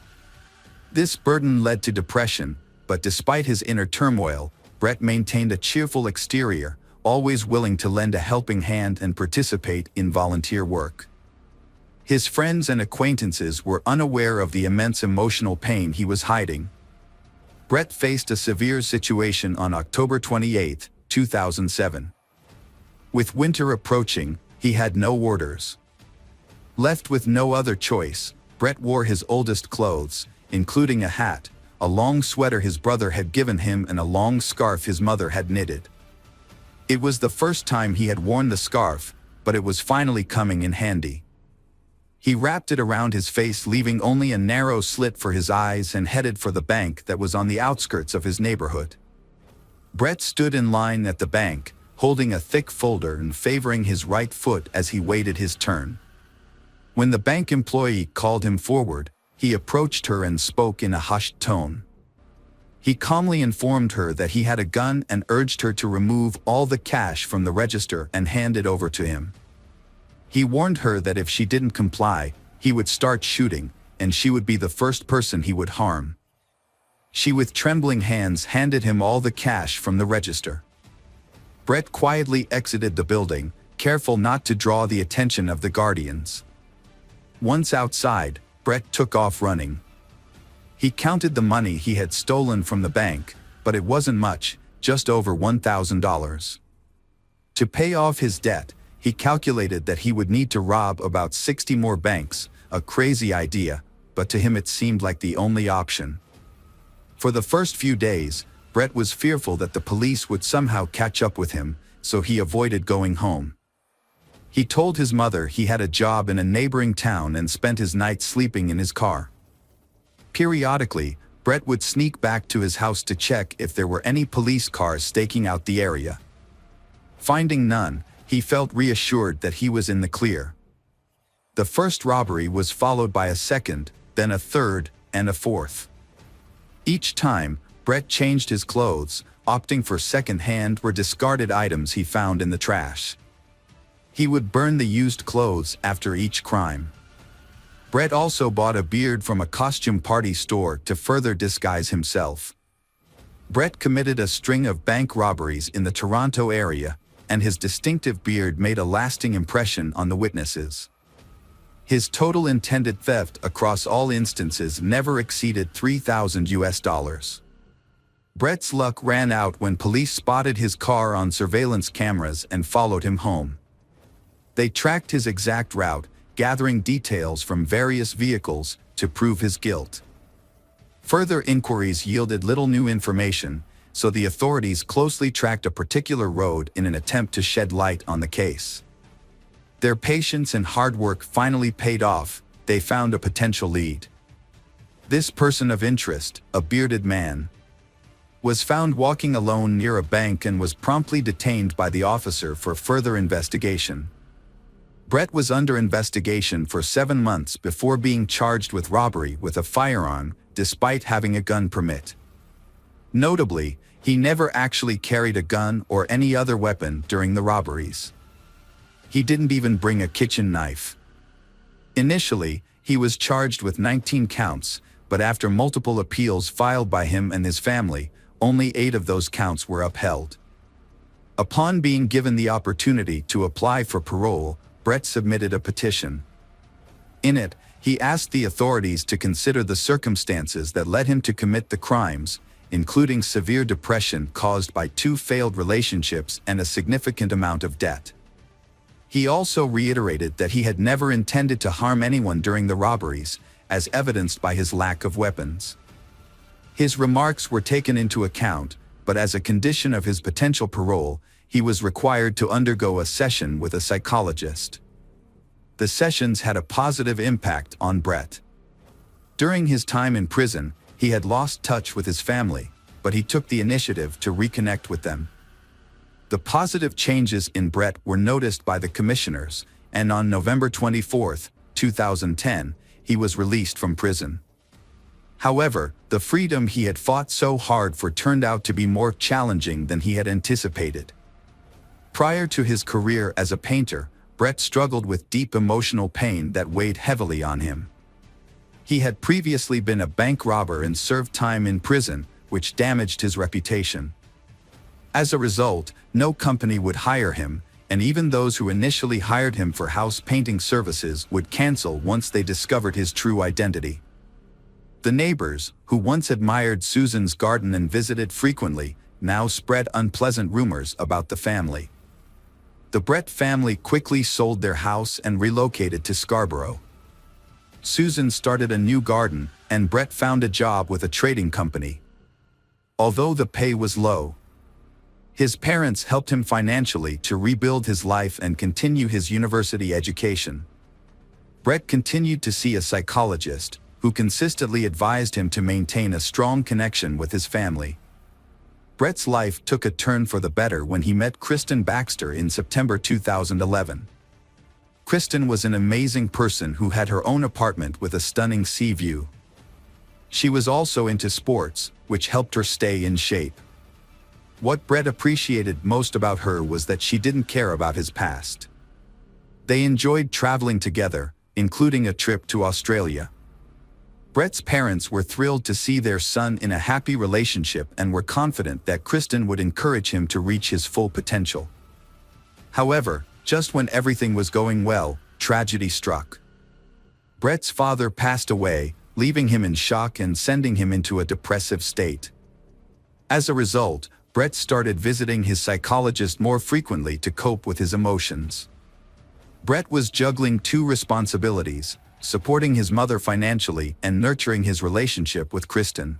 This burden led to depression, but despite his inner turmoil, Brett maintained a cheerful exterior, always willing to lend a helping hand and participate in volunteer work. His friends and acquaintances were unaware of the immense emotional pain he was hiding. Brett faced a severe situation on October 28, 2007. With winter approaching, he had no orders. Left with no other choice, Brett wore his oldest clothes, including a hat, a long sweater his brother had given him and a long scarf his mother had knitted. It was the first time he had worn the scarf, but it was finally coming in handy. He wrapped it around his face, leaving only a narrow slit for his eyes, and headed for the bank that was on the outskirts of his neighborhood. Brett stood in line at the bank, holding a thick folder and favoring his right foot as he waited his turn. When the bank employee called him forward, he approached her and spoke in a hushed tone. He calmly informed her that he had a gun and urged her to remove all the cash from the register and hand it over to him. He warned her that if she didn't comply, he would start shooting, and she would be the first person he would harm. She with trembling hands handed him all the cash from the register. Brett quietly exited the building, careful not to draw the attention of the guardians. Once outside, Brett took off running. He counted the money he had stolen from the bank, but it wasn't much, just over $1,000. To pay off his debt, he calculated that he would need to rob about 60 more banks, a crazy idea, but to him it seemed like the only option. For the first few days, Brett was fearful that the police would somehow catch up with him, so he avoided going home. He told his mother he had a job in a neighboring town and spent his nights sleeping in his car. Periodically, Brett would sneak back to his house to check if there were any police cars staking out the area. Finding none, he felt reassured that he was in the clear. The first robbery was followed by a second, then a third, and a fourth. Each time, Brett changed his clothes, opting for second-hand or discarded items he found in the trash. He would burn the used clothes after each crime. Brett also bought a beard from a costume party store to further disguise himself. Brett committed a string of bank robberies in the Toronto area, and his distinctive beard made a lasting impression on the witnesses. His total intended theft across all instances never exceeded $3,000. Brett's luck ran out when police spotted his car on surveillance cameras and followed him home. They tracked his exact route, gathering details from various vehicles to prove his guilt. Further inquiries yielded little new information, so the authorities closely tracked a particular road in an attempt to shed light on the case. Their patience and hard work finally paid off. They found a potential lead. This person of interest, a bearded man, was found walking alone near a bank and was promptly detained by the officer for further investigation. Brett was under investigation for 7 months before being charged with robbery with a firearm, despite having a gun permit. Notably, he never actually carried a gun or any other weapon during the robberies. He didn't even bring a kitchen knife. Initially, he was charged with 19 counts, but after multiple appeals filed by him and his family, only 8 of those counts were upheld. Upon being given the opportunity to apply for parole, Brett submitted a petition. In it, he asked the authorities to consider the circumstances that led him to commit the crimes, including severe depression caused by 2 failed relationships and a significant amount of debt. He also reiterated that he had never intended to harm anyone during the robberies, as evidenced by his lack of weapons. His remarks were taken into account, but as a condition of his potential parole, he was required to undergo a session with a psychologist. The sessions had a positive impact on Brett. During his time in prison, he had lost touch with his family, but he took the initiative to reconnect with them. The positive changes in Brett were noticed by the commissioners, and on November 24, 2010, he was released from prison. However, the freedom he had fought so hard for turned out to be more challenging than he had anticipated. Prior to his career as a painter, Brett struggled with deep emotional pain that weighed heavily on him. He had previously been a bank robber and served time in prison, which damaged his reputation. As a result, no company would hire him, and even those who initially hired him for house painting services would cancel once they discovered his true identity. The neighbors, who once admired Susan's garden and visited frequently, now spread unpleasant rumors about the family. The Brett family quickly sold their house and relocated to Scarborough. Susan started a new garden, and Brett found a job with a trading company. Although the pay was low, his parents helped him financially to rebuild his life and continue his university education. Brett continued to see a psychologist, who consistently advised him to maintain a strong connection with his family. Brett's life took a turn for the better when he met Kristen Baxter in September 2011. Kristen was an amazing person who had her own apartment with a stunning sea view. She was also into sports, which helped her stay in shape. What Brett appreciated most about her was that she didn't care about his past. They enjoyed traveling together, including a trip to Australia. Brett's parents were thrilled to see their son in a happy relationship and were confident that Kristen would encourage him to reach his full potential. However, just when everything was going well, tragedy struck. Brett's father passed away, leaving him in shock and sending him into a depressive state. As a result, Brett started visiting his psychologist more frequently to cope with his emotions. Brett was juggling 2 responsibilities: supporting his mother financially and nurturing his relationship with Kristen.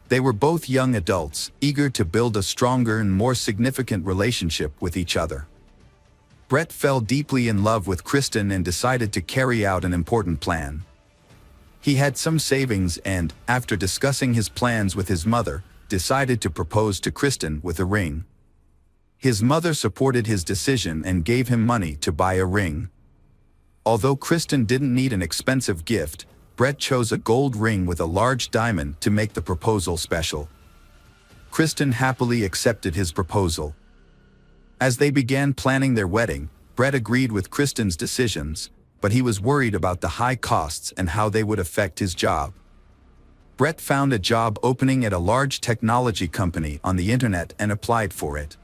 They were both young adults, eager to build a stronger and more significant relationship with each other. Brett fell deeply in love with Kristen and decided to carry out an important plan. He had some savings and, after discussing his plans with his mother, decided to propose to Kristen with a ring. His mother supported his decision and gave him money to buy a ring. Although Kristen didn't need an expensive gift, Brett chose a gold ring with a large diamond to make the proposal special. Kristen happily accepted his proposal. As they began planning their wedding, Brett agreed with Kristen's decisions, but he was worried about the high costs and how they would affect his job. Brett found a job opening at a large technology company on the internet and applied for it.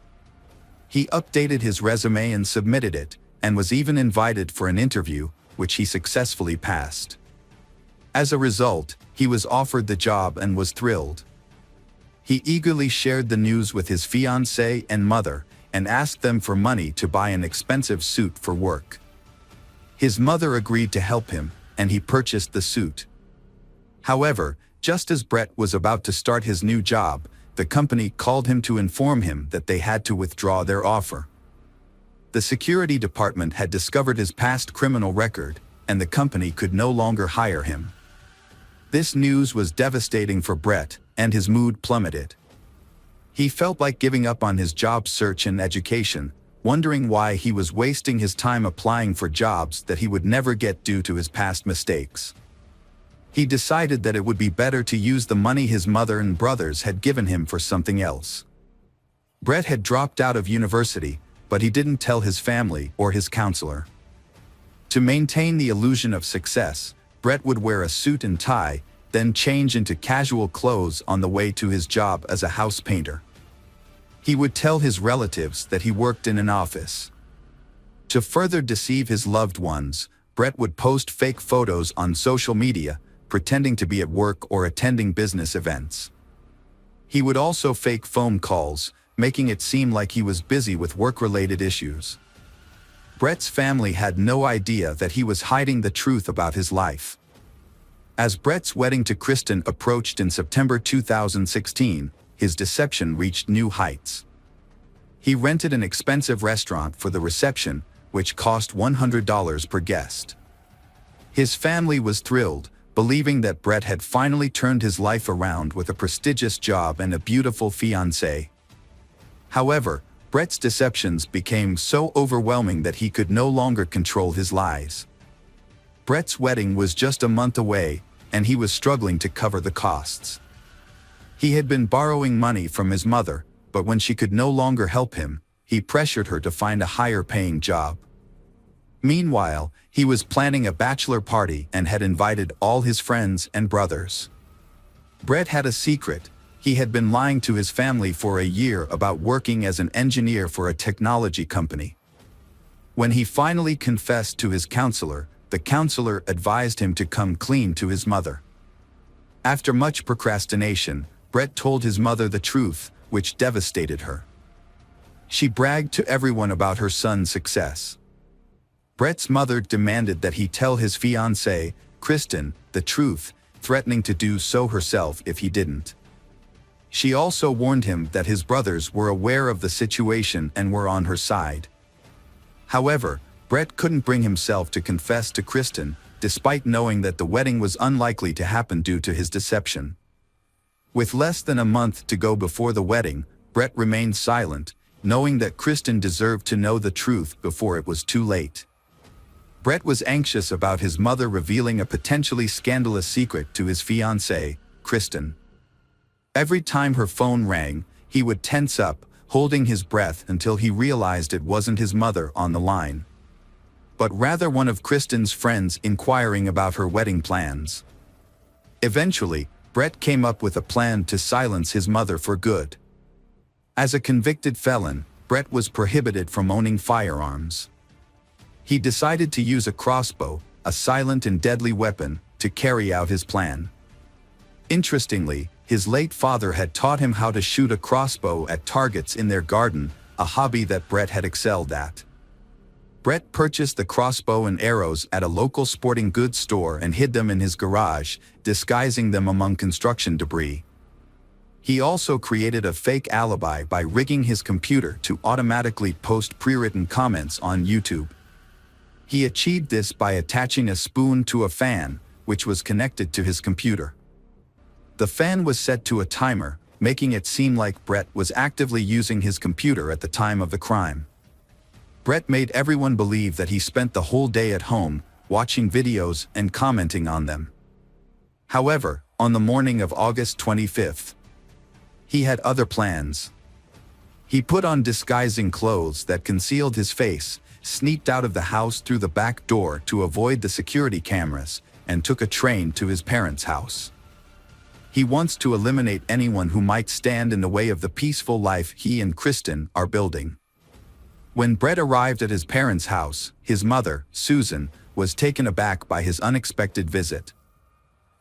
He updated his resume and submitted it, and was even invited for an interview, which he successfully passed. As a result, he was offered the job and was thrilled. He eagerly shared the news with his fiancée and mother, and asked them for money to buy an expensive suit for work. His mother agreed to help him, and he purchased the suit. However, just as Brett was about to start his new job, the company called him to inform him that they had to withdraw their offer. The security department had discovered his past criminal record, and the company could no longer hire him. This news was devastating for Brett, and his mood plummeted. He felt like giving up on his job search and education, wondering why he was wasting his time applying for jobs that he would never get due to his past mistakes. He decided that it would be better to use the money his mother and brothers had given him for something else. Brett had dropped out of university, but he didn't tell his family or his counselor. To maintain the illusion of success, Brett would wear a suit and tie, then change into casual clothes on the way to his job as a house painter. He would tell his relatives that he worked in an office. To further deceive his loved ones, Brett would post fake photos on social media, pretending to be at work or attending business events. He would also fake phone calls, making it seem like he was busy with work-related issues. Brett's family had no idea that he was hiding the truth about his life. As Brett's wedding to Kristen approached in September 2016, his deception reached new heights. He rented an expensive restaurant for the reception, which cost $100 per guest. His family was thrilled, believing that Brett had finally turned his life around with a prestigious job and a beautiful fiancée. However, Brett's deceptions became so overwhelming that he could no longer control his lies. Brett's wedding was just a month away, and he was struggling to cover the costs. He had been borrowing money from his mother, but when she could no longer help him, he pressured her to find a higher-paying job. Meanwhile, he was planning a bachelor party and had invited all his friends and brothers. Brett had a secret. He had been lying to his family for a year about working as an engineer for a technology company. When he finally confessed to his counselor, the counselor advised him to come clean to his mother. After much procrastination, Brett told his mother the truth, which devastated her. She bragged to everyone about her son's success. Brett's mother demanded that he tell his fiancée, Kristen, the truth, threatening to do so herself if he didn't. She also warned him that his brothers were aware of the situation and were on her side. However, Brett couldn't bring himself to confess to Kristen, despite knowing that the wedding was unlikely to happen due to his deception. With less than a month to go before the wedding, Brett remained silent, knowing that Kristen deserved to know the truth before it was too late. Brett was anxious about his mother revealing a potentially scandalous secret to his fiancée, Kristen. Every time her phone rang, he would tense up, holding his breath until he realized it wasn't his mother on the line, but rather one of Kristen's friends inquiring about her wedding plans. Eventually, Brett came up with a plan to silence his mother for good. As a convicted felon, Brett was prohibited from owning firearms. He decided to use a crossbow, a silent and deadly weapon, to carry out his plan. Interestingly, his late father had taught him how to shoot a crossbow at targets in their garden, a hobby that Brett had excelled at. Brett purchased the crossbow and arrows at a local sporting goods store and hid them in his garage, disguising them among construction debris. He also created a fake alibi by rigging his computer to automatically post pre-written comments on YouTube. He achieved this by attaching a spoon to a fan, which was connected to his computer. The fan was set to a timer, making it seem like Brett was actively using his computer at the time of the crime. Brett made everyone believe that he spent the whole day at home, watching videos and commenting on them. However, on the morning of August 25th, he had other plans. He put on disguising clothes that concealed his face, sneaked out of the house through the back door to avoid the security cameras, and took a train to his parents' house. He wants to eliminate anyone who might stand in the way of the peaceful life he and Kristen are building. When Brett arrived at his parents' house, his mother, Susan, was taken aback by his unexpected visit.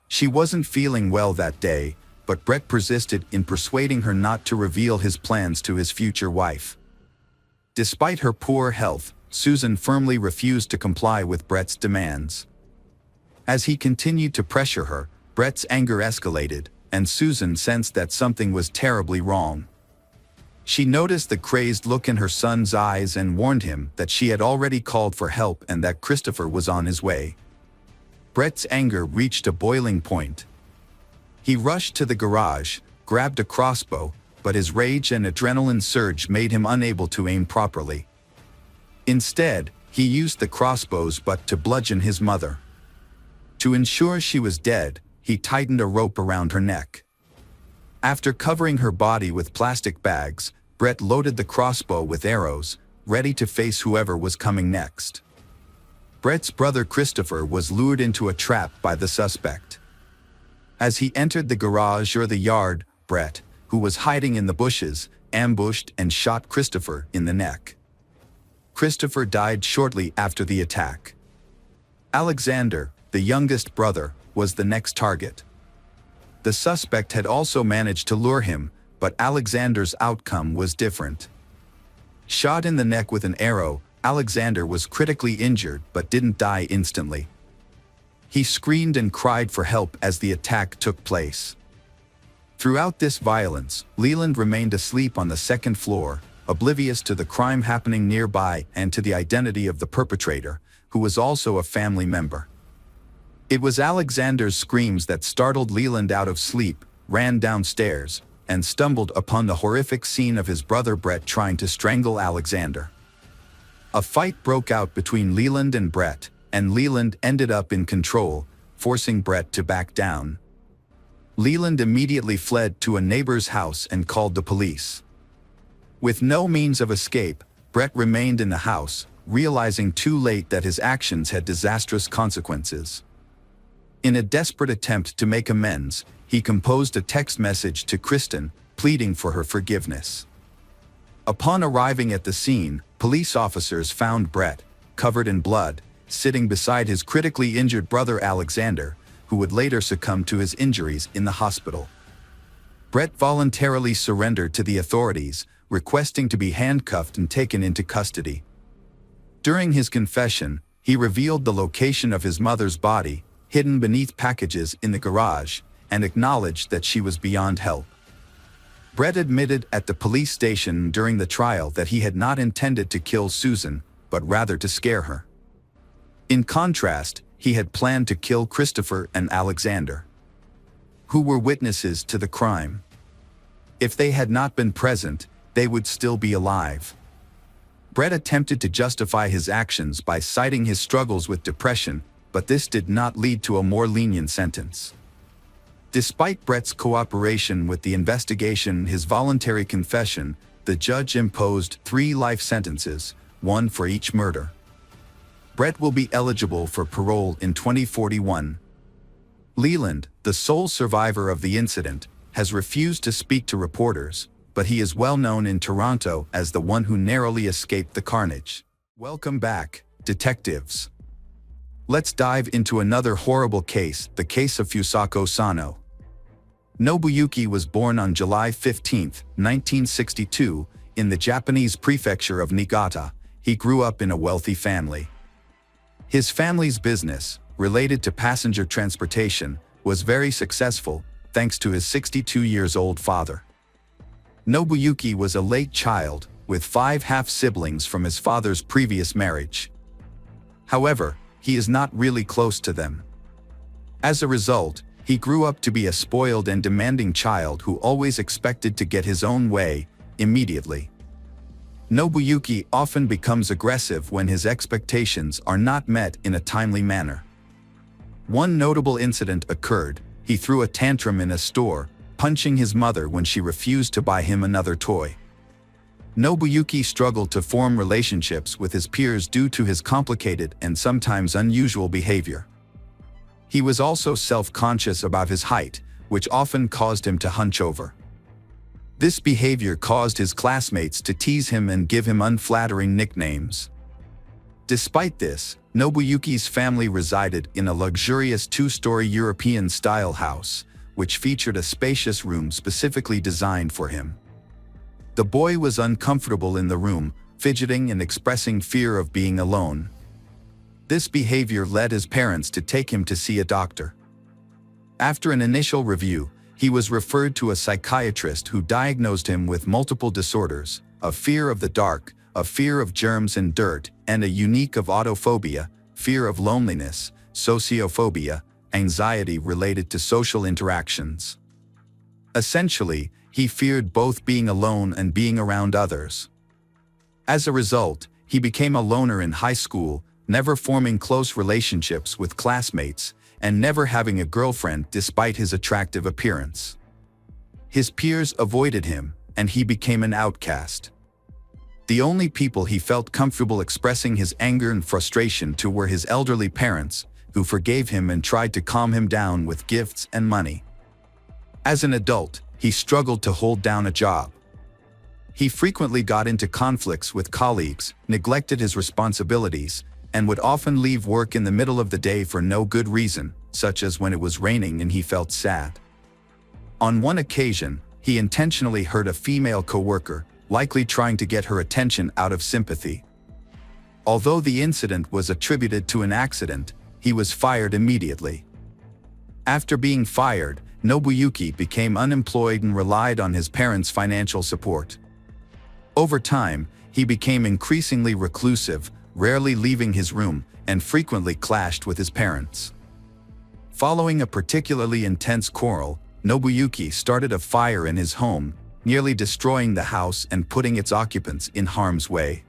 She wasn't feeling well that day, but Brett persisted in persuading her not to reveal his plans to his future wife. Despite her poor health, Susan firmly refused to comply with Brett's demands. As he continued to pressure her, Brett's anger escalated, and Susan sensed that something was terribly wrong. She noticed the crazed look in her son's eyes and warned him that she had already called for help and that Christopher was on his way. Brett's anger reached a boiling point. He rushed to the garage, grabbed a crossbow, but his rage and adrenaline surge made him unable to aim properly. Instead, he used the crossbow's butt to bludgeon his mother. To ensure she was dead, he tightened a rope around her neck. After covering her body with plastic bags, Brett loaded the crossbow with arrows, ready to face whoever was coming next. Brett's brother Christopher was lured into a trap by the suspect. As he entered the garage or the yard, Brett, who was hiding in the bushes, ambushed and shot Christopher in the neck. Christopher died shortly after the attack. Alexander, the youngest brother, was the next target. The suspect had also managed to lure him, but Alexander's outcome was different. Shot in the neck with an arrow, Alexander was critically injured but didn't die instantly. He screamed and cried for help as the attack took place. Throughout this violence, Leland remained asleep on the second floor, oblivious to the crime happening nearby and to the identity of the perpetrator, who was also a family member. It was Alexander's screams that startled Leland out of sleep, ran downstairs, and stumbled upon the horrific scene of his brother Brett trying to strangle Alexander. A fight broke out between Leland and Brett, and Leland ended up in control, forcing Brett to back down. Leland immediately fled to a neighbor's house and called the police. With no means of escape, Brett remained in the house, realizing too late that his actions had disastrous consequences. In a desperate attempt to make amends, he composed a text message to Kristen, pleading for her forgiveness. Upon arriving at the scene, police officers found Brett, covered in blood, sitting beside his critically injured brother Alexander, who would later succumb to his injuries in the hospital. Brett voluntarily surrendered to the authorities, requesting to be handcuffed and taken into custody. During his confession, he revealed the location of his mother's body, hidden beneath packages in the garage, and acknowledged that she was beyond help. Brett admitted at the police station during the trial that he had not intended to kill Susan, but rather to scare her. In contrast, he had planned to kill Christopher and Alexander, who were witnesses to the crime. If they had not been present, they would still be alive. Brett attempted to justify his actions by citing his struggles with depression, but this did not lead to a more lenient sentence. Despite Brett's cooperation with the investigation and his voluntary confession, the judge imposed 3 life sentences, 1 for each murder. Brett will be eligible for parole in 2041. Leland, the sole survivor of the incident, has refused to speak to reporters, but he is well known in Toronto as the one who narrowly escaped the carnage. Welcome back, detectives. Let's dive into another horrible case, the case of Fusako Sano. Nobuyuki was born on July 15, 1962, in the Japanese prefecture of Niigata. He grew up in a wealthy family. His family's business, related to passenger transportation, was very successful, thanks to his 62-year-old father. Nobuyuki was a late child, with 5 half-siblings from his father's previous marriage. However, he is not really close to them. As a result, he grew up to be a spoiled and demanding child who always expected to get his own way, immediately. Nobuyuki often becomes aggressive when his expectations are not met in a timely manner. One notable incident occurred. He threw a tantrum in a store, punching his mother when she refused to buy him another toy. Nobuyuki struggled to form relationships with his peers due to his complicated and sometimes unusual behavior. He was also self-conscious about his height, which often caused him to hunch over. This behavior caused his classmates to tease him and give him unflattering nicknames. Despite this, Nobuyuki's family resided in a luxurious 2-story European-style house, which featured a spacious room specifically designed for him. The boy was uncomfortable in the room, fidgeting and expressing fear of being alone. This behavior led his parents to take him to see a doctor. After an initial review, he was referred to a psychiatrist who diagnosed him with multiple disorders, a fear of the dark, a fear of germs and dirt, and a unique of autophobia, fear of loneliness, sociophobia, anxiety related to social interactions. Essentially, he feared both being alone and being around others. As a result, he became a loner in high school, never forming close relationships with classmates, and never having a girlfriend despite his attractive appearance. His peers avoided him, and he became an outcast. The only people he felt comfortable expressing his anger and frustration to were his elderly parents, who forgave him and tried to calm him down with gifts and money. As an adult, he struggled to hold down a job. He frequently got into conflicts with colleagues, neglected his responsibilities, and would often leave work in the middle of the day for no good reason, such as when it was raining and he felt sad. On one occasion, he intentionally hurt a female coworker, likely trying to get her attention out of sympathy. Although the incident was attributed to an accident, he was fired immediately. After being fired, Nobuyuki became unemployed and relied on his parents' financial support. Over time, he became increasingly reclusive, rarely leaving his room, and frequently clashed with his parents. Following a particularly intense quarrel, Nobuyuki started a fire in his home, nearly destroying the house and putting its occupants in harm's way.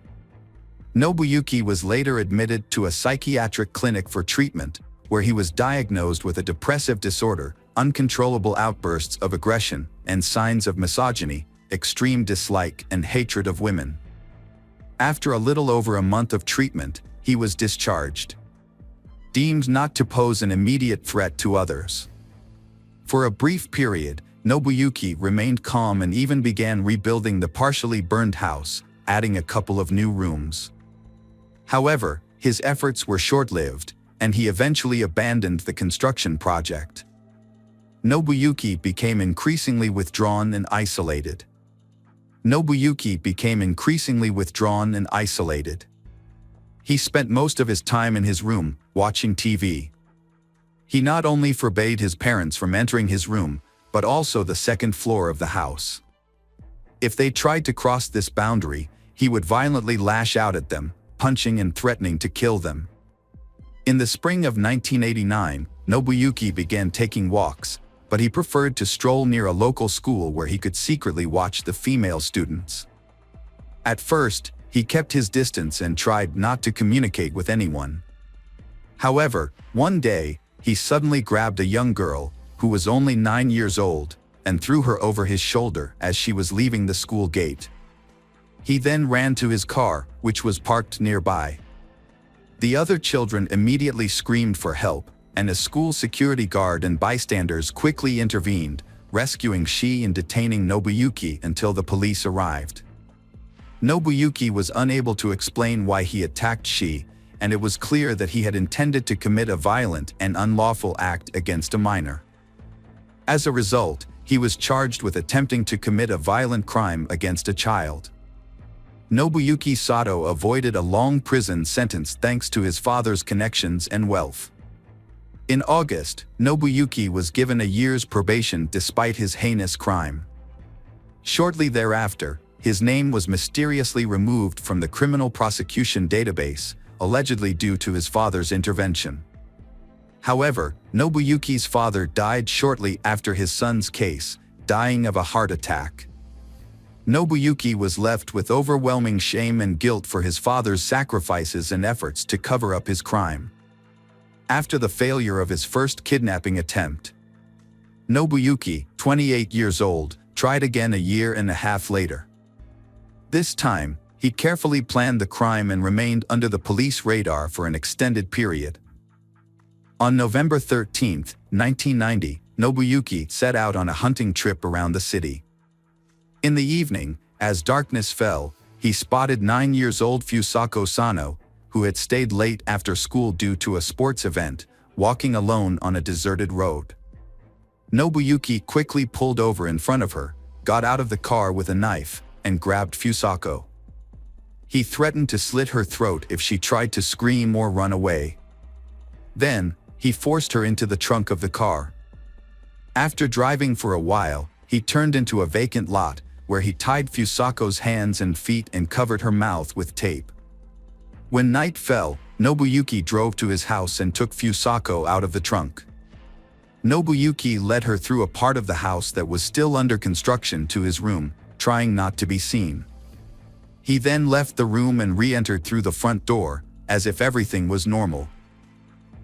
Nobuyuki was later admitted to a psychiatric clinic for treatment, where he was diagnosed with a depressive disorder, uncontrollable outbursts of aggression, and signs of misogyny, extreme dislike and hatred of women. After a little over a month of treatment, he was discharged, deemed not to pose an immediate threat to others. For a brief period, Nobuyuki remained calm and even began rebuilding the partially burned house, adding a couple of new rooms. However, his efforts were short-lived, and he eventually abandoned the construction project. Nobuyuki became increasingly withdrawn and isolated. He spent most of his time in his room, watching TV. He not only forbade his parents from entering his room, but also the second floor of the house. If they tried to cross this boundary, he would violently lash out at them, punching and threatening to kill them. In the spring of 1989, Nobuyuki began taking walks, but he preferred to stroll near a local school where he could secretly watch the female students. At first, he kept his distance and tried not to communicate with anyone. However, one day, he suddenly grabbed a young girl, who was only 9 years old, and threw her over his shoulder as she was leaving the school gate. He then ran to his car, which was parked nearby. The other children immediately screamed for help, and a school security guard and bystanders quickly intervened, rescuing she and detaining Nobuyuki until the police arrived. Nobuyuki was unable to explain why he attacked she, and it was clear that he had intended to commit a violent and unlawful act against a minor. As a result, he was charged with attempting to commit a violent crime against a child. Nobuyuki Sato avoided a long prison sentence thanks to his father's connections and wealth. In August, Nobuyuki was given a year's probation despite his heinous crime. Shortly thereafter, his name was mysteriously removed from the criminal prosecution database, allegedly due to his father's intervention. However, Nobuyuki's father died shortly after his son's case, dying of a heart attack. Nobuyuki was left with overwhelming shame and guilt for his father's sacrifices and efforts to cover up his crime. After the failure of his first kidnapping attempt, Nobuyuki, 28 years old, tried again a year and a half later. This time, he carefully planned the crime and remained under the police radar for an extended period. On November 13, 1990, Nobuyuki set out on a hunting trip around the city. In the evening, as darkness fell, he spotted 9-year-old Fusako Sano, who had stayed late after school due to a sports event, walking alone on a deserted road. Nobuyuki quickly pulled over in front of her, got out of the car with a knife, and grabbed Fusako. He threatened to slit her throat if she tried to scream or run away. Then, he forced her into the trunk of the car. After driving for a while, he turned into a vacant lot, where he tied Fusako's hands and feet and covered her mouth with tape. When night fell, Nobuyuki drove to his house and took Fusako out of the trunk. Nobuyuki led her through a part of the house that was still under construction to his room, trying not to be seen. He then left the room and re-entered through the front door, as if everything was normal.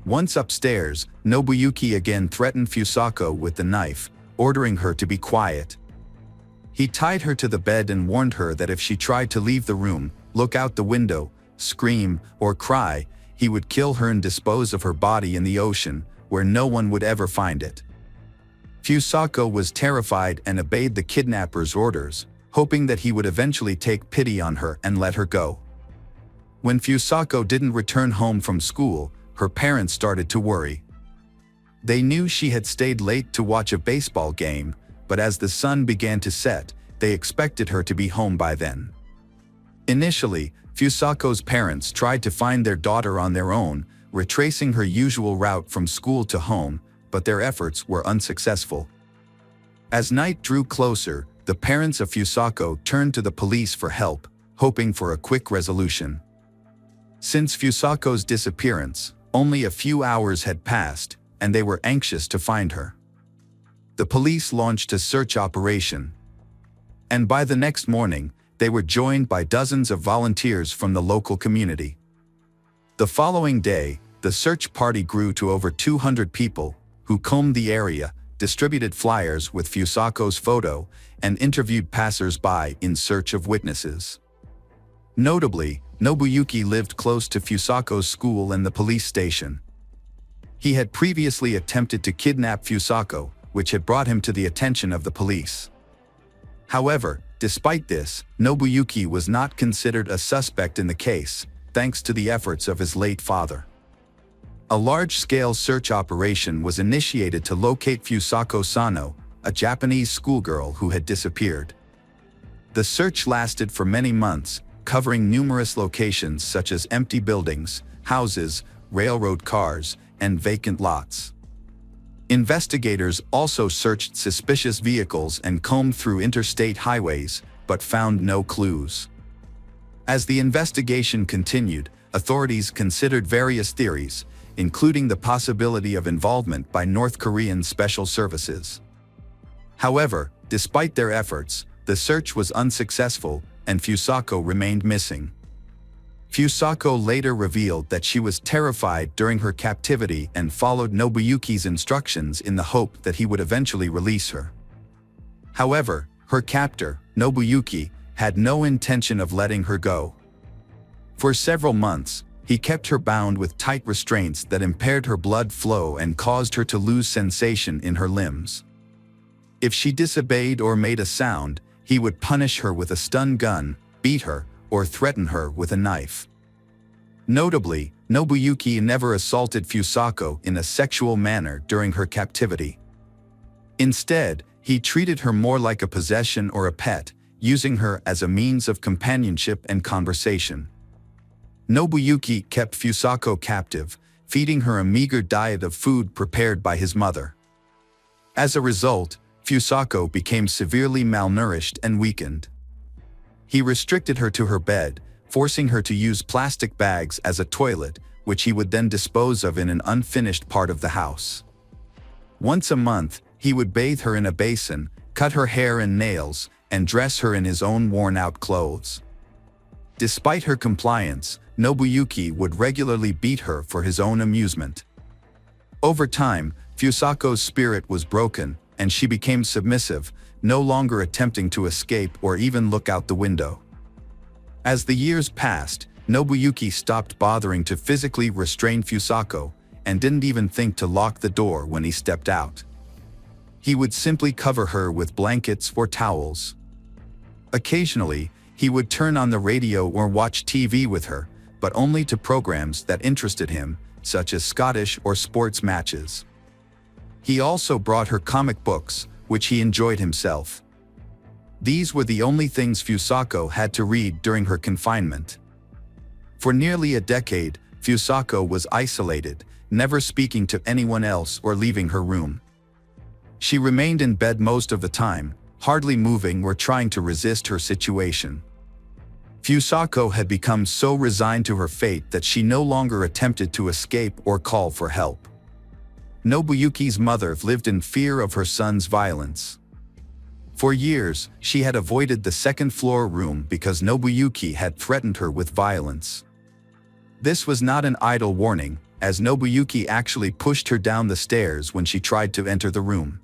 Once upstairs, Nobuyuki again threatened Fusako with the knife, ordering her to be quiet. He tied her to the bed and warned her that if she tried to leave the room, look out the window, scream, or cry, he would kill her and dispose of her body in the ocean, where no one would ever find it. Fusako was terrified and obeyed the kidnapper's orders, hoping that he would eventually take pity on her and let her go. When Fusako didn't return home from school, her parents started to worry. They knew she had stayed late to watch a baseball game, but as the sun began to set, they expected her to be home by then. Initially, Fusako's parents tried to find their daughter on their own, retracing her usual route from school to home, but their efforts were unsuccessful. As night drew closer, the parents of Fusako turned to the police for help, hoping for a quick resolution. Since Fusako's disappearance, only a few hours had passed, and they were anxious to find her. The police launched a search operation. And by the next morning, they were joined by dozens of volunteers from the local community. The following day, the search party grew to over 200 people, who combed the area, distributed flyers with Fusako's photo, and interviewed passers-by in search of witnesses. Notably, Nobuyuki lived close to Fusako's school and the police station. He had previously attempted to kidnap Fusako, which had brought him to the attention of the police. However, despite this, Nobuyuki was not considered a suspect in the case, thanks to the efforts of his late father. A large-scale search operation was initiated to locate Fusako Sano, a Japanese schoolgirl who had disappeared. The search lasted for many months, covering numerous locations such as empty buildings, houses, railroad cars, and vacant lots. Investigators also searched suspicious vehicles and combed through interstate highways, but found no clues. As the investigation continued, authorities considered various theories, including the possibility of involvement by North Korean special services. However, despite their efforts, the search was unsuccessful, and Fusako remained missing. Fusako later revealed that she was terrified during her captivity and followed Nobuyuki's instructions in the hope that he would eventually release her. However, her captor, Nobuyuki, had no intention of letting her go. For several months, he kept her bound with tight restraints that impaired her blood flow and caused her to lose sensation in her limbs. If she disobeyed or made a sound, he would punish her with a stun gun, beat her, or threaten her with a knife. Notably, Nobuyuki never assaulted Fusako in a sexual manner during her captivity. Instead, he treated her more like a possession or a pet, using her as a means of companionship and conversation. Nobuyuki kept Fusako captive, feeding her a meager diet of food prepared by his mother. As a result, Fusako became severely malnourished and weakened. He restricted her to her bed, forcing her to use plastic bags as a toilet, which he would then dispose of in an unfinished part of the house. Once a month, he would bathe her in a basin, cut her hair and nails, and dress her in his own worn-out clothes. Despite her compliance, Nobuyuki would regularly beat her for his own amusement. Over time, Fusako's spirit was broken, and she became submissive, no longer attempting to escape or even look out the window. As the years passed, Nobuyuki stopped bothering to physically restrain Fusako, and didn't even think to lock the door when he stepped out. He would simply cover her with blankets or towels. Occasionally, he would turn on the radio or watch TV with her, but only to programs that interested him, such as Scottish or sports matches. He also brought her comic books, which he enjoyed himself. These were the only things Fusako had to read during her confinement. For nearly a decade, Fusako was isolated, never speaking to anyone else or leaving her room. She remained in bed most of the time, hardly moving or trying to resist her situation. Fusako had become so resigned to her fate that she no longer attempted to escape or call for help. Nobuyuki's mother lived in fear of her son's violence. For years, she had avoided the second-floor room because Nobuyuki had threatened her with violence. This was not an idle warning, as Nobuyuki actually pushed her down the stairs when she tried to enter the room.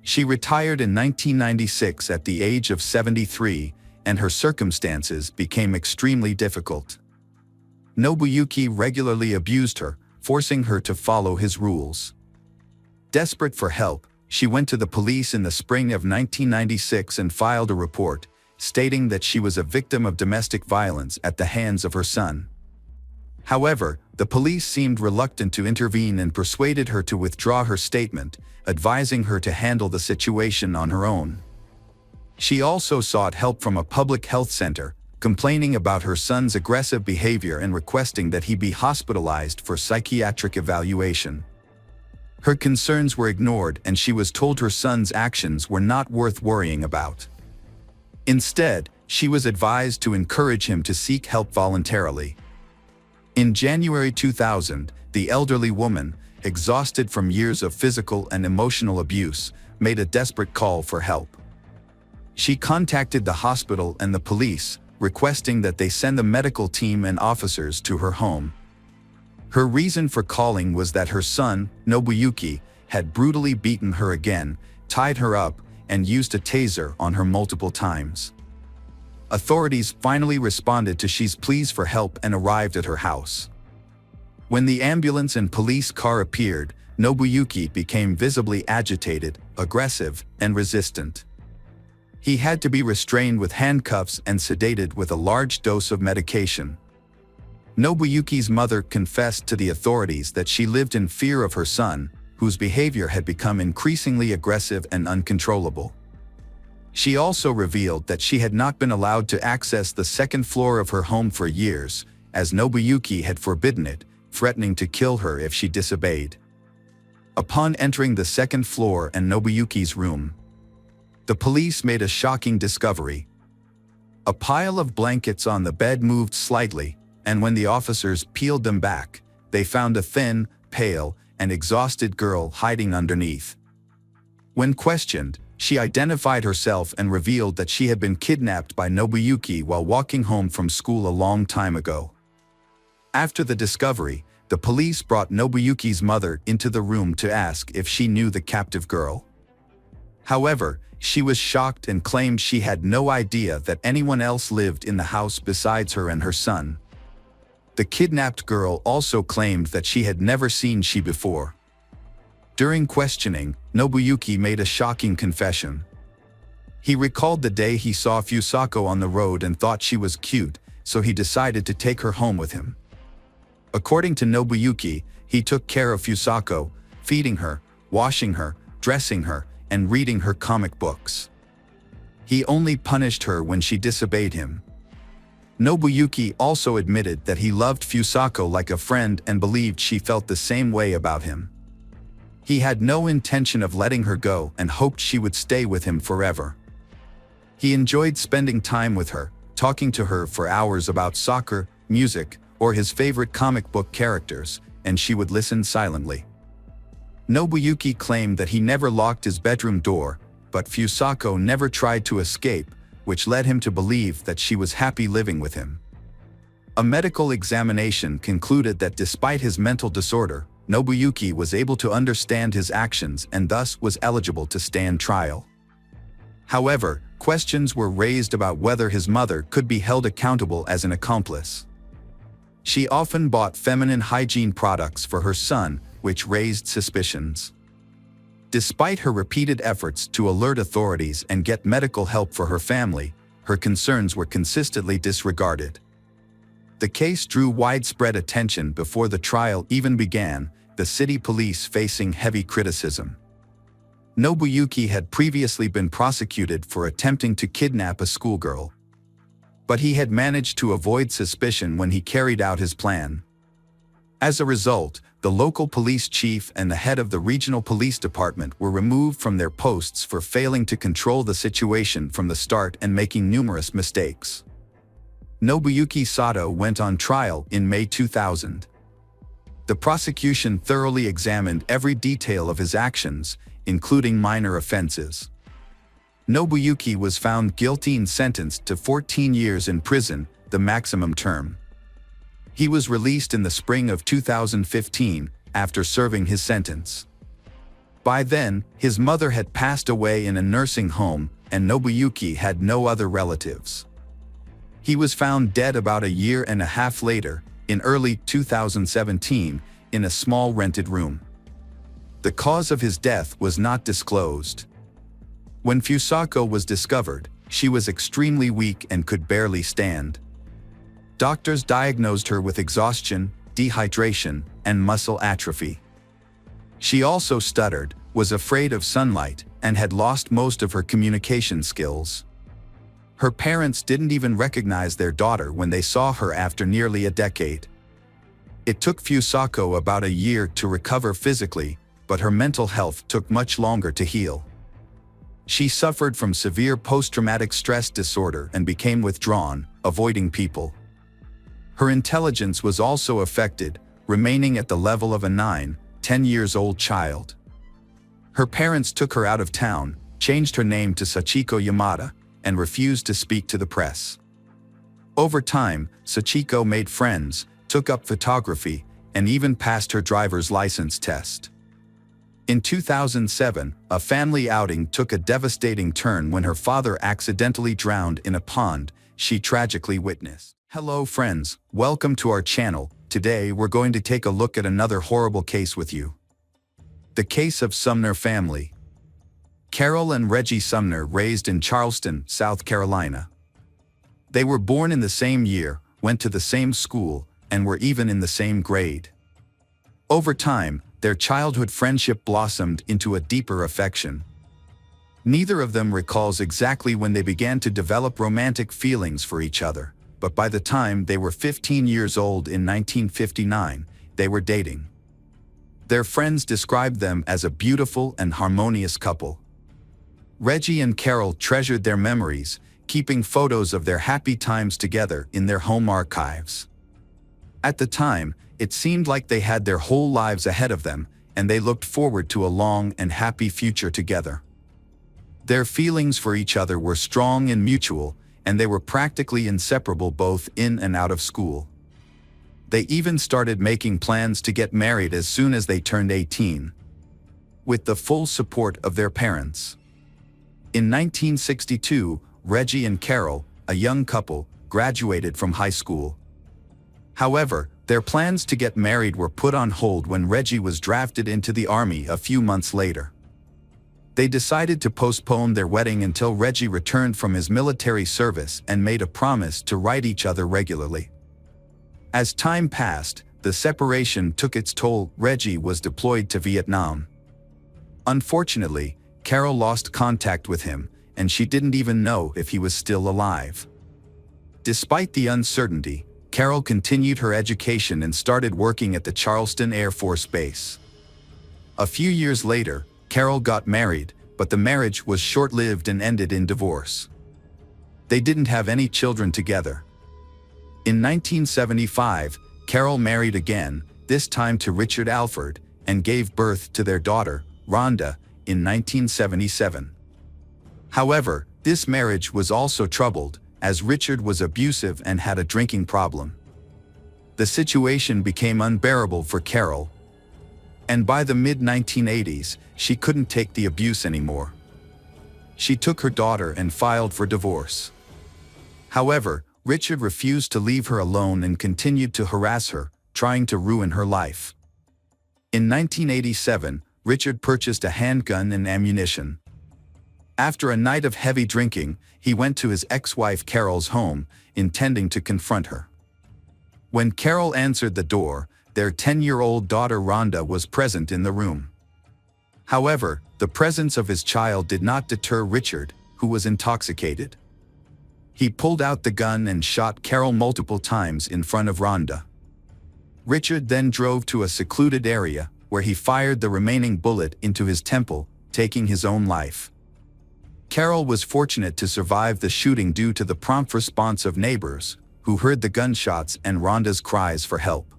She retired in 1996 at the age of 73, and her circumstances became extremely difficult. Nobuyuki regularly abused her, forcing her to follow his rules. Desperate for help, she went to the police in the spring of 1996 and filed a report, stating that she was a victim of domestic violence at the hands of her son. However, the police seemed reluctant to intervene and persuaded her to withdraw her statement, advising her to handle the situation on her own. She also sought help from a public health center, complaining about her son's aggressive behavior and requesting that he be hospitalized for psychiatric evaluation. Her concerns were ignored and she was told her son's actions were not worth worrying about. Instead, she was advised to encourage him to seek help voluntarily. In January 2000, the elderly woman, exhausted from years of physical and emotional abuse, made a desperate call for help. She contacted the hospital and the police, requesting that they send the medical team and officers to her home. Her reason for calling was that her son, Nobuyuki, had brutally beaten her again, tied her up, and used a taser on her multiple times. Authorities finally responded to she's pleas for help and arrived at her house. When the ambulance and police car appeared, Nobuyuki became visibly agitated, aggressive, and resistant. He had to be restrained with handcuffs and sedated with a large dose of medication. Nobuyuki's mother confessed to the authorities that she lived in fear of her son, whose behavior had become increasingly aggressive and uncontrollable. She also revealed that she had not been allowed to access the second floor of her home for years, as Nobuyuki had forbidden it, threatening to kill her if she disobeyed. Upon entering the second floor and Nobuyuki's room, the police made a shocking discovery. A pile of blankets on the bed moved slightly, and when the officers peeled them back, they found a thin, pale, and exhausted girl hiding underneath. When questioned, she identified herself and revealed that she had been kidnapped by Nobuyuki while walking home from school a long time ago. After the discovery, the police brought Nobuyuki's mother into the room to ask if she knew the captive girl. However, she was shocked and claimed she had no idea that anyone else lived in the house besides her and her son. The kidnapped girl also claimed that she had never seen she before. During questioning, Nobuyuki made a shocking confession. He recalled the day he saw Fusako on the road and thought she was cute, so he decided to take her home with him. According to Nobuyuki, he took care of Fusako, feeding her, washing her, dressing her, and reading her comic books. He only punished her when she disobeyed him. Nobuyuki also admitted that he loved Fusako like a friend and believed she felt the same way about him. He had no intention of letting her go and hoped she would stay with him forever. He enjoyed spending time with her, talking to her for hours about soccer, music, or his favorite comic book characters, and she would listen silently. Nobuyuki claimed that he never locked his bedroom door, but Fusako never tried to escape, which led him to believe that she was happy living with him. A medical examination concluded that despite his mental disorder, Nobuyuki was able to understand his actions and thus was eligible to stand trial. However, questions were raised about whether his mother could be held accountable as an accomplice. She often bought feminine hygiene products for her son, which raised suspicions. Despite her repeated efforts to alert authorities and get medical help for her family, her concerns were consistently disregarded. The case drew widespread attention before the trial even began, the city police facing heavy criticism. Nobuyuki had previously been prosecuted for attempting to kidnap a schoolgirl. But he had managed to avoid suspicion when he carried out his plan. As a result, the local police chief and the head of the regional police department were removed from their posts for failing to control the situation from the start and making numerous mistakes. Nobuyuki Sato went on trial in May 2000. The prosecution thoroughly examined every detail of his actions, including minor offenses. Nobuyuki was found guilty and sentenced to 14 years in prison, the maximum term. He was released in the spring of 2015 after serving his sentence. By then, his mother had passed away in a nursing home, and Nobuyuki had no other relatives. He was found dead about a year and a half later, in early 2017, in a small rented room. The cause of his death was not disclosed. When Fusako was discovered, she was extremely weak and could barely stand. Doctors diagnosed her with exhaustion, dehydration, and muscle atrophy. She also stuttered, was afraid of sunlight, and had lost most of her communication skills. Her parents didn't even recognize their daughter when they saw her after nearly a decade. It took Fusako about a year to recover physically, but her mental health took much longer to heal. She suffered from severe post-traumatic stress disorder and became withdrawn, avoiding people. Her intelligence was also affected, remaining at the level of a 9-10 years old child. Her parents took her out of town, changed her name to Sachiko Yamada, and refused to speak to the press. Over time, Sachiko made friends, took up photography, and even passed her driver's license test. In 2007, a family outing took a devastating turn when her father accidentally drowned in a pond she tragically witnessed. Hello friends, welcome to our channel. Today we're going to take a look at another horrible case with you. The case of Sumner family. Carol and Reggie Sumner raised in Charleston, South Carolina. They were born in the same year, went to the same school, and were even in the same grade. Over time, their childhood friendship blossomed into a deeper affection. Neither of them recalls exactly when they began to develop romantic feelings for each other, but by the time they were 15 years old in 1959, they were dating. Their friends described them as a beautiful and harmonious couple. Reggie and Carol treasured their memories, keeping photos of their happy times together in their home archives. At the time, it seemed like they had their whole lives ahead of them, and they looked forward to a long and happy future together. Their feelings for each other were strong and mutual, and they were practically inseparable both in and out of school. They even started making plans to get married as soon as they turned 18. With the full support of their parents. In 1962, Reggie and Carol, a young couple, graduated from high school. However, their plans to get married were put on hold when Reggie was drafted into the army a few months later. They decided to postpone their wedding until Reggie returned from his military service and made a promise to write each other regularly. As time passed, the separation took its toll. Reggie was deployed to Vietnam. Unfortunately, Carol lost contact with him, and she didn't even know if he was still alive. Despite the uncertainty, Carol continued her education and started working at the Charleston Air Force Base. A few years later, Carol got married, but the marriage was short-lived and ended in divorce. They didn't have any children together. In 1975, Carol married again, this time to Richard Alford, and gave birth to their daughter, Rhonda, in 1977. However, this marriage was also troubled, as Richard was abusive and had a drinking problem. The situation became unbearable for Carol, and by the mid-1980s, she couldn't take the abuse anymore. She took her daughter and filed for divorce. However, Richard refused to leave her alone and continued to harass her, trying to ruin her life. In 1987, Richard purchased a handgun and ammunition. After a night of heavy drinking, he went to his ex-wife Carol's home, intending to confront her. When Carol answered the door, their 10-year-old daughter Rhonda was present in the room. However, the presence of his child did not deter Richard, who was intoxicated. He pulled out the gun and shot Carol multiple times in front of Rhonda. Richard then drove to a secluded area, where he fired the remaining bullet into his temple, taking his own life. Carol was fortunate to survive the shooting due to the prompt response of neighbors, who heard the gunshots and Rhonda's cries for help.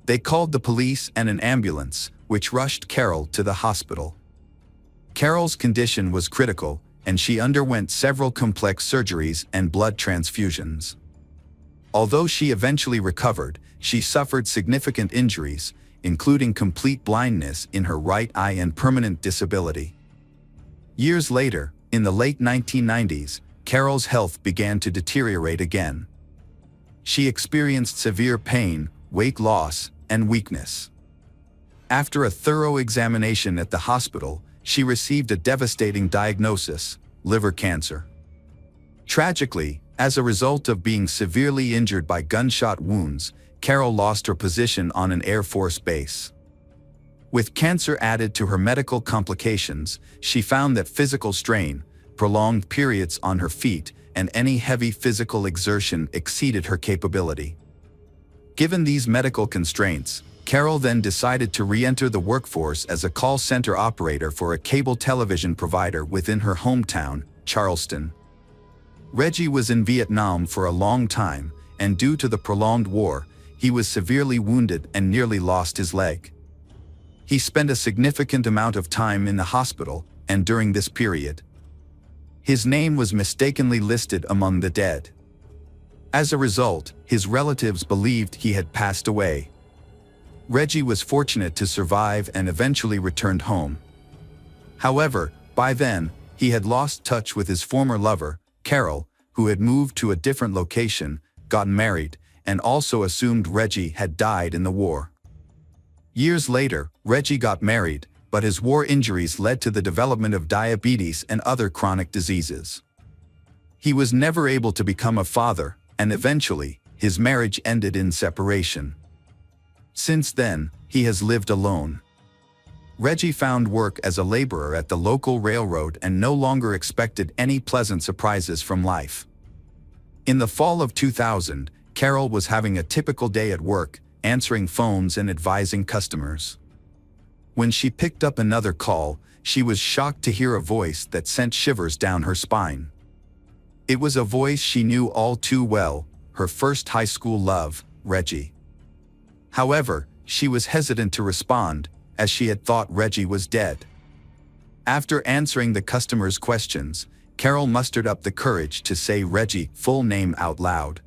They called the police and an ambulance, which rushed Carol to the hospital. Carol's condition was critical, and she underwent several complex surgeries and blood transfusions. Although she eventually recovered, she suffered significant injuries, including complete blindness in her right eye and permanent disability. Years later, in the late 1990s, Carol's health began to deteriorate again. She experienced severe pain, weight loss, and weakness. After a thorough examination at the hospital, she received a devastating diagnosis: liver cancer. Tragically, as a result of being severely injured by gunshot wounds, Carol lost her position on an Air Force base. With cancer added to her medical complications, she found that physical strain, prolonged periods on her feet, and any heavy physical exertion exceeded her capability. Given these medical constraints, Carol then decided to re-enter the workforce as a call center operator for a cable television provider within her hometown, Charleston. Reggie was in Vietnam for a long time, and due to the prolonged war, he was severely wounded and nearly lost his leg. He spent a significant amount of time in the hospital, and during this period, his name was mistakenly listed among the dead. As a result, his relatives believed he had passed away. Reggie was fortunate to survive and eventually returned home. However, by then, he had lost touch with his former lover, Carol, who had moved to a different location, gotten married, and also assumed Reggie had died in the war. Years later, Reggie got married, but his war injuries led to the development of diabetes and other chronic diseases. He was never able to become a father, and eventually, his marriage ended in separation. Since then, he has lived alone. Reggie found work as a laborer at the local railroad and no longer expected any pleasant surprises from life. In the fall of 2000, Carol was having a typical day at work, answering phones and advising customers. When she picked up another call, she was shocked to hear a voice that sent shivers down her spine. It was a voice she knew all too well, her first high school love, Reggie. However, she was hesitant to respond, as she had thought Reggie was dead. After answering the customer's questions, Carol mustered up the courage to say Reggie's full name out loud.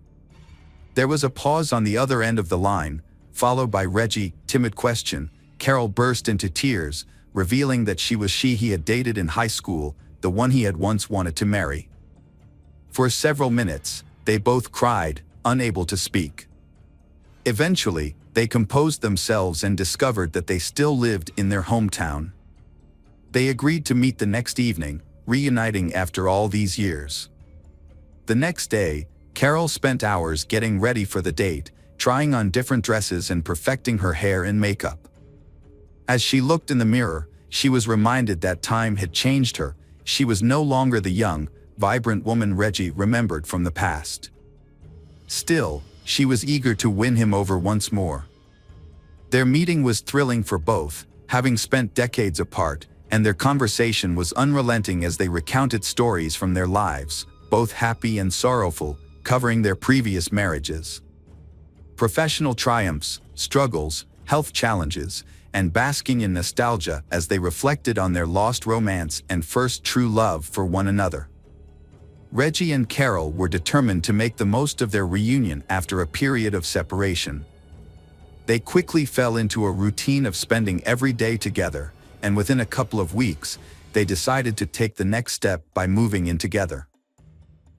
There was a pause on the other end of the line, followed by Reggie's timid question. Carol burst into tears, revealing that she was he had dated in high school, the one he had once wanted to marry. For several minutes, they both cried, unable to speak. Eventually, they composed themselves and discovered that they still lived in their hometown. They agreed to meet the next evening, reuniting after all these years. The next day, Carol spent hours getting ready for the date, trying on different dresses and perfecting her hair and makeup. As she looked in the mirror, she was reminded that time had changed her. She was no longer the young, vibrant woman Reggie remembered from the past. Still, she was eager to win him over once more. Their meeting was thrilling for both, having spent decades apart, and their conversation was unrelenting as they recounted stories from their lives, both happy and sorrowful, covering their previous marriages. Professional triumphs, struggles, health challenges, and basking in nostalgia as they reflected on their lost romance and first true love for one another. Reggie and Carol were determined to make the most of their reunion after a period of separation. They quickly fell into a routine of spending every day together, and within a couple of weeks, they decided to take the next step by moving in together.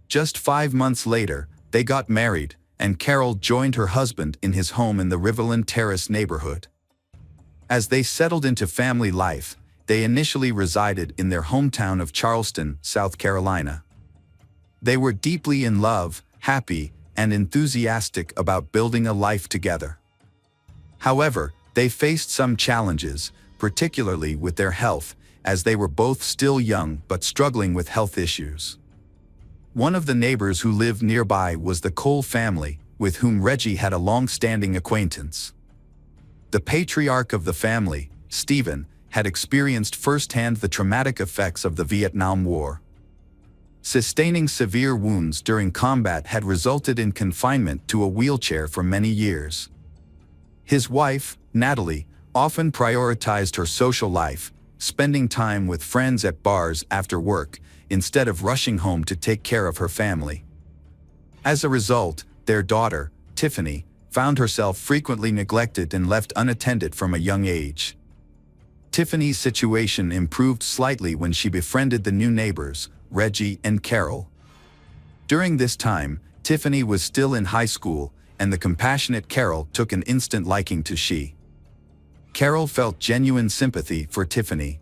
Just 5 months later, they got married, and Carol joined her husband in his home in the Riverland Terrace neighborhood. As they settled into family life, they initially resided in their hometown of Charleston, South Carolina. They were deeply in love, happy, and enthusiastic about building a life together. However, they faced some challenges, particularly with their health, as they were both still young but struggling with health issues. One of the neighbors who lived nearby was the Cole family, with whom Reggie had a long-standing acquaintance. The patriarch of the family, Stephen, had experienced firsthand the traumatic effects of the Vietnam War. Sustaining severe wounds during combat had resulted in confinement to a wheelchair for many years. His wife, Natalie, often prioritized her social life, spending time with friends at bars after work, instead of rushing home to take care of her family. As a result, their daughter, Tiffany, found herself frequently neglected and left unattended from a young age. Tiffany's situation improved slightly when she befriended the new neighbors, Reggie and Carol. During this time, Tiffany was still in high school, and the compassionate Carol took an instant liking to she. Carol felt genuine sympathy for Tiffany.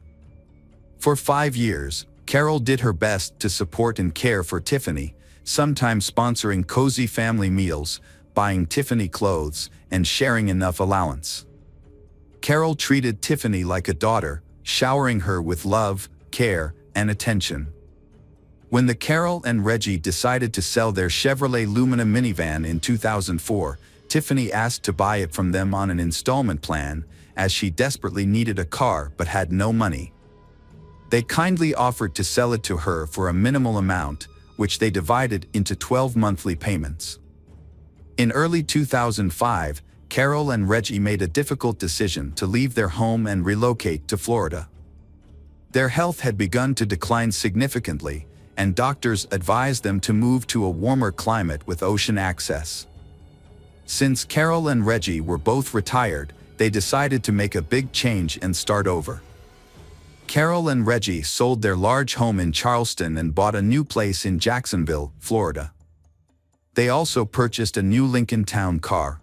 For 5 years, Carol did her best to support and care for Tiffany, sometimes sponsoring cozy family meals, buying Tiffany clothes, and sharing enough allowance. Carol treated Tiffany like a daughter, showering her with love, care, and attention. When the Carol and Reggie decided to sell their Chevrolet Lumina minivan in 2004, Tiffany asked to buy it from them on an installment plan, as she desperately needed a car but had no money. They kindly offered to sell it to her for a minimal amount, which they divided into 12 monthly payments. In early 2005, Carol and Reggie made a difficult decision to leave their home and relocate to Florida. Their health had begun to decline significantly, and doctors advised them to move to a warmer climate with ocean access. Since Carol and Reggie were both retired, they decided to make a big change and start over. Carol and Reggie sold their large home in Charleston and bought a new place in Jacksonville, Florida. They also purchased a new Lincoln Town car.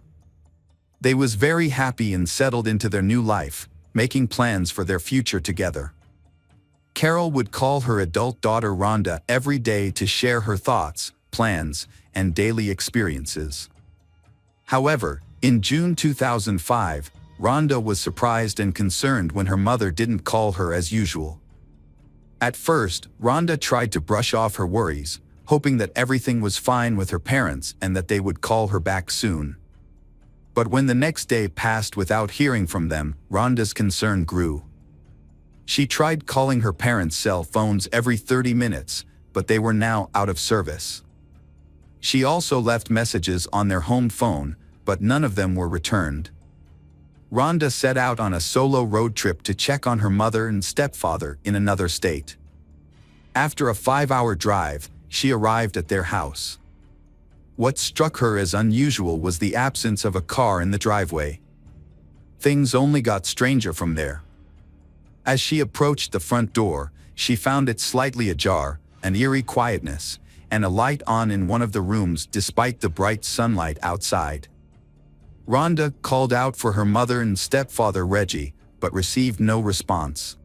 They was very happy and settled into their new life, making plans for their future together. Carol would call her adult daughter Rhonda every day to share her thoughts, plans, and daily experiences. However, in June 2005, Rhonda was surprised and concerned when her mother didn't call her as usual. At first, Rhonda tried to brush off her worries, hoping that everything was fine with her parents and that they would call her back soon. But when the next day passed without hearing from them, Rhonda's concern grew. She tried calling her parents' cell phones every 30 minutes, but they were now out of service. She also left messages on their home phone, but none of them were returned. Rhonda set out on a solo road trip to check on her mother and stepfather in another state. After a 5-hour drive, she arrived at their house. What struck her as unusual was the absence of a car in the driveway. Things only got stranger from there. As she approached the front door, she found it slightly ajar, an eerie quietness, and a light on in one of the rooms despite the bright sunlight outside. Rhonda called out for her mother and stepfather Reggie, but received no response.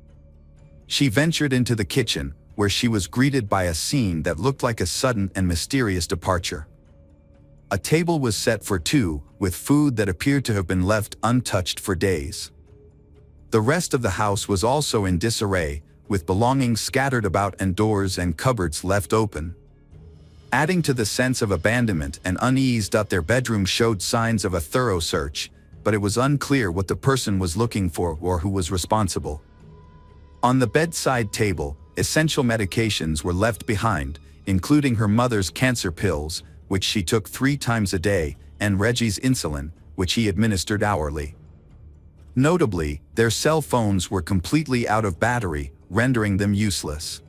She ventured into the kitchen, where she was greeted by a scene that looked like a sudden and mysterious departure. A table was set for two, with food that appeared to have been left untouched for days. The rest of the house was also in disarray, with belongings scattered about and doors and cupboards left open. Adding to the sense of abandonment and unease, their bedroom showed signs of a thorough search, but it was unclear what the person was looking for or who was responsible. On the bedside table, essential medications were left behind, including her mother's cancer pills, which she took 3 times a day, and Reggie's insulin, which he administered hourly. Notably, their cell phones were completely out of battery, rendering them useless.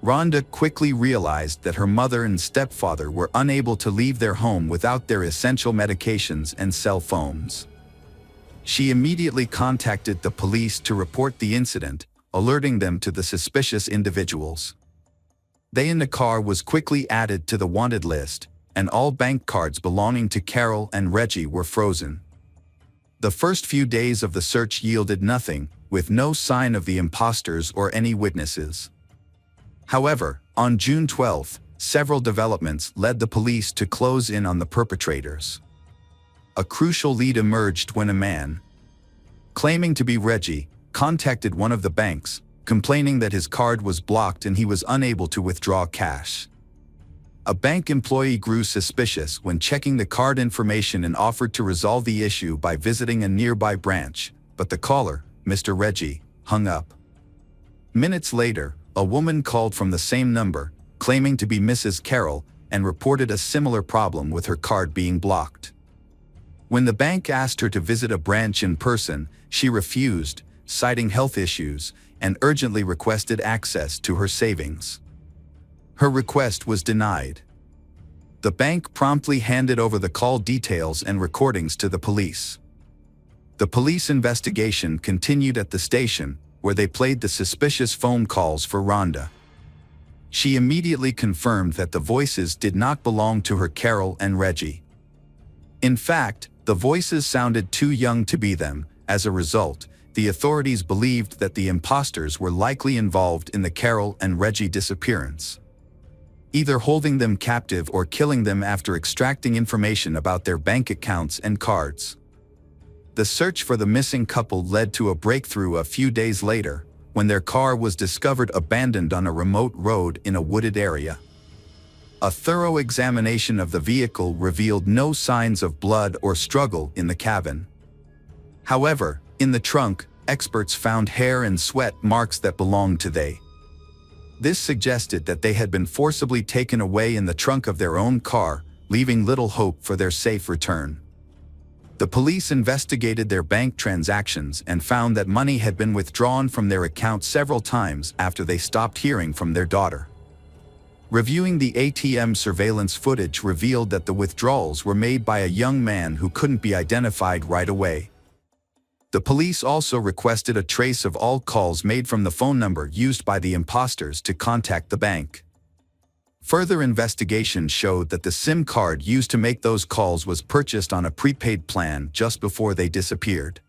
Rhonda quickly realized that her mother and stepfather were unable to leave their home without their essential medications and cell phones. She immediately contacted the police to report the incident, alerting them to the suspicious individuals. They in the car was quickly added to the wanted list, and all bank cards belonging to Carol and Reggie were frozen. The first few days of the search yielded nothing, with no sign of the imposters or any witnesses. However, on June 12, several developments led the police to close in on the perpetrators. A crucial lead emerged when a man, claiming to be Reggie, contacted one of the banks, complaining that his card was blocked and he was unable to withdraw cash. A bank employee grew suspicious when checking the card information and offered to resolve the issue by visiting a nearby branch, but the caller, Mr. Reggie, hung up. Minutes later, a woman called from the same number, claiming to be Mrs. Carroll, and reported a similar problem with her card being blocked. When the bank asked her to visit a branch in person, she refused, citing health issues, and urgently requested access to her savings. Her request was denied. The bank promptly handed over the call details and recordings to the police. The police investigation continued at the station, where they played the suspicious phone calls for Rhonda. She immediately confirmed that the voices did not belong to her Carol and Reggie. In fact, the voices sounded too young to be them, As a result, the authorities believed that the imposters were likely involved in the Carol and Reggie disappearance, either holding them captive or killing them after extracting information about their bank accounts and cards. The search for the missing couple led to a breakthrough a few days later, when their car was discovered abandoned on a remote road in a wooded area. A thorough examination of the vehicle revealed no signs of blood or struggle in the cabin. However, in the trunk, experts found hair and sweat marks that belonged to they. This suggested that they had been forcibly taken away in the trunk of their own car, leaving little hope for their safe return. The police investigated their bank transactions and found that money had been withdrawn from their account several times after they stopped hearing from their daughter. Reviewing the ATM surveillance footage revealed that the withdrawals were made by a young man who couldn't be identified right away. The police also requested a trace of all calls made from the phone number used by the imposters to contact the bank. Further investigation showed that the SIM card used to make those calls was purchased on a prepaid plan just before they disappeared.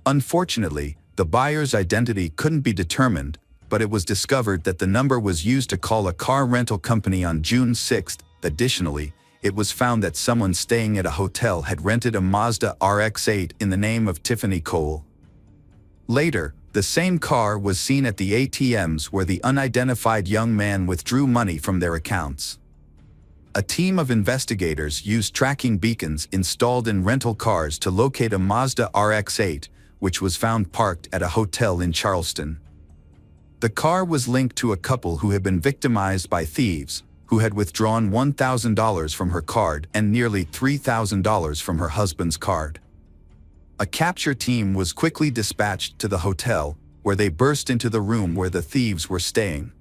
Unfortunately, the buyer's identity couldn't be determined, but it was discovered that the number was used to call a car rental company on June 6. Additionally, it was found that someone staying at a hotel had rented a Mazda RX-8 in the name of Tiffany Cole. Later, the same car was seen at the ATMs where the unidentified young man withdrew money from their accounts. A team of investigators used tracking beacons installed in rental cars to locate a Mazda RX-8, which was found parked at a hotel in Charleston. The car was linked to a couple who had been victimized by thieves, who had withdrawn $1,000 from her card and nearly $3,000 from her husband's card. A capture team was quickly dispatched to the hotel, where they burst into the room where the thieves were staying.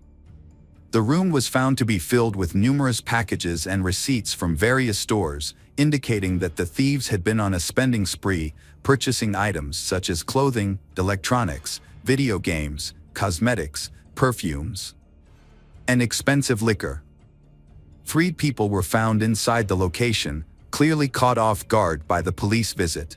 The room was found to be filled with numerous packages and receipts from various stores, indicating that the thieves had been on a spending spree, purchasing items such as clothing, electronics, video games, cosmetics, perfumes, and expensive liquor. 3 people were found inside the location, clearly caught off guard by the police visit.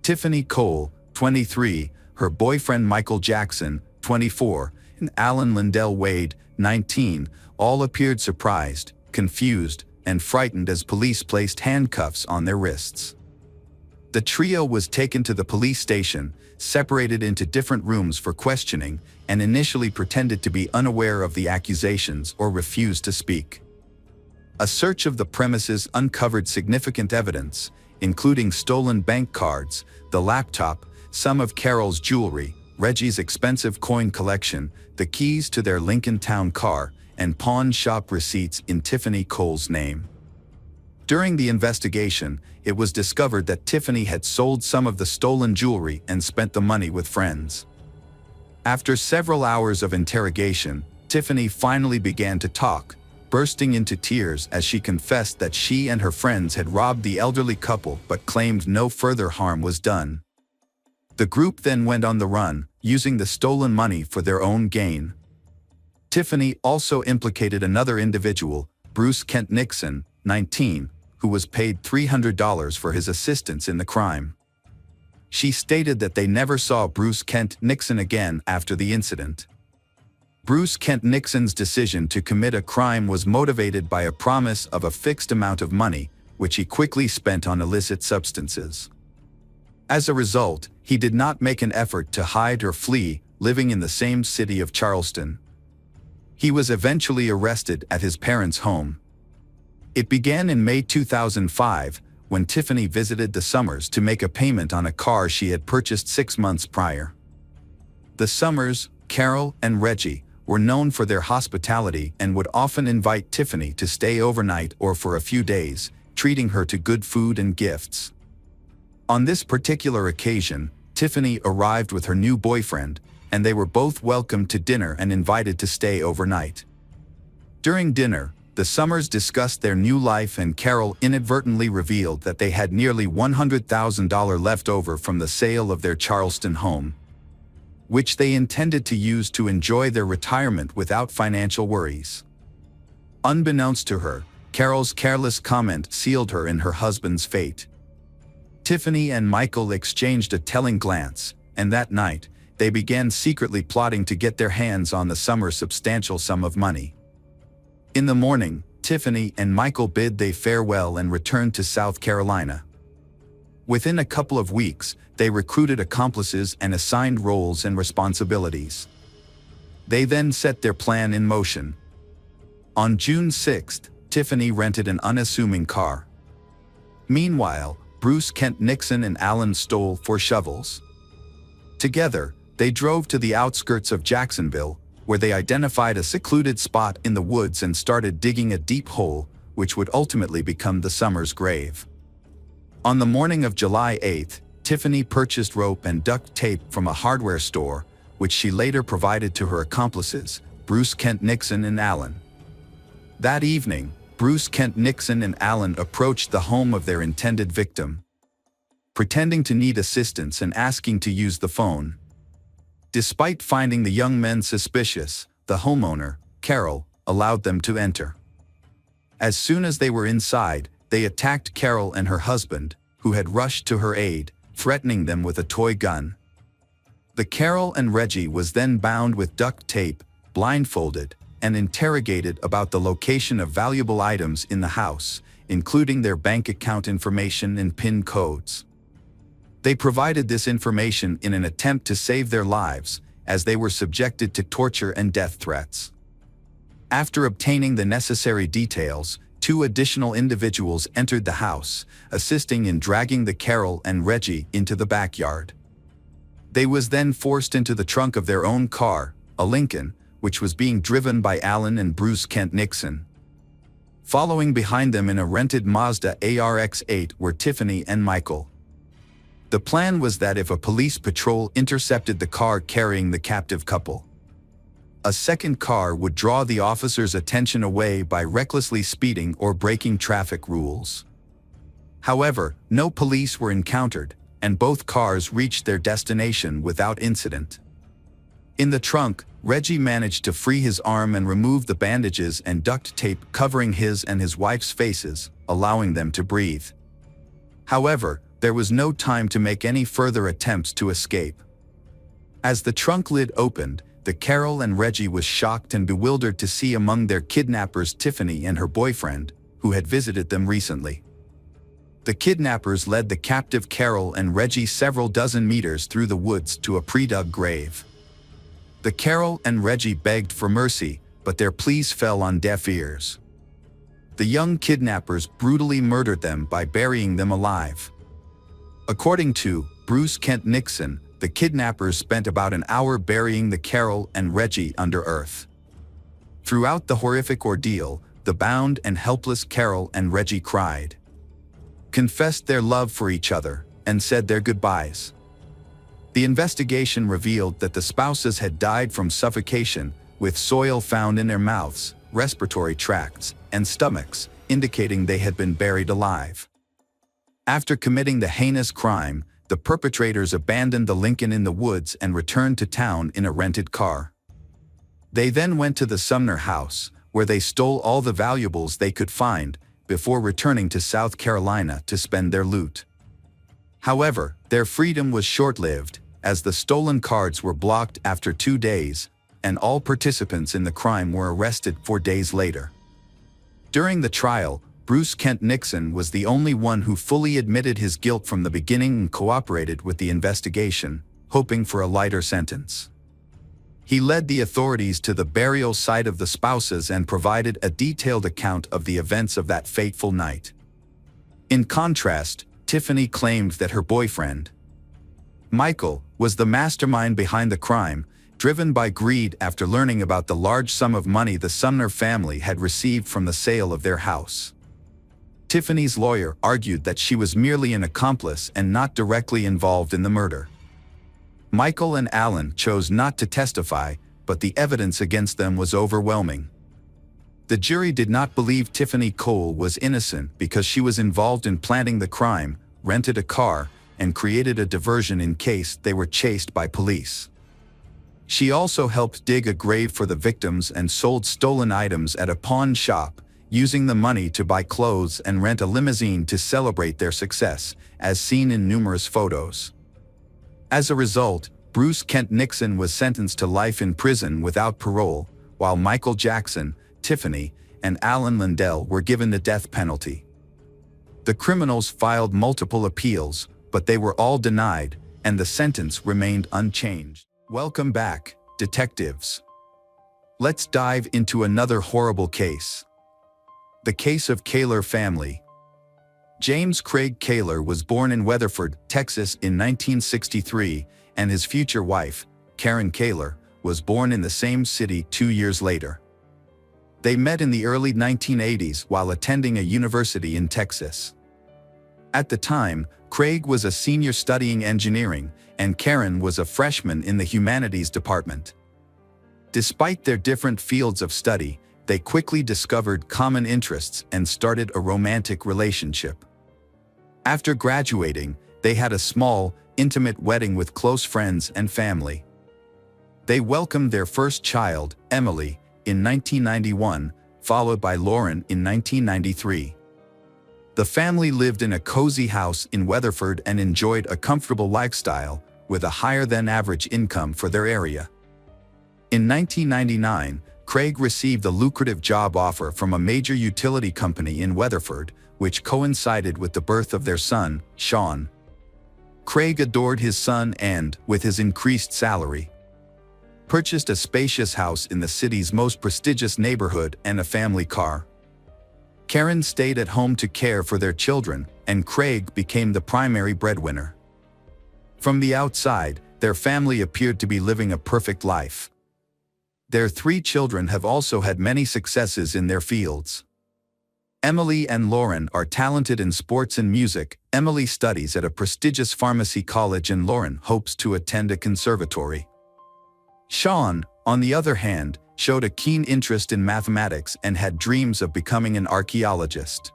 Tiffany Cole, 23, her boyfriend Michael Jackson, 24, and Alan Lindell Wade, 19, all appeared surprised, confused, and frightened as police placed handcuffs on their wrists. The trio was taken to the police station, separated into different rooms for questioning, and initially pretended to be unaware of the accusations or refused to speak. A search of the premises uncovered significant evidence, including stolen bank cards, the laptop, some of Carol's jewelry, Reggie's expensive coin collection, the keys to their Lincoln Town car, and pawn shop receipts in Tiffany Cole's name. During the investigation, it was discovered that Tiffany had sold some of the stolen jewelry and spent the money with friends. After several hours of interrogation, Tiffany finally began to talk, bursting into tears as she confessed that she and her friends had robbed the elderly couple but claimed no further harm was done. The group then went on the run, using the stolen money for their own gain. Tiffany also implicated another individual, Bruce Kent Nixon, 19, who was paid $300 for his assistance in the crime. She stated that they never saw Bruce Kent Nixon again after the incident. Bruce Kent Nixon's decision to commit a crime was motivated by a promise of a fixed amount of money, which he quickly spent on illicit substances. As a result, he did not make an effort to hide or flee, living in the same city of Charleston. He was eventually arrested at his parents' home. It began in May 2005, when Tiffany visited the Summers to make a payment on a car she had purchased 6 months prior. The Summers, Carol, and Reggie were known for their hospitality and would often invite Tiffany to stay overnight or for a few days, treating her to good food and gifts. On this particular occasion, Tiffany arrived with her new boyfriend, and they were both welcomed to dinner and invited to stay overnight. During dinner, the Summers discussed their new life, and Carol inadvertently revealed that they had nearly $100,000 left over from the sale of their Charleston home, which they intended to use to enjoy their retirement without financial worries. Unbeknownst to her, Carol's careless comment sealed her in her husband's fate. Tiffany and Michael exchanged a telling glance, and that night, they began secretly plotting to get their hands on the summer's substantial sum of money. In the morning, Tiffany and Michael bid they farewell and returned to South Carolina. Within a couple of weeks, they recruited accomplices and assigned roles and responsibilities. They then set their plan in motion. On June 6th, Tiffany rented an unassuming car. Meanwhile, Bruce Kent Nixon and Alan stole 4 shovels. Together, they drove to the outskirts of Jacksonville, where they identified a secluded spot in the woods and started digging a deep hole, which would ultimately become the summer's grave. On the morning of July 8th, Tiffany purchased rope and duct tape from a hardware store, which she later provided to her accomplices, Bruce Kent Nixon and Alan. That evening, Bruce Kent Nixon and Alan approached the home of their intended victim, pretending to need assistance and asking to use the phone. Despite finding the young men suspicious, the homeowner, Carol, allowed them to enter. As soon as they were inside, they attacked Carol and her husband, who had rushed to her aid, threatening them with a toy gun. The Carol and Reggie was then bound with duct tape, blindfolded, and interrogated about the location of valuable items in the house, including their bank account information and PIN codes. They provided this information in an attempt to save their lives, as they were subjected to torture and death threats. After obtaining the necessary details, 2 additional individuals entered the house, assisting in dragging the Carol and Reggie into the backyard. They was then forced into the trunk of their own car, a Lincoln, which was being driven by Alan and Bruce Kent Nixon. Following behind them in a rented Mazda ARX-8 were Tiffany and Michael. The plan was that if a police patrol intercepted the car carrying the captive couple, a second car would draw the officers' attention away by recklessly speeding or breaking traffic rules. However, no police were encountered, and both cars reached their destination without incident. In the trunk, Reggie managed to free his arm and remove the bandages and duct tape covering his and his wife's faces, allowing them to breathe. However, there was no time to make any further attempts to escape. As the trunk lid opened, the Carol and Reggie was shocked and bewildered to see among their kidnappers Tiffany and her boyfriend, who had visited them recently. The kidnappers led the captive Carol and Reggie several dozen meters through the woods to a pre-dug grave. The Carol and Reggie begged for mercy, but their pleas fell on deaf ears. The young kidnappers brutally murdered them by burying them alive. According to Bruce Kent Nixon, the kidnappers spent about an hour burying the Carol and Reggie under earth. Throughout the horrific ordeal, the bound and helpless Carol and Reggie cried, confessed their love for each other, and said their goodbyes. The investigation revealed that the spouses had died from suffocation, with soil found in their mouths, respiratory tracts, and stomachs, indicating they had been buried alive. After committing the heinous crime, the perpetrators abandoned the Lincoln in the woods and returned to town in a rented car. They then went to the Sumner house, where they stole all the valuables they could find, before returning to South Carolina to spend their loot. However, their freedom was short-lived, as the stolen cards were blocked after 2 days, and all participants in the crime were arrested 4 days later. During the trial, Bruce Kent Nixon was the only one who fully admitted his guilt from the beginning and cooperated with the investigation, hoping for a lighter sentence. He led the authorities to the burial site of the spouses and provided a detailed account of the events of that fateful night. In contrast, Tiffany claimed that her boyfriend, Michael, was the mastermind behind the crime, driven by greed after learning about the large sum of money the Sumner family had received from the sale of their house. Tiffany's lawyer argued that she was merely an accomplice and not directly involved in the murder. Michael and Alan chose not to testify, but the evidence against them was overwhelming. The jury did not believe Tiffany Cole was innocent because she was involved in planning the crime, rented a car, and created a diversion in case they were chased by police. She also helped dig a grave for the victims and sold stolen items at a pawn shop, using the money to buy clothes and rent a limousine to celebrate their success, as seen in numerous photos. As a result, Bruce Kent Nixon was sentenced to life in prison without parole, while Michael Jackson, Tiffany, and Alan Lindell were given the death penalty. The criminals filed multiple appeals, but they were all denied, and the sentence remained unchanged. Welcome back, detectives. Let's dive into another horrible case. The case of Kaler family. James Craig Kaler was born in Weatherford, Texas in 1963, and his future wife, Karen Kaler, was born in the same city 2 years later. They met in the early 1980s while attending a university in Texas. At the time, Craig was a senior studying engineering, and Karen was a freshman in the humanities department. Despite their different fields of study, they quickly discovered common interests and started a romantic relationship. After graduating, they had a small, intimate wedding with close friends and family. They welcomed their first child, Emily, in 1991, followed by Lauren in 1993. The family lived in a cozy house in Weatherford and enjoyed a comfortable lifestyle, with a higher-than-average income for their area. In 1999, Craig received a lucrative job offer from a major utility company in Weatherford, which coincided with the birth of their son, Sean. Craig adored his son and, with his increased salary, purchased a spacious house in the city's most prestigious neighborhood and a family car. Karen stayed at home to care for their children, and Craig became the primary breadwinner. From the outside, their family appeared to be living a perfect life. Their 3 children have also had many successes in their fields. Emily and Lauren are talented in sports and music. Emily studies at a prestigious pharmacy college and Lauren hopes to attend a conservatory. Sean, on the other hand, showed a keen interest in mathematics and had dreams of becoming an archaeologist.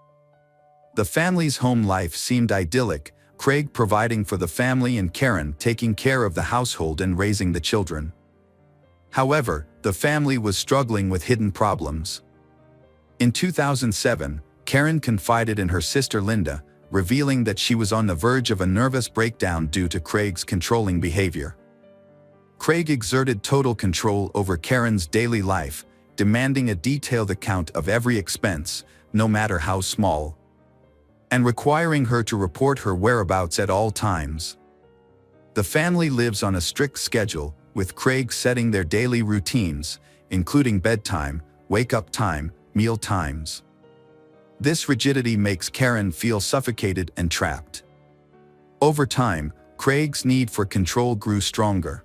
The family's home life seemed idyllic, Craig providing for the family and Karen taking care of the household and raising the children. However, the family was struggling with hidden problems. In 2007, Karen confided in her sister Linda, revealing that she was on the verge of a nervous breakdown due to Craig's controlling behavior. Craig exerted total control over Karen's daily life, demanding a detailed account of every expense, no matter how small, and requiring her to report her whereabouts at all times. The family lives on a strict schedule, with Craig setting their daily routines, including bedtime, wake-up time, meal times. This rigidity makes Karen feel suffocated and trapped. Over time, Craig's need for control grew stronger.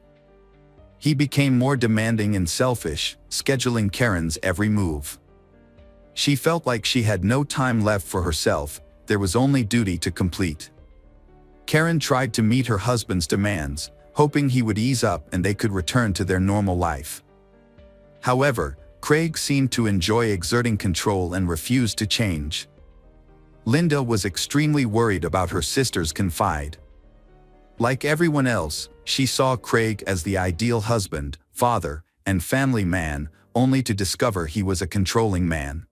He became more demanding and selfish, scheduling Karen's every move. She felt like she had no time left for herself, there was only duty to complete. Karen tried to meet her husband's demands, hoping he would ease up and they could return to their normal life. However, Craig seemed to enjoy exerting control and refused to change. Linda was extremely worried about her sister's confide. Like everyone else, she saw Craig as the ideal husband, father, and family man, only to discover he was a controlling man.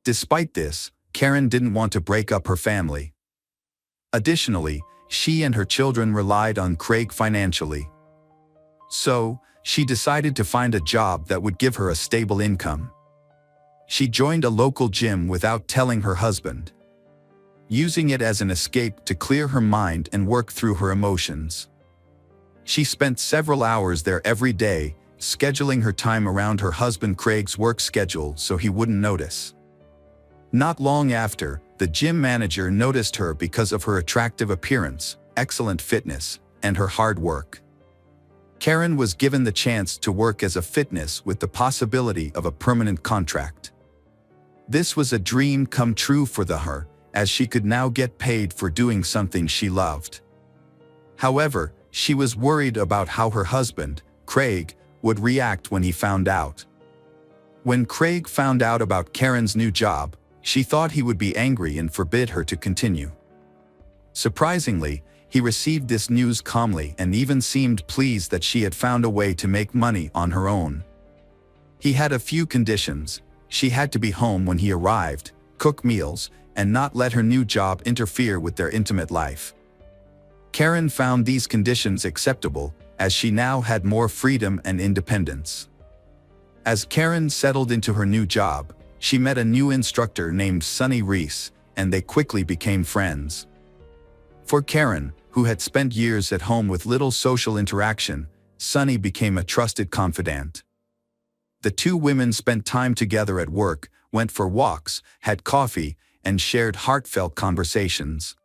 Despite this, Karen didn't want to break up her family. Additionally, she and her children relied on Craig financially. So, she decided to find a job that would give her a stable income. She joined a local gym without telling her husband, using it as an escape to clear her mind and work through her emotions. She spent several hours there every day, scheduling her time around her husband Craig's work schedule so he wouldn't notice. Not long after, the gym manager noticed her because of her attractive appearance, excellent fitness, and her hard work. Karen was given the chance to work as a fitness with the possibility of a permanent contract. This was a dream come true for her, as she could now get paid for doing something she loved. However, she was worried about how her husband, Craig, would react when he found out. When Craig found out about Karen's new job, she thought he would be angry and forbid her to continue. Surprisingly, he received this news calmly and even seemed pleased that she had found a way to make money on her own. He had a few conditions. she had to be home when he arrived, cook meals, and not let her new job interfere with their intimate life. Karen found these conditions acceptable, as she now had more freedom and independence. As Karen settled into her new job, she met a new instructor named Sonny Reese, and they quickly became friends. For Karen, who had spent years at home with little social interaction, Sonny became a trusted confidant. The two women spent time together at work, went for walks, had coffee, and shared heartfelt conversations.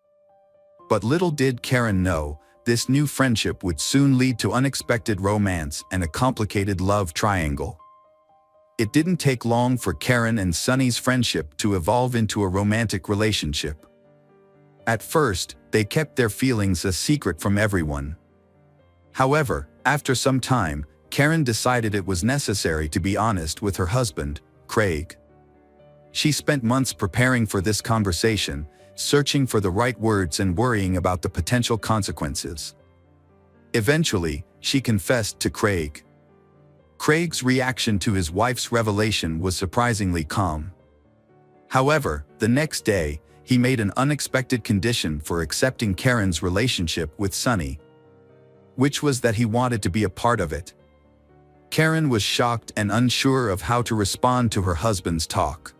But little did Karen know, this new friendship would soon lead to unexpected romance and a complicated love triangle. It didn't take long for Karen and Sonny's friendship to evolve into a romantic relationship. At first, they kept their feelings a secret from everyone. However, after some time, Karen decided it was necessary to be honest with her husband, Craig. She spent months preparing for this conversation, searching for the right words and worrying about the potential consequences. Eventually, she confessed to Craig. Craig's reaction to his wife's revelation was surprisingly calm. However, the next day, he made an unexpected condition for accepting Karen's relationship with Sonny, which was that he wanted to be a part of it. Karen was shocked and unsure of how to respond to her husband's talk.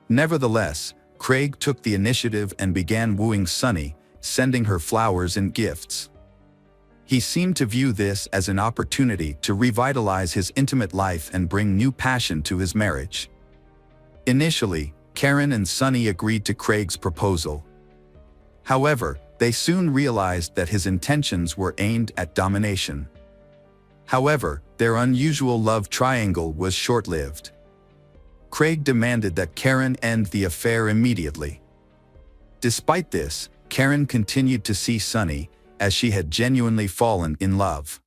Nevertheless, Craig took the initiative and began wooing Sonny, sending her flowers and gifts. He seemed to view this as an opportunity to revitalize his intimate life and bring new passion to his marriage. Initially, Karen and Sonny agreed to Craig's proposal. However, they soon realized that his intentions were aimed at domination. However, their unusual love triangle was short-lived. Craig demanded that Karen end the affair immediately. Despite this, Karen continued to see Sonny, as she had genuinely fallen in love.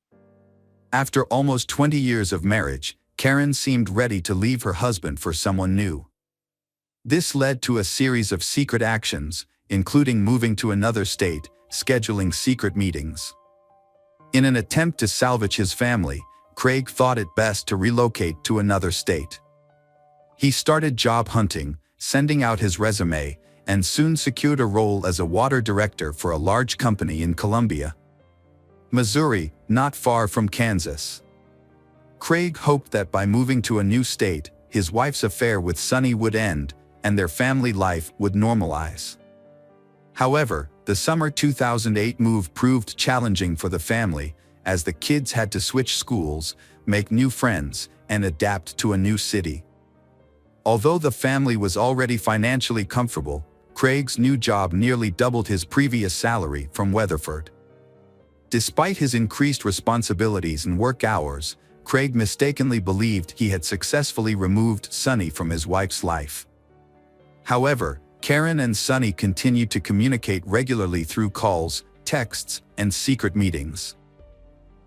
After almost 20 years of marriage, Karen seemed ready to leave her husband for someone new. This led to a series of secret actions, including moving to another state, scheduling secret meetings. In an attempt to salvage his family, Craig thought it best to relocate to another state. He started job hunting, sending out his resume, and soon secured a role as a water director for a large company in Columbia, Missouri, not far from Kansas. Craig hoped that by moving to a new state, his wife's affair with Sonny would end, and their family life would normalize. However, the summer 2008 move proved challenging for the family, as the kids had to switch schools, make new friends, and adapt to a new city. Although the family was already financially comfortable, Craig's new job nearly doubled his previous salary from Weatherford. Despite his increased responsibilities and work hours, Craig mistakenly believed he had successfully removed Sonny from his wife's life. However, Karen and Sonny continued to communicate regularly through calls, texts, and secret meetings.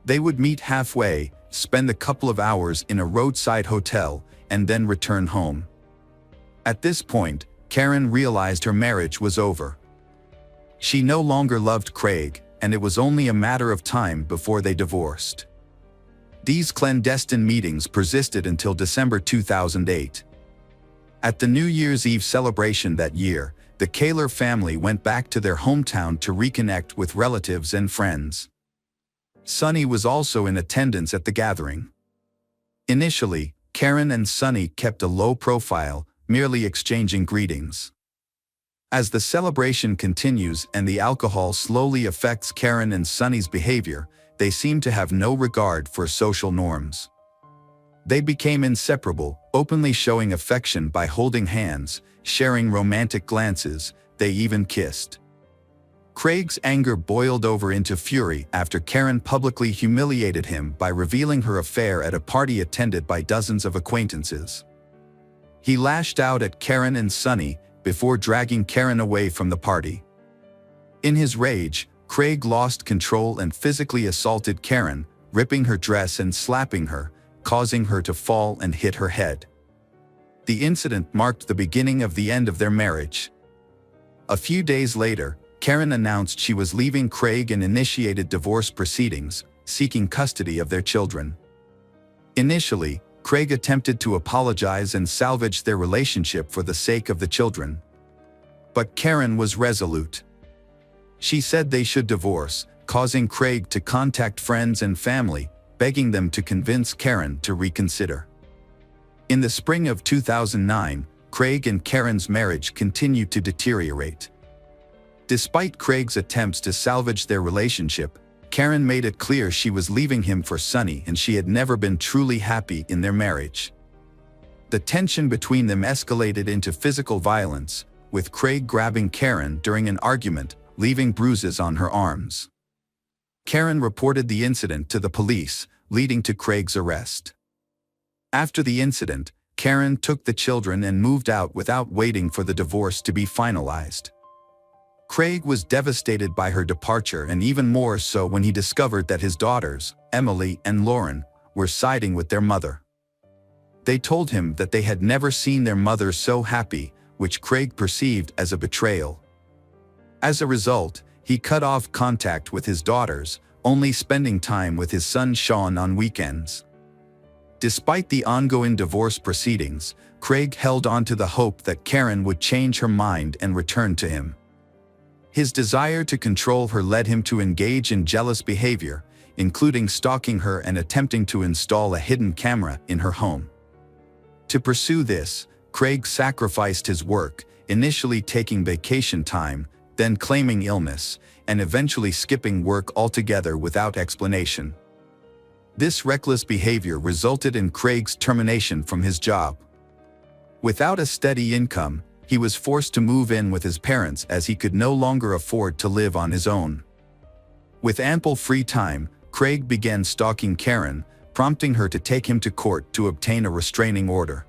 They would meet halfway, spend a couple of hours in a roadside hotel, and then return home. At this point, Karen realized her marriage was over. She no longer loved Craig, and it was only a matter of time before they divorced. These clandestine meetings persisted until December 2008. At the New Year's Eve celebration that year, the Kaler family went back to their hometown to reconnect with relatives and friends. Sonny was also in attendance at the gathering. Initially, Karen and Sonny kept a low profile, merely exchanging greetings. As the celebration continues and the alcohol slowly affects Karen and Sonny's behavior, they seem to have no regard for social norms. They became inseparable, openly showing affection by holding hands, sharing romantic glances, they even kissed. Craig's anger boiled over into fury after Karen publicly humiliated him by revealing her affair at a party attended by dozens of acquaintances. He lashed out at Karen and Sonny before dragging Karen away from the party. In his rage, Craig lost control and physically assaulted Karen, ripping her dress and slapping her, causing her to fall and hit her head. The incident marked the beginning of the end of their marriage. A few days later, Karen announced she was leaving Craig and initiated divorce proceedings, seeking custody of their children. Initially, Craig attempted to apologize and salvage their relationship for the sake of the children. But Karen was resolute. She said they should divorce, causing Craig to contact friends and family, begging them to convince Karen to reconsider. In the spring of 2009, Craig and Karen's marriage continued to deteriorate. Despite Craig's attempts to salvage their relationship, Karen made it clear she was leaving him for Sonny and she had never been truly happy in their marriage. The tension between them escalated into physical violence, with Craig grabbing Karen during an argument, leaving bruises on her arms. Karen reported the incident to the police, leading to Craig's arrest. After the incident, Karen took the children and moved out without waiting for the divorce to be finalized. Craig was devastated by her departure and even more so when he discovered that his daughters, Emily and Lauren, were siding with their mother. They told him that they had never seen their mother so happy, which Craig perceived as a betrayal. As a result, he cut off contact with his daughters, only spending time with his son Sean on weekends. Despite the ongoing divorce proceedings, Craig held on to the hope that Karen would change her mind and return to him. His desire to control her led him to engage in jealous behavior, including stalking her and attempting to install a hidden camera in her home. To pursue this, Craig sacrificed his work, initially taking vacation time, then claiming illness, and eventually skipping work altogether without explanation. This reckless behavior resulted in Craig's termination from his job. Without a steady income, he was forced to move in with his parents as he could no longer afford to live on his own. With ample free time, Craig began stalking Karen, prompting her to take him to court to obtain a restraining order.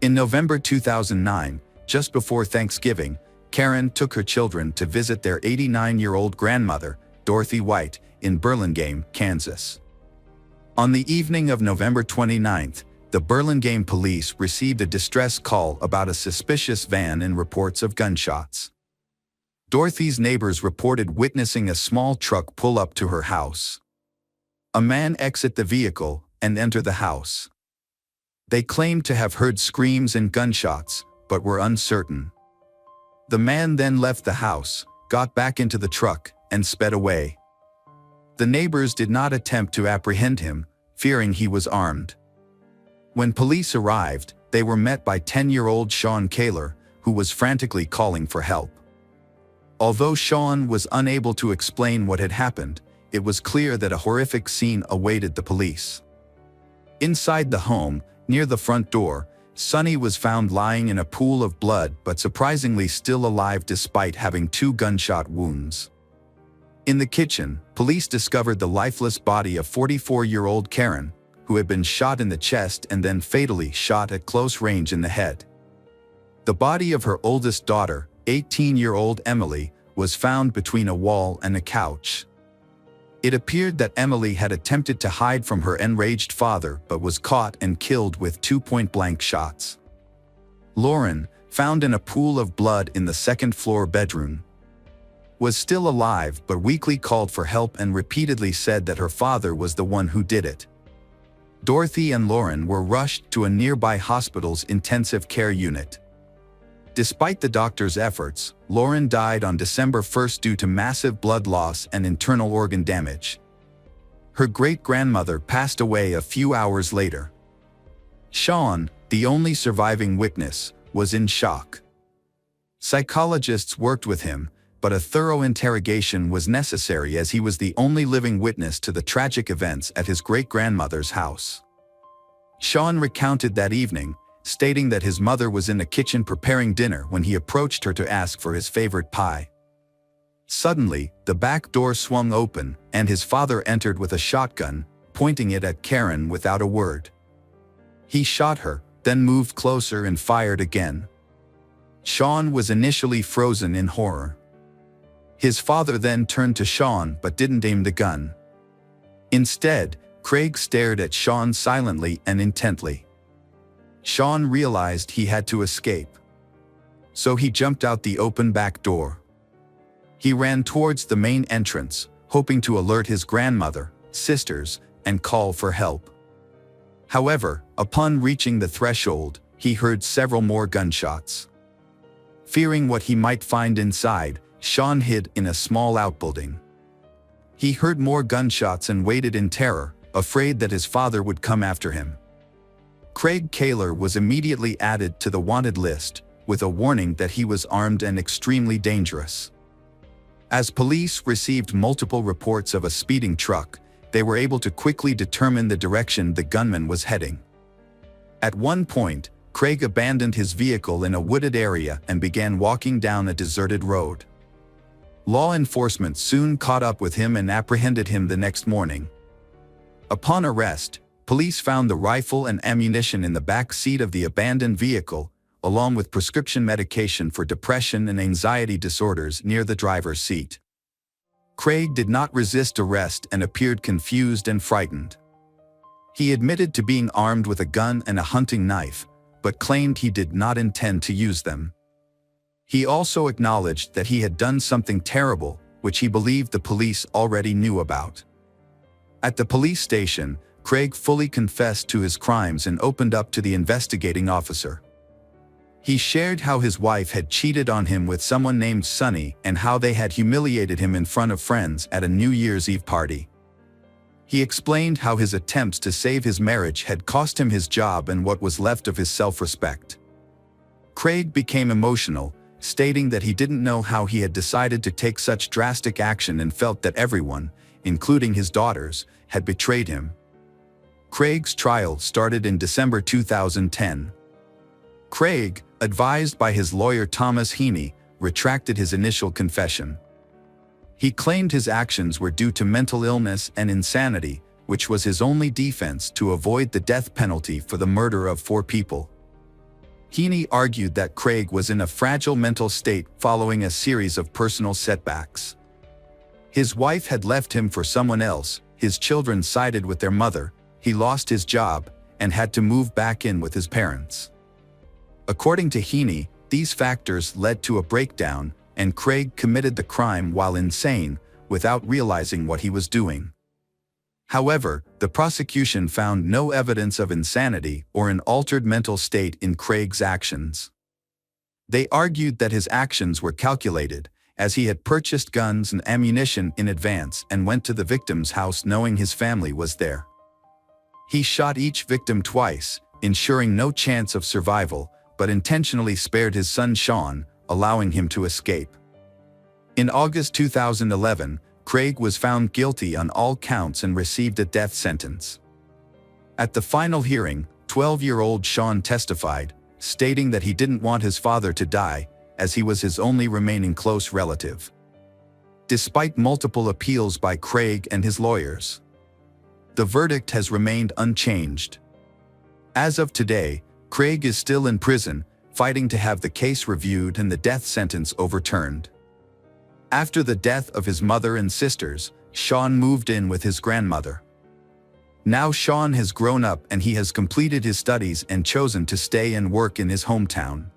In November 2009, just before Thanksgiving, Karen took her children to visit their 89-year-old grandmother, Dorothy White, in Burlingame, Kansas. On the evening of November 29th, the Burlingame police received a distress call about a suspicious van and reports of gunshots. Dorothy's neighbors reported witnessing a small truck pull up to her house. A man exit the vehicle and enter the house. They claimed to have heard screams and gunshots, but were uncertain. The man then left the house, got back into the truck, and sped away. The neighbors did not attempt to apprehend him, fearing he was armed. When police arrived, they were met by 10-year-old Sean Kaler, who was frantically calling for help. Although Sean was unable to explain what had happened, it was clear that a horrific scene awaited the police. Inside the home, near the front door, Sonny was found lying in a pool of blood but surprisingly still alive despite having 2 gunshot wounds. In the kitchen, police discovered the lifeless body of 44-year-old Karen, who had been shot in the chest and then fatally shot at close range in the head. The body of her oldest daughter, 18-year-old Emily, was found between a wall and a couch. It appeared that Emily had attempted to hide from her enraged father but was caught and killed with 2 point-blank shots. Lauren, found in a pool of blood in the second-floor bedroom, was still alive but weakly called for help and repeatedly said that her father was the one who did it. Dorothy and Lauren were rushed to a nearby hospital's intensive care unit. Despite the doctor's efforts, Lauren died on December 1st due to massive blood loss and internal organ damage. Her great-grandmother passed away a few hours later. Sean, the only surviving witness, was in shock. Psychologists worked with him, but a thorough interrogation was necessary as he was the only living witness to the tragic events at his great-grandmother's house. Sean recounted that evening, stating that his mother was in the kitchen preparing dinner when he approached her to ask for his favorite pie. Suddenly, the back door swung open, and his father entered with a shotgun, pointing it at Karen without a word. He shot her, then moved closer and fired again. Sean was initially frozen in horror. His father then turned to Sean but didn't aim the gun. Instead, Craig stared at Sean silently and intently. Sean realized he had to escape. So he jumped out the open back door. He ran towards the main entrance, hoping to alert his grandmother, sisters, and call for help. However, upon reaching the threshold, he heard several more gunshots. Fearing what he might find inside, Sean hid in a small outbuilding. He heard more gunshots and waited in terror, afraid that his father would come after him. Craig Kaler was immediately added to the wanted list, with a warning that he was armed and extremely dangerous. As police received multiple reports of a speeding truck, they were able to quickly determine the direction the gunman was heading. At one point, Craig abandoned his vehicle in a wooded area and began walking down a deserted road. Law enforcement soon caught up with him and apprehended him the next morning. Upon arrest, police found the rifle and ammunition in the back seat of the abandoned vehicle, along with prescription medication for depression and anxiety disorders near the driver's seat. Craig did not resist arrest and appeared confused and frightened. He admitted to being armed with a gun and a hunting knife, but claimed he did not intend to use them. He also acknowledged that he had done something terrible, which he believed the police already knew about. At the police station, Craig fully confessed to his crimes and opened up to the investigating officer. He shared how his wife had cheated on him with someone named Sonny and how they had humiliated him in front of friends at a New Year's Eve party. He explained how his attempts to save his marriage had cost him his job and what was left of his self-respect. Craig became emotional, stating that he didn't know how he had decided to take such drastic action and felt that everyone, including his daughters, had betrayed him. Craig's trial started in December 2010. Craig, advised by his lawyer Thomas Heaney, retracted his initial confession. He claimed his actions were due to mental illness and insanity, which was his only defense to avoid the death penalty for the murder of 4 people. Heaney argued that Craig was in a fragile mental state following a series of personal setbacks. His wife had left him for someone else, his children sided with their mother, he lost his job, and had to move back in with his parents. According to Heaney, these factors led to a breakdown, and Craig committed the crime while insane, without realizing what he was doing. However, the prosecution found no evidence of insanity or an altered mental state in Craig's actions. They argued that his actions were calculated, as he had purchased guns and ammunition in advance and went to the victim's house knowing his family was there. He shot each victim twice, ensuring no chance of survival, but intentionally spared his son Sean, allowing him to escape. In August 2011, Craig was found guilty on all counts and received a death sentence. At the final hearing, 12-year-old Sean testified, stating that he didn't want his father to die, as he was his only remaining close relative. Despite multiple appeals by Craig and his lawyers, the verdict has remained unchanged. As of today, Craig is still in prison, fighting to have the case reviewed and the death sentence overturned. After the death of his mother and sisters, Sean moved in with his grandmother. Now Sean has grown up and he has completed his studies and chosen to stay and work in his hometown.